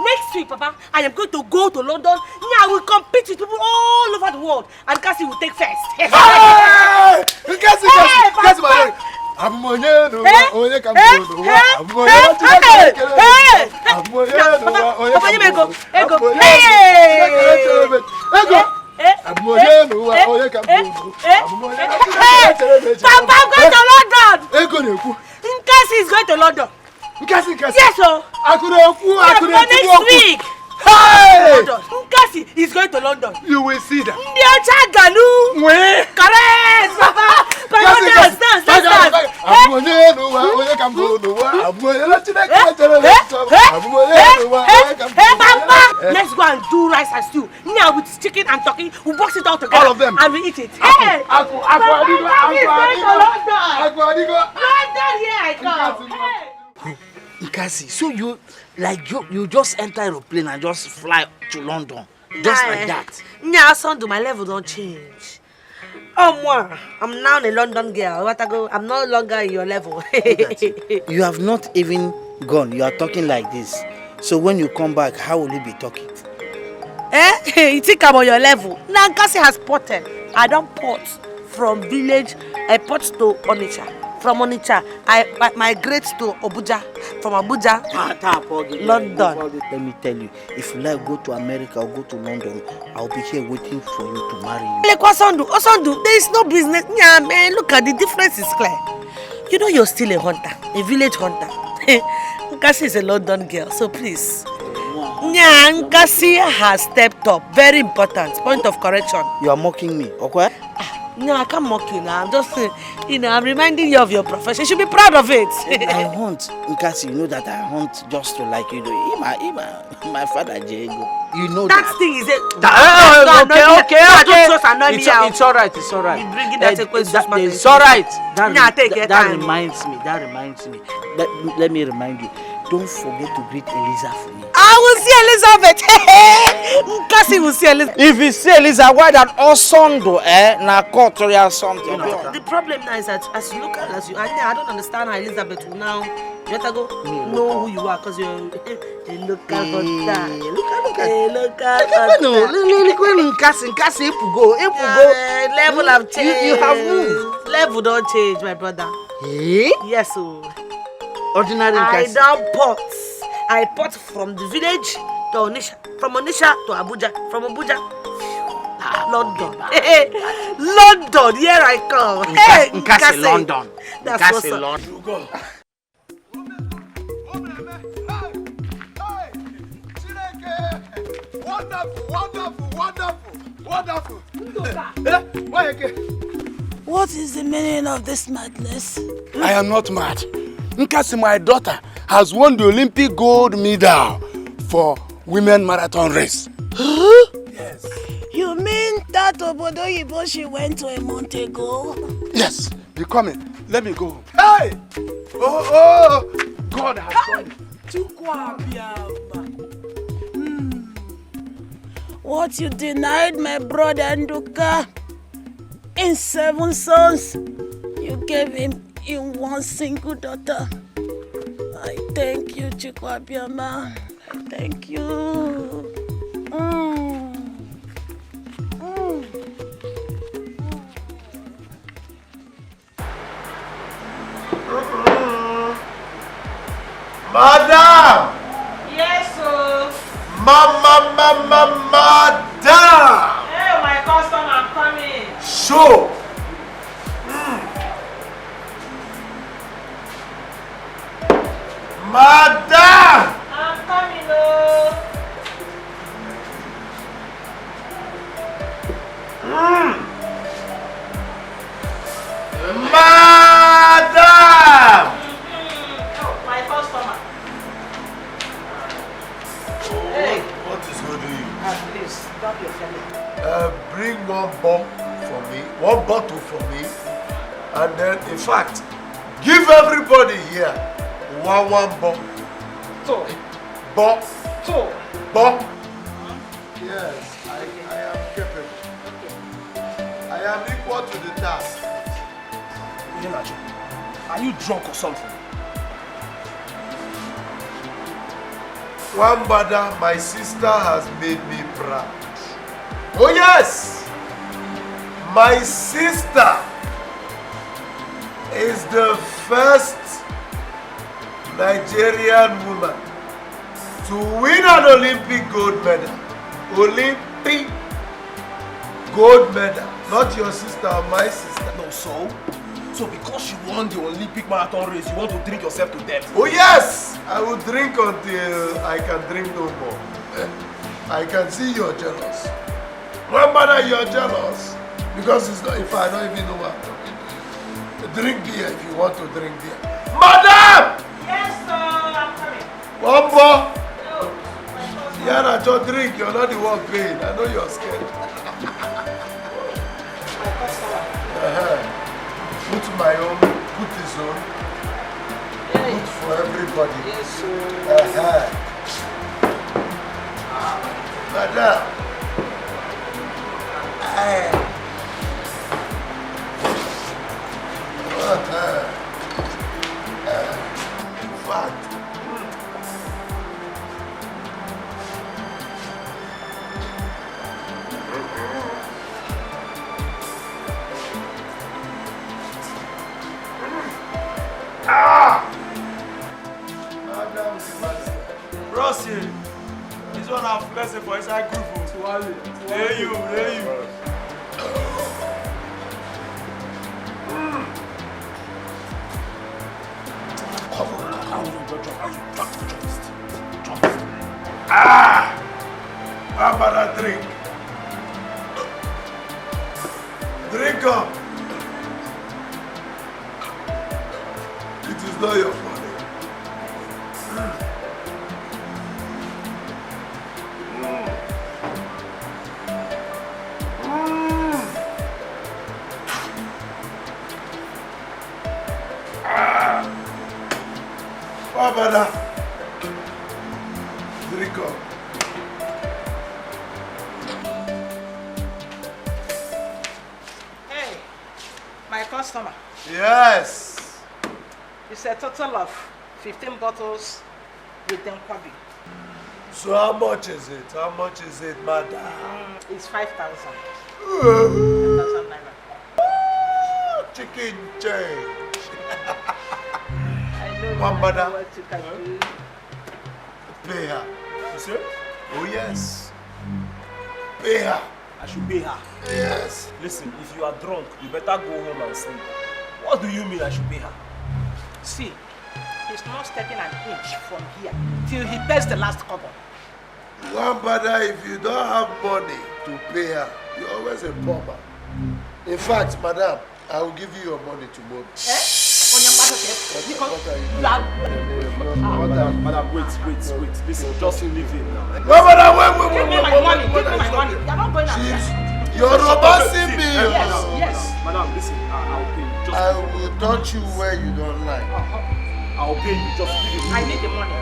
Next week, Papa, I am going to go to London. Yeah, I will compete with people all over the world. And Nkasi will take first. Hey! Nkasi, my I'm money, no, only come to I'm money, Papa, I'm going to London. Nkasi is going to London. Nkasi. Yes, sir. I could next week. Hey! Nkasi is going to London. You will see that. Galu. Correct, Papa. Dance. Papa, let's go and do rice and stew. Now with chicken and turkey, we box it all together. All of them. And we eat it. Hey! London, here I come. Nkasi, so you just enter aeroplane and just fly to London, just like that. Yeah, son, my level don't change. Oh, moi, I'm now a London girl. I'm no longer in your level. You have not even gone. You are talking like this. So when you come back, how will you be talking? You think I'm on your level? Now Nkasi has ported. I don't port from village. I port to Onitsha. From Onitsha, I migrate to Abuja. From Abuja, London. Let me tell you, if you like go to America or go to London, I'll be here waiting for you to marry you. Like Osondu, there is no business. Yeah, man, look at the difference is clear. You know you're still a hunter, a village hunter. Nkasi is a London girl, so please. Yeah, Nkasi has stepped up. Very important. Point of correction. You are mocking me, okay? No, I can't mock you now. I'm just, I'm reminding you of your profession. You should be proud of it. I hunt, Nkasi. You know that I hunt just to like you. My father Diego. You know that. That thing is it. Okay. It's all right. You bringing that it's all right. That reminds me. Let me remind you. Don't forget to greet Eliza for me. I will see Elizabeth. Nkasi will see Elizabeth. If you see Eliza, why that Osondo, na culture or something? The problem now is that as you look at I don't understand how Elizabeth will now. You have to go know who you are because you're a local hunter. Look Nkasi, go. Level have changed. You have moved. Level don't change, my brother. Yes, so. Ordinary Nkasi. I don't pot. I pot from the village to Onitsha, from Onitsha to Abuja, from Abuja, London. London, here I come. Nkasi, London. That's what's up. London. Wonderful. What is the meaning of this madness? I am not mad. Nkasi, my daughter, has won the Olympic gold medal for women marathon race. Yes. You mean that Obodo Yibo she went to a month ago? Yes, be coming. Let me go. Hey! Oh! God has done it. What you denied my brother Nduka in 7 sons, you gave him in 1 single daughter. I thank you, Chikwabiama. I thank you. Madam! Yes, sir. Madam! Hey, my customer coming. Show! Madam! I'm coming, oh. Madam! My customer. Hey. What is holding you? Please, don't be offended. Bring one bomb for me, one bottle for me, and then, in fact, give everybody here one bomb. Two. Bomb. Two. Bomb. Yes, I am capable. I am equal to the task. Are you drunk or something? Wambada, my sister has made me proud. Oh yes! My sister is the first Nigerian woman to win an Olympic gold medal. Olympic gold medal. Not your sister, my sister. No, so because you won the Olympic marathon race, you want to drink yourself to death? Oh yes! I will drink until I can drink no more. I can see you're jealous. Remember, you're jealous. Because it's not, if I don't even know what I'm talking to you. Drink beer if you want to drink beer. Madam! Yes, sir, I'm coming. One more. Yeah, just drink. You're not the one paying. I know you're scared. Put my own, put his own. Put for everybody. Yes, sir. Madam. Rossi, this one I've blessed for inside group. Hey you. How about a drink? Drink up. It is not your money. Babada, drink up. Hey, my customer. Yes. It's a total of 15 bottles with them kwabi. So how much is it? How much is it, madam? It's 5,000. 5,000 naira. Chicken change. I know One mother. what you can do. Pay her. You see? Oh yes. Pay her. I should pay her. Yes. Listen, if you are drunk, you better go home and sleep. What do you mean I should pay her? See, he's not stepping an inch from here till he pays the last couple. One brother, if you don't have money to pay her, you're always a pauper. In fact, madam, I will give you your money tomorrow. On your mother, because you are... Madam, wait. Listen, just leave him now. No, madam, wait. Give me my money. You're not going to... You're romancing me. Yes. Madam, listen, I'll pay you. I will touch you where you don't like. I'll pay you, just give it. I need the money.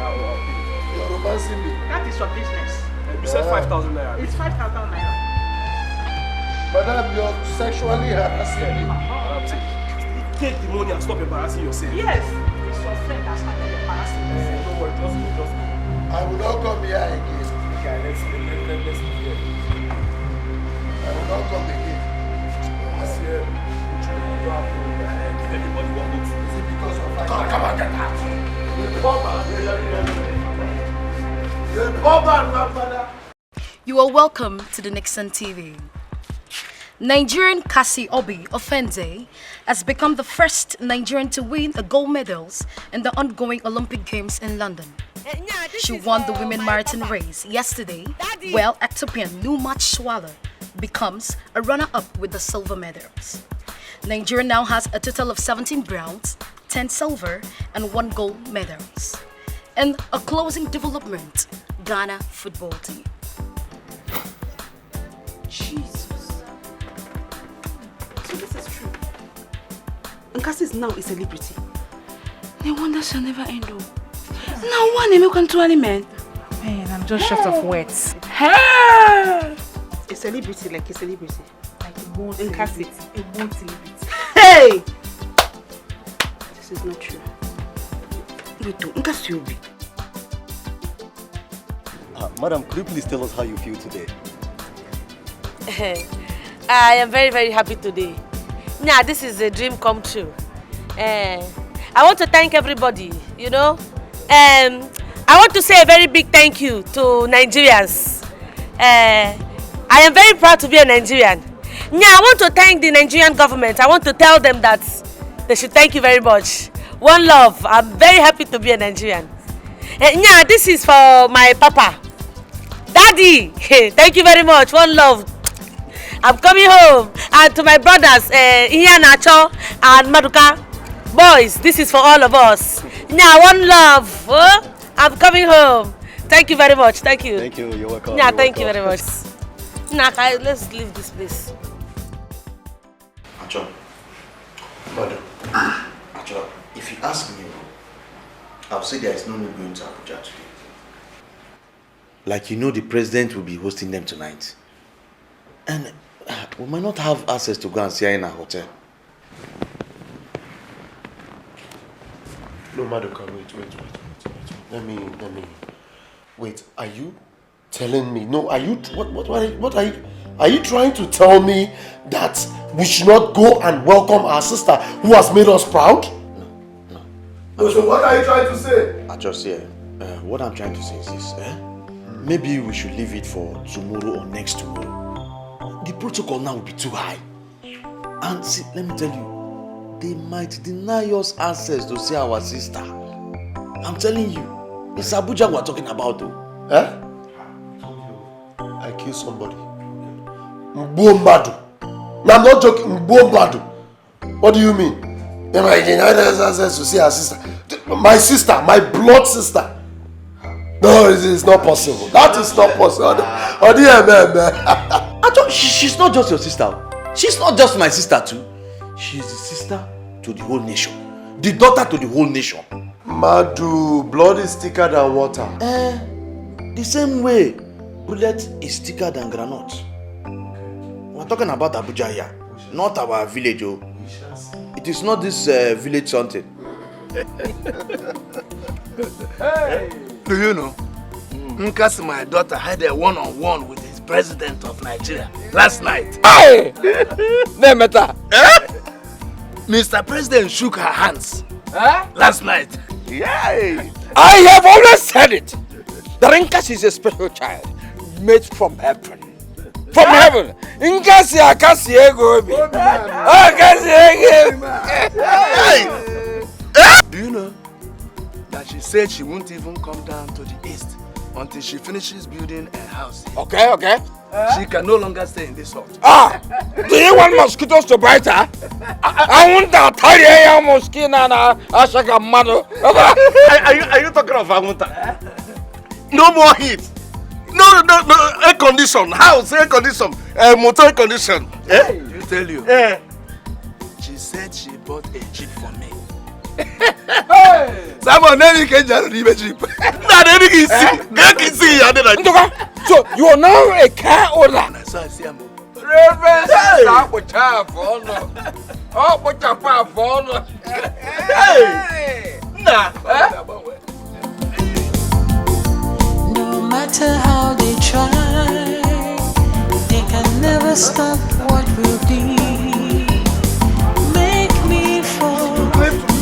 You're romancing me. That is your business. You said 5,000 naira. It's 5,000 naira. Madam, you're sexually harassing me. Take the money and stop embarrassing yourself. Yes. It's your friend that started embarrassing me. Don't worry, just go. I will not come here again. Okay, let's leave here. I will not come again. This year, give everybody one book. Is it because of Come on, get out. You're a poor man, my father. You are welcome to the Nixon TV. Nigerian Cassie Obi Ofende has become the first Nigerian to win a gold medals in the ongoing Olympic Games in London. She won the women marathon race yesterday, while Ethiopian Numat Swala becomes a runner-up with the silver medals. Nigeria now has a total of 17 bronze, 10 silver, and 1 gold medals. And a closing development, Ghana football team. Jesus. So this is true. Nkasi is now a celebrity. No wonder she'll never end up. Now one American to any man. Man, I'm just short of words. A celebrity like a celebrity. Like a more celebrity. A more celebrity. Hey! This is not true. Wait, Nkasi will be. Madam, could you please tell us how you feel today? I am very, very happy today. Nah, this is a dream come true. I want to thank everybody, you know. I want to say a very big thank you to Nigerians. I am very proud to be a Nigerian. Yeah, I want to thank the Nigerian government. I want to tell them that they should thank you very much. One love. I'm very happy to be a Nigerian. Yeah, this is for my papa. Daddy, thank you very much. One love. I'm coming home. And to my brothers, Iya Nacho and Maduka. Boys, this is for all of us. Yeah, one love. I'm coming home. Thank you very much. Thank you. Thank you. You're welcome. Yeah, thank you very much. Nah, let's leave this place. Acho. Brother. Acho, if you ask me, I'll say there is no need going to Abuja today. Like you know, the president will be hosting them tonight. And we might not have access to go and see her in a hotel. No, Madoka, wait. Let me. Wait, are you telling me? No, are you, what are you trying to tell me that we should not go and welcome our sister who has made us proud? No. So what are you trying to say? I just say, what I'm trying to say is this, maybe we should leave it for tomorrow or next tomorrow. The protocol now will be too high. And see, let me tell you, they might deny us access to see our sister. I'm telling you, it's Abuja we're talking about though. I killed somebody. Mbombadu. No, I'm not joking. Mbombadu. What do you mean? They might deny us access to see our sister. My sister, my blood sister. No, it is not possible. That is not possible. She's not just your sister. She's not just my sister too. She's the sister to the whole nation. The daughter to the whole nation. Madu, blood is thicker than water. The same way, bullet is thicker than granite. We're talking about Abuja here, not our village. Oh. It is not this village something. Hey. Do you know? Nkasi, my daughter, had a one-on-one with his president of Nigeria last night. Hey! No matter. Mr. President shook her hands last night. Yeah. I have always said it. The Nkasi is a special child made from heaven. From heaven. Nkasi akasi egobi. Akasi egobi. Do you know that she said she won't even come down to the east until she finishes building a house? Okay. She can no longer stay in this house. Do you want mosquitoes to bite her? I want to tell you mosquito na ashaka mado. Are you talking of Amunta? No more heat. No, air condition. House, air condition. Motor condition. You tell you. She said she bought a jeep for me. Someone then can just leave a jeep. So you are now a car owner. Reverend, No matter how they try, they can never stop what will be. Make me fall,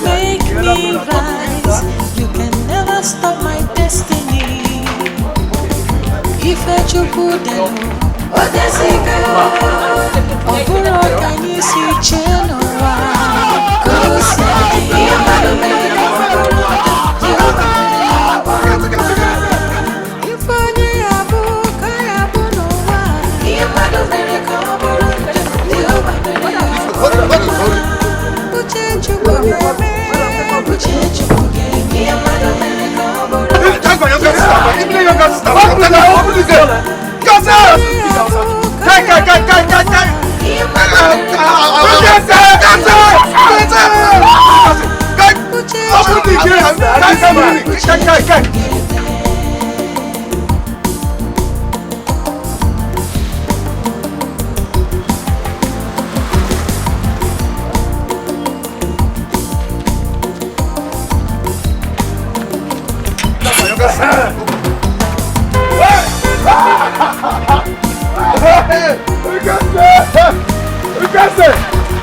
make me rise. You can never stop my destiny. If I should put them,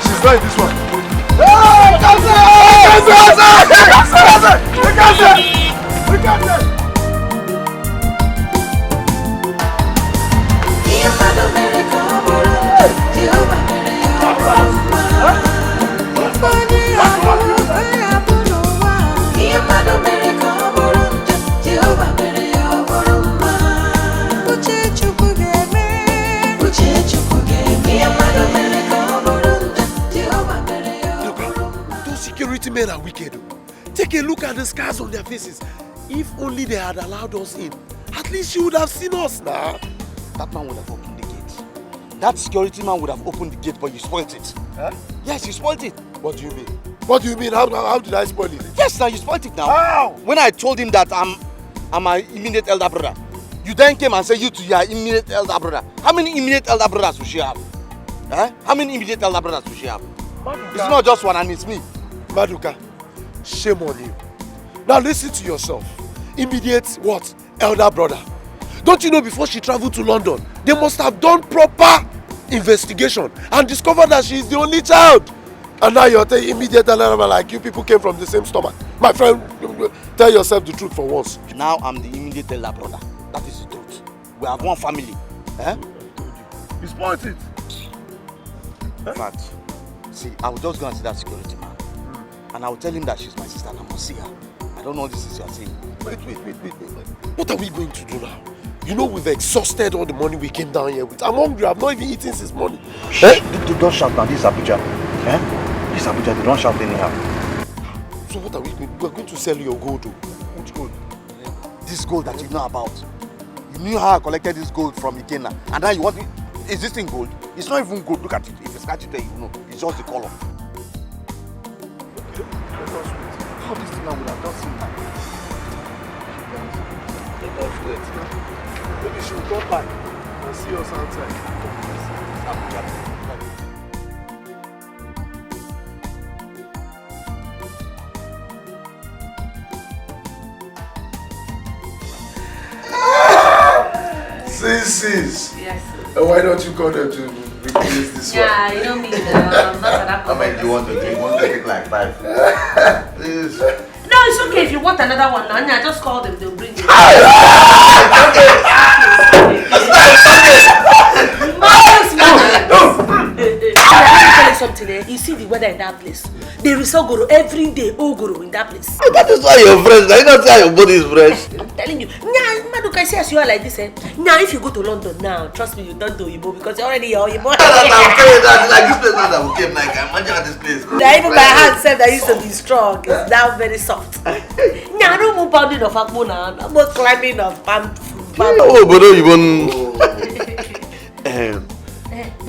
She's not in this one. Men are wicked. Take a look at the scars on their faces. If only they had allowed us in, at least she would have seen us now. That man would have opened the gate. That security man would have opened the gate, but you spoiled it. Huh? Yes, you spoiled it. What do you mean? What do you mean? How did I spoil it? Yes, now you spoiled it now. How? When I told him that I'm an immediate elder brother, you then came and said you too, you are immediate elder brother. How many immediate elder brothers will she have? Huh? How many immediate elder brothers will she have? It's not just one and it's me. Maduka, shame on you. Now listen to yourself. Immediate what? Elder brother. Don't you know before she traveled to London, they must have done proper investigation and discovered that she is the only child. And now you're telling immediate elder brother like you people came from the same stomach. My friend, tell yourself the truth for once. Now I'm the immediate elder brother. That is the truth. We have one family. Eh? You spoiled it. In fact, see, I will just go and see that security man. And I will tell him that she's my sister and I must see her. I don't know what this is you're saying. Wait. What are we going to do now? You know we've exhausted all the money we came down here with. I'm hungry. I've not even eaten since morning. Don't shout now. This is Abuja. Eh? This is Abuja. They don't shout anyhow. So what are we going to do? We're going to sell your gold. Which gold? This gold that you know about. You knew how I collected this gold from Ikena. And now you want it. Is this thing gold? It's not even gold. Look at it. If you scratch it there, you know. It's just the color. How this thing would have just seen that? Let us wait. Maybe she will come back and see us outside. Sis. Yes. Why don't you call them to replace this one? Yeah, you don't mean not that. How many do you want to drink? You want to take like 5? Please. No, it's okay if you want another one. Nanya, just call them, they'll bring it. Something, eh? You see the weather in that place. They resell goro every day, goro in that place. That is why you're fresh. I don't say your body is fresh. I'm telling you. Nah, Maduka, see as you are like this, eh? Now, if you go to London now, trust me, you don't do Yibo because you're already here. Yibo. Like this place now that we came, like imagine at this place. Now, even my hand said that used to be strong. It's now very soft. Now, no more pounding of Akbo now. No more climbing of palm. Oh, but don't even.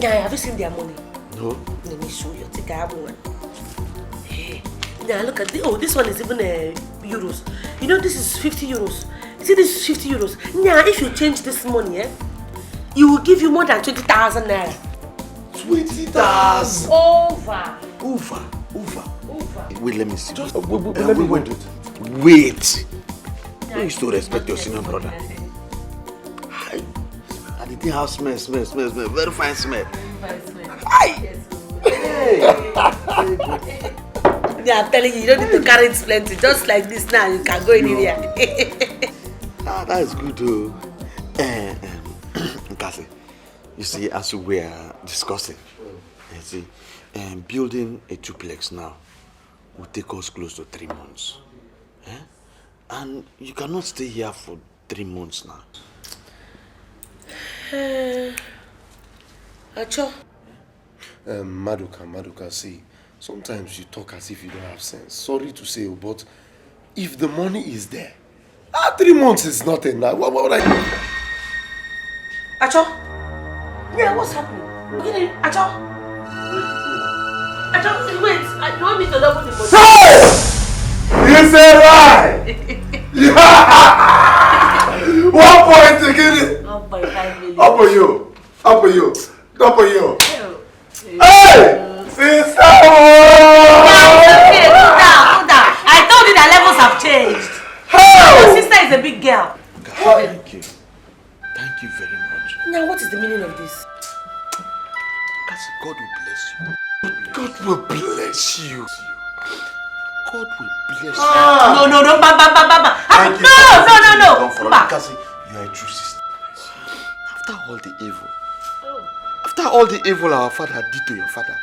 Yeah, have you seen their money? No. Let me show you. Take a one. Hey, now look at this. Oh, this one is even euros. You know, this is 50 euros. See, this is 50 euros. Now, if you change this money, it will give you more than 20,000 naira. 20,000. Over. Wait, let me see. Just wait. Yeah, You used to respect your senior brother. And the thing has smell. Very fine smell. Yeah, I'm telling you, you don't need to carry it plenty. Just like this now, you can go in here. That is good though. Nkasi, You see, as we are discussing, you see, building a duplex now will take us close to 3 months. And you cannot stay here for 3 months now. Acho. Maduka, see, sometimes you talk as if you don't have sense. Sorry to say, but if the money is there, 3 months is not enough. What would I do? Acho? Yeah, what's happening? Acho? Acho, wait. You want me to double the money? Hey! You said right! 1 point again! 1.5 million. Up for you. Hey! Sister! Hold down. I told you that levels have changed. Your sister is a big girl. Thank you. Thank you very much. Now, what is the meaning of this? God will bless you. God will bless you. God will bless you. No, Baba. Thank you. No. Kasi, you are a true sister. After all the evil our father did to your father,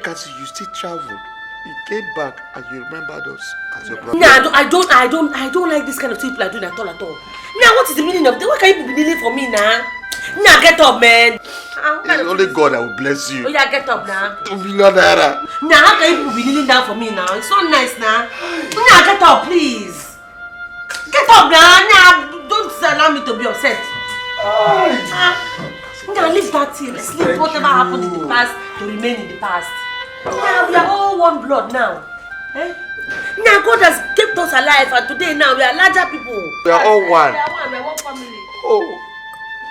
Kasi, you still traveled. You came back and you remembered us as your brother. Nah, I don't like this kind of people are doing at all. Now, what is the meaning of this? Why can't you be kneeling for me now? Now, get up, man. It's only God that will bless you. Oh, yeah, get up now. 2 million naira. Now, how can you be kneeling down for me now? It's so nice now. Now, get up, please. Get up now. Now, don't allow me to be upset. Now, leave that thing. Let's leave whatever happened in the past to remain in the past. Now, we are all one blood now. Now, God has kept us alive, and today now we are larger people. We are all one. We are one family. Oh,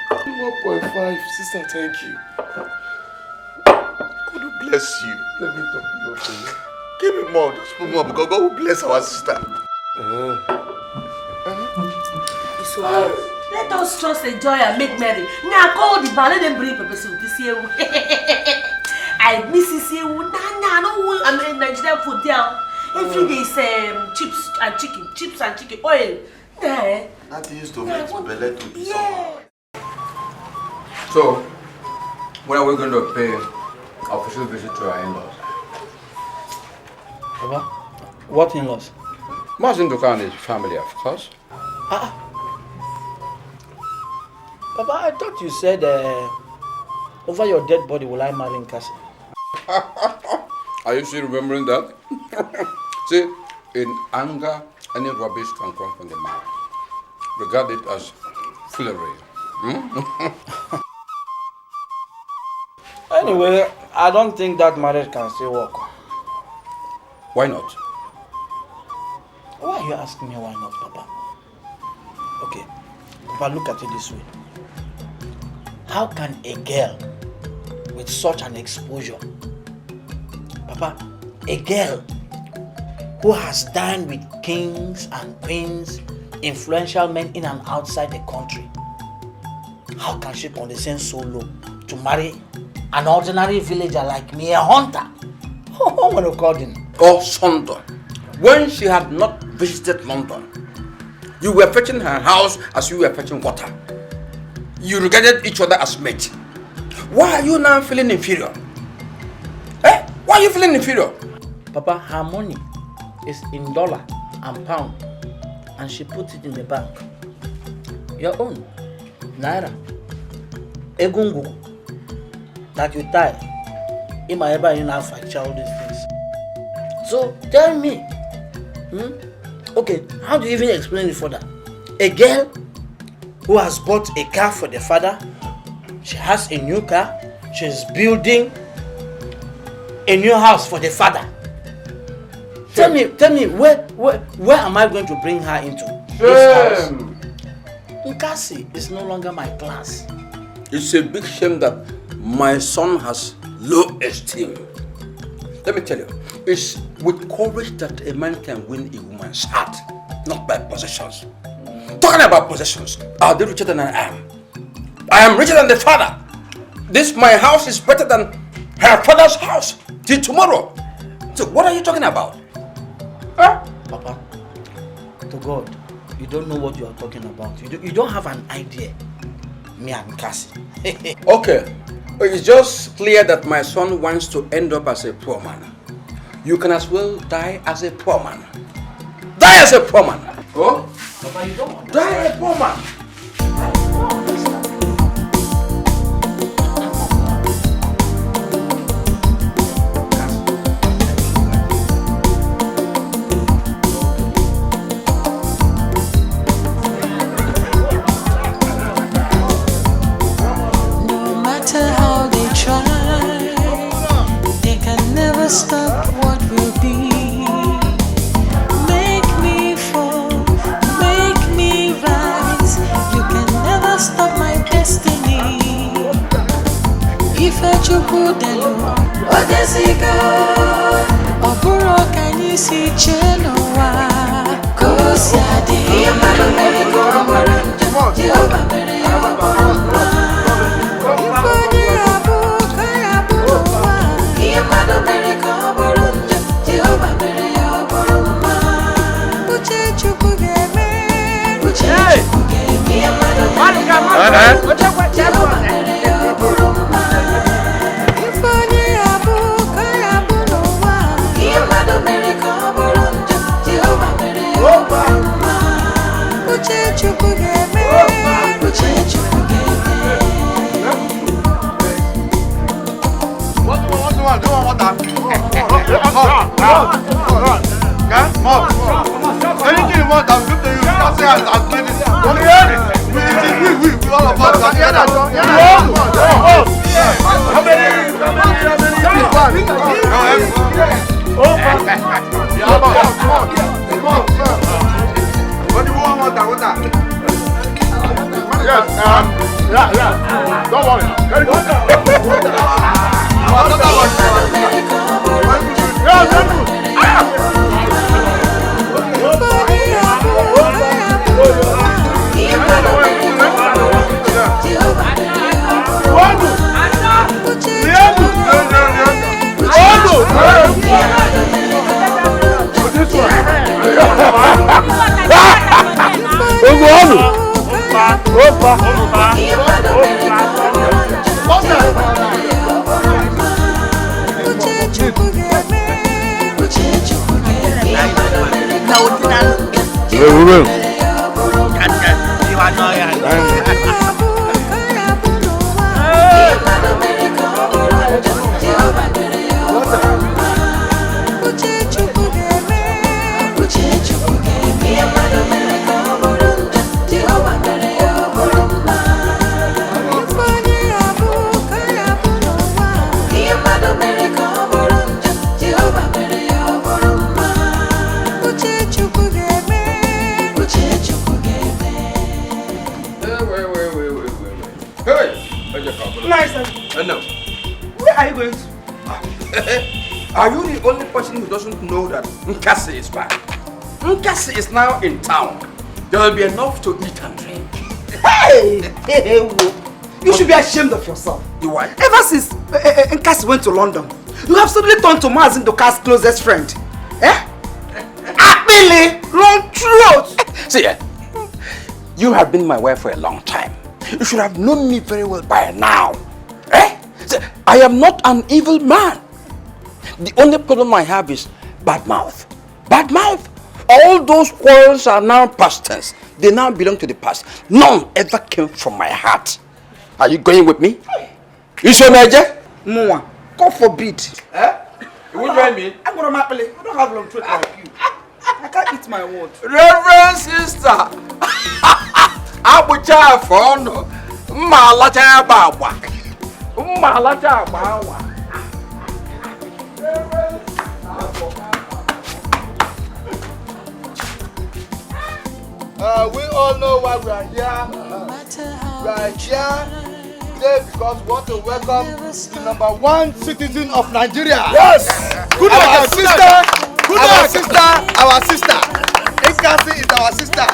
1.5, sister, thank you. God will bless you. Let me talk to you, okay? Give me more, just put more, because God will bless our sister. It's okay. Let us just enjoy and make merry. Now, call the bar, let them bring pepper soup this year. I miss this year. No, I mean Nigerian food there. Every day is chips and chicken, oil. That used to make belly to be somehow. So, when are we going to pay official visit to our in-laws? Papa, what in-laws? Martin Duka and his family, of course. Papa, I thought you said over your dead body will I marry Nkasi. Are you still remembering that? See, in anger, any rubbish can come from the mouth. Regard it as foolery. Anyway, I don't think that marriage can still work. Why not? Why are you asking me why not, Papa? Okay, Papa, look at it this way. How can a girl with such an exposure, Papa, a girl who has dined with kings and queens, influential men in and outside the country, how can she condescend so low to marry an ordinary villager like me, a hunter? Oh, what a garden. Oh, Sunday, when she had not visited London, you were fetching her house as you were fetching water. You regarded each other as mates. Why are you now feeling inferior? Why are you feeling inferior? Papa, her money is in dollar and pound, and she puts it in the bank. Your own, naira, egungu, that you tie, in my ever in Alpha, all these things. So tell me, okay, how do you even explain it further? A girl who has bought a car for the father, she has a new car, she's building a new house for the father. Tell me, where am I going to bring her into? This house. Nkasi is no longer my class. It's a big shame that my son has low esteem. Let me tell you, it's with courage that a man can win a woman's heart, not by possessions. Talking about possessions, are they richer than I am? I am richer than the father. My house is better than her father's house till tomorrow. So what are you talking about? Papa, to God, you don't know what you are talking about. You don't have an idea. me and Cassie. Okay, it's just clear that my son wants to end up as a poor man. You can as well die as a poor man. Die as a poor man. Oh? Papa, you don't die a poor man. Stop what will be. Make me fall, make me rise. You can never stop my destiny. If I choose the Lord, what does he go? Oburo can you see Genoa? Cause ya di Yamano Merigo Moranda, Jehovah Merigo. Anything you want, I'll give to you. I'll say I'll give it. We all of us are together. How many? What do you want? Yes, yeah. Don't worry. No. Where are you going to? Are you the only person who doesn't know that Nkasi is back? Nkasi is now in town. There will be enough to eat and drink. Hey! You should be ashamed of yourself. Why? Ever since Nkasi went to London, you have suddenly turned to Mazin Nduka's closest friend. Eh? Really? Long throat! See, you have been my wife for a long time. You should have known me very well by now. I am not an evil man. The only problem I have is bad mouth. Bad mouth. All those quarrels are now past tense. They now belong to the past. None ever came from my heart. Are you going with me? Is your major? No. God forbid. You will join me? I'm going to map I don't have long throat like you. I can't eat my words. Reverend sister. Abucha fono. Malacha baba. Malacha baba. We all know why we are here. We are here today because we want to welcome the #1 citizen of Nigeria. Yes! Good our sister! Good our sister! Our sister! Nkasi is our sister.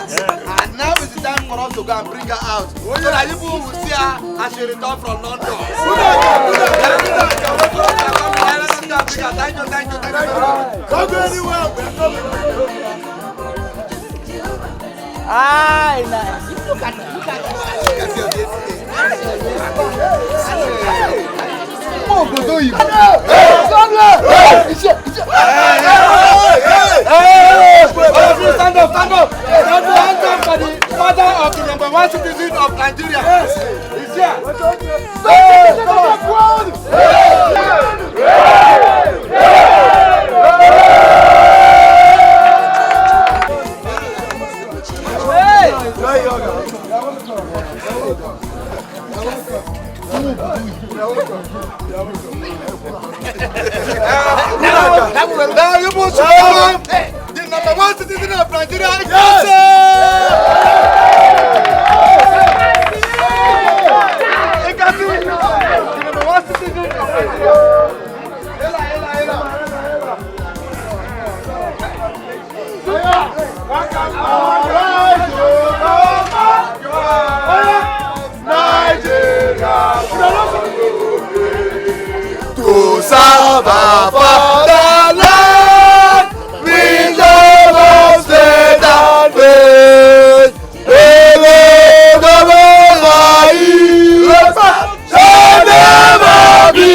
And now is the time for us to go and bring her out. So that people will see her as she returns from London. Thank you. Don't go anywhere. We are coming. Ah, nice. Look at her. Stand up for the father of the #1 citizen of Nigeria. He's here. Now you must welcome the #1 citizen of Nigeria. Yes! To serve our fatherland, we never stay that way. Shall never be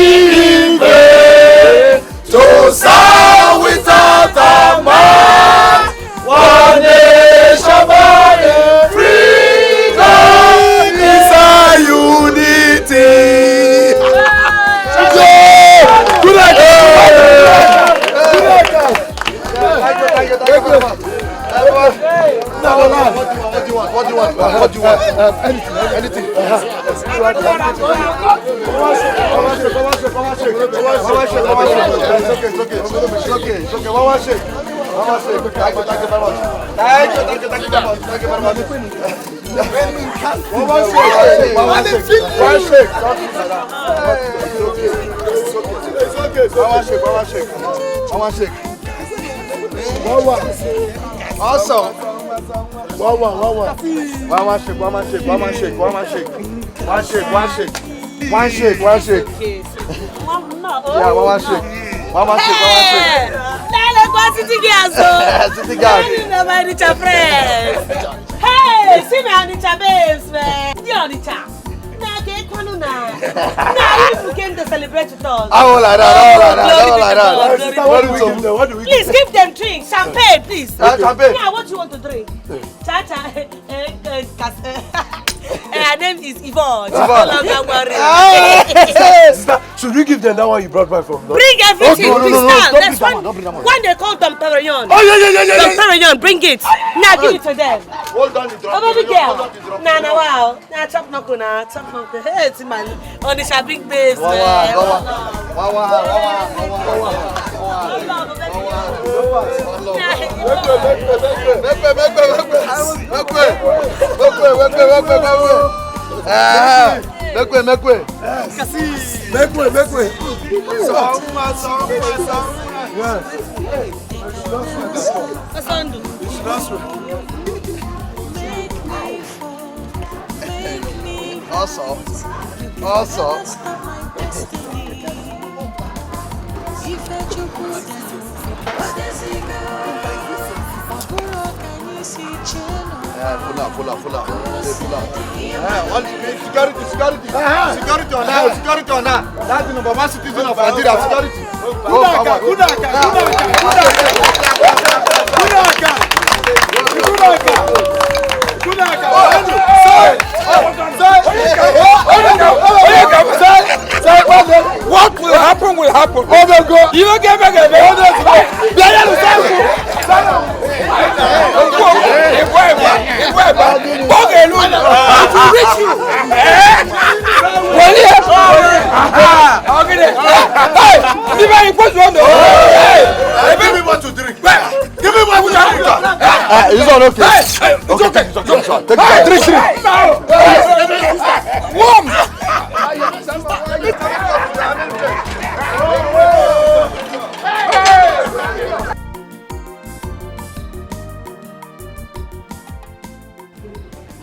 in vain. To serve without a man, one nation by freedom is our unity. What do you want? Anything. It's okay. Awesome. One shake. Yeah, one shake. City girls. Hey, see me on the babes, man. You on the chat. Now you came to celebrate with us. All like that. What do we Please give them drinks. Champagne, please. Champagne. Yeah, what you want to drink? Cha-cha. Her name is Yvonne. Should we give them that one you brought back from? Bring everything. No. There's one. When they call Dom Perignon. Oh, yeah. Dom Perignon, bring it. Now give it to them. Hold on the drum. Oh, baby girl. Nah, wow. Nah, chop no. Hey, it's man. On the shopping base. Also. Pull up. Security on now. That's the #1 citizen of Nigeria. Security. What will happen will happen. You don't get back again. Give me what to drink. Give me what to drink. It's all okay. It's okay. Take it. Drink. Warm.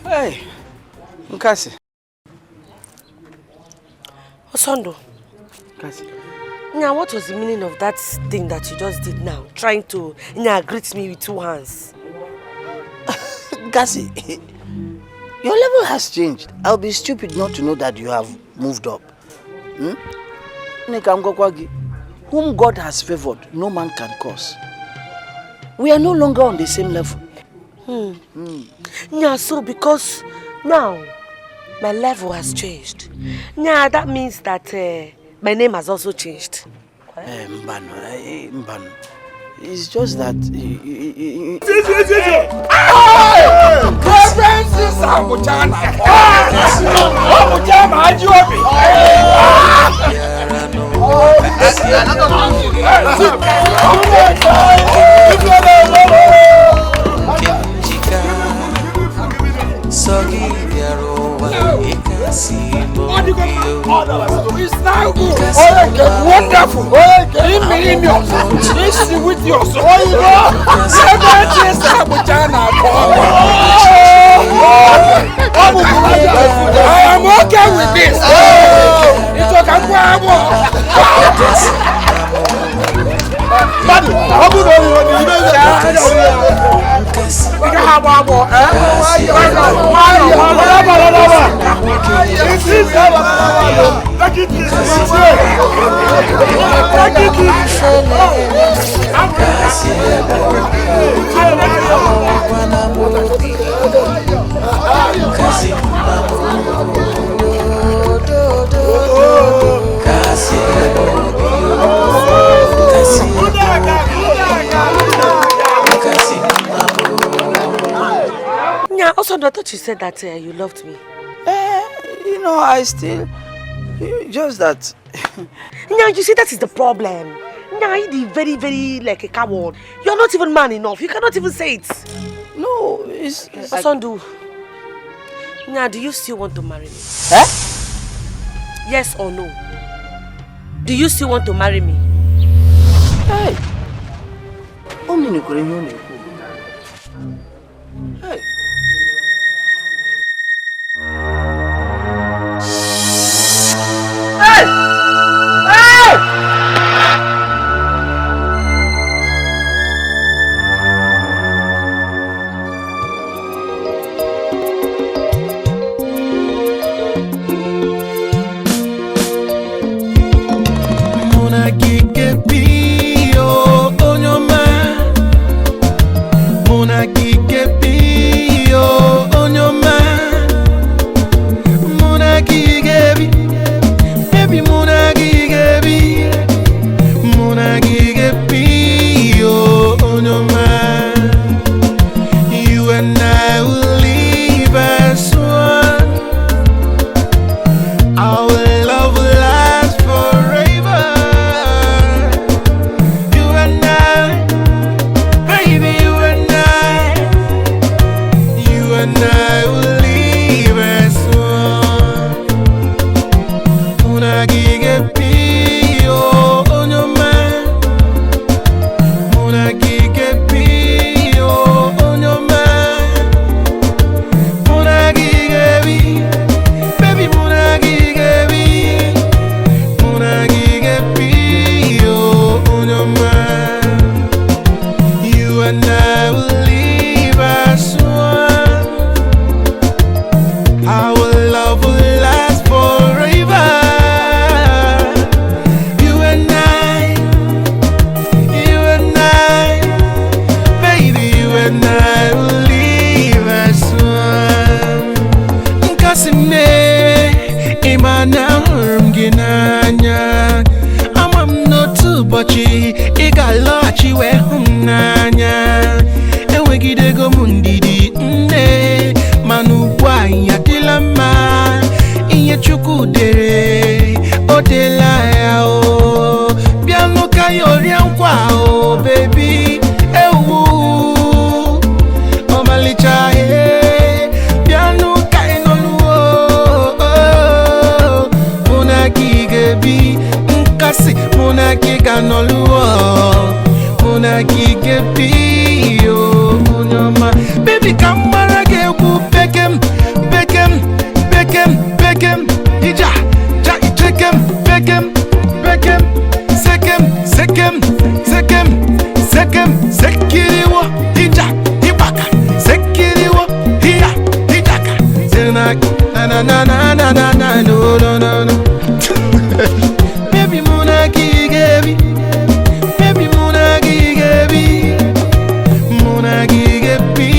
Hey, Nkasi. Osondo. Nkasi. Now, what was the meaning of that thing that you just did now? Trying to greet me with 2 hands. Nkasi, Your level has changed. I'll be stupid not to know that you have moved up. Whom God has favored, no man can curse. We are no longer on the same level. Yeah, so because now my level has changed. Yeah, that means that my name has also changed. Mbano. It's just that it's now good. Wonderful. Listen with your soul. I am okay with this. It's okay. Yeah, also, I thought you said that you loved me. I still... Just that... Yeah, you see, that is the problem. Yeah, you're very, very like a coward. You're not even man enough. You cannot even say it. No, it's... Osondu. Yeah, do you still want to marry me? Yes or no? Do you still want to marry me? Hey! Hey! Baby, Baby Muna Gigebi, baby Muna Gigebi, Muna Gigebi,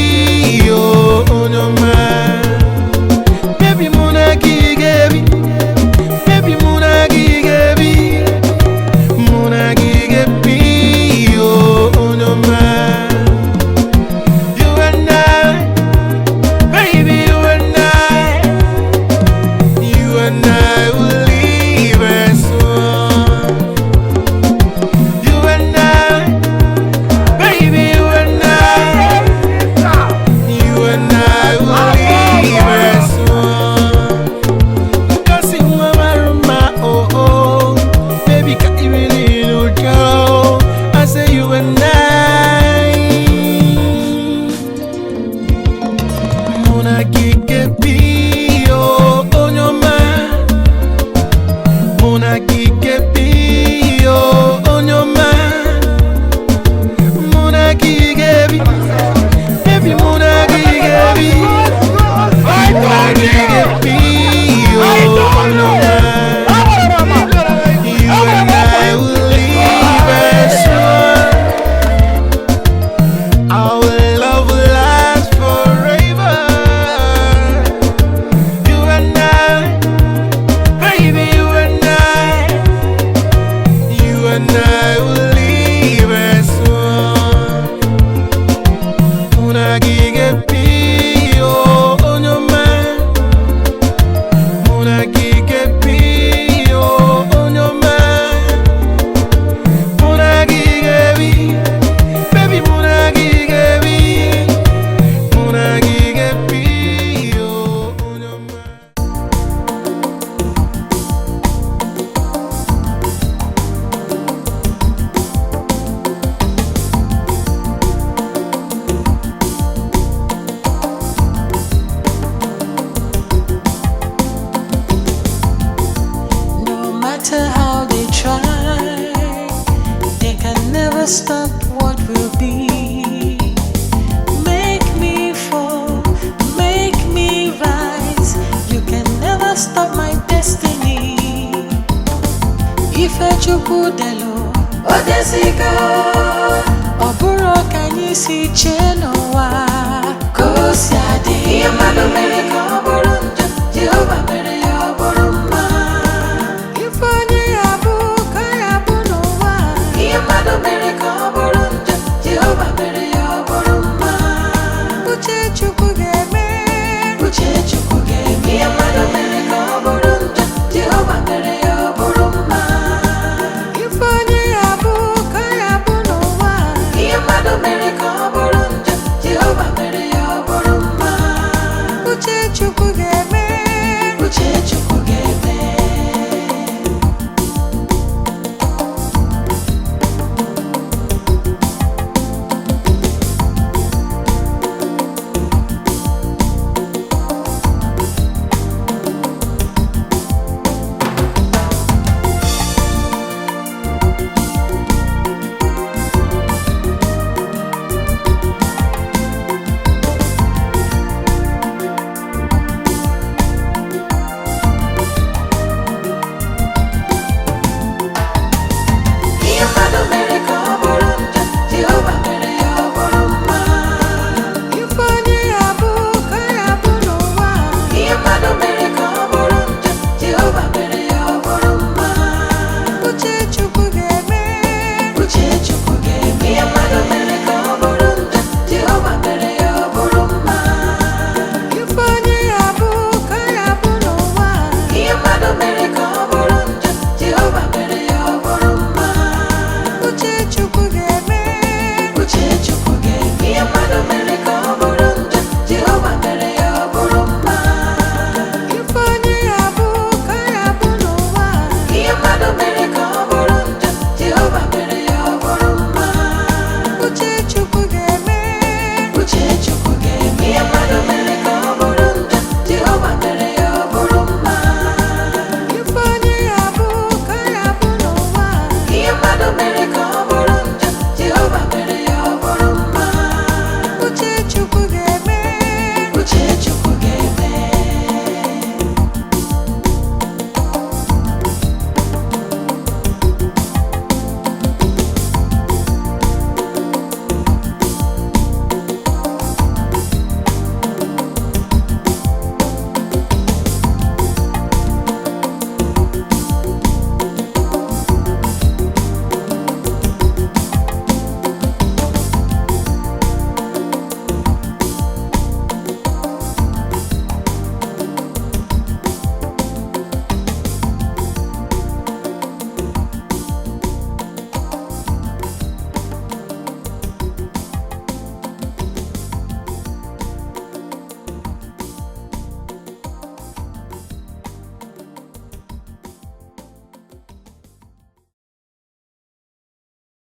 oh, on your mind. Baby Muna Gigebi, baby Muna Gigebi, Muna Gigebi, oh, on your mind. You and I, baby, you and I will leave us one. You and I, baby, you and I will leave us one. Because you are my oh, baby, can't even know. I say you and I, Mona Gigebi, oh, on your mind. Mona Gigebi, oh, on your mind. Mona Gigebi, baby Mona Gigebi, Mona Gigebi, oh, on your mind. You and I will leave us one. Our love will last forever. You and I, baby, you and I will leave us one. Muna Gigebi, oh, on your mind. Muna Gigebi, oh, on your mind. Muna Gigebi, baby Muna Gigebi, Muna Gigebi, oh, on your mind. No matter how they try, they can never stop what will be. Make me fall, make me rise. You can never stop my destiny. If I chukudelo, odesigo, oburo can you see cheno?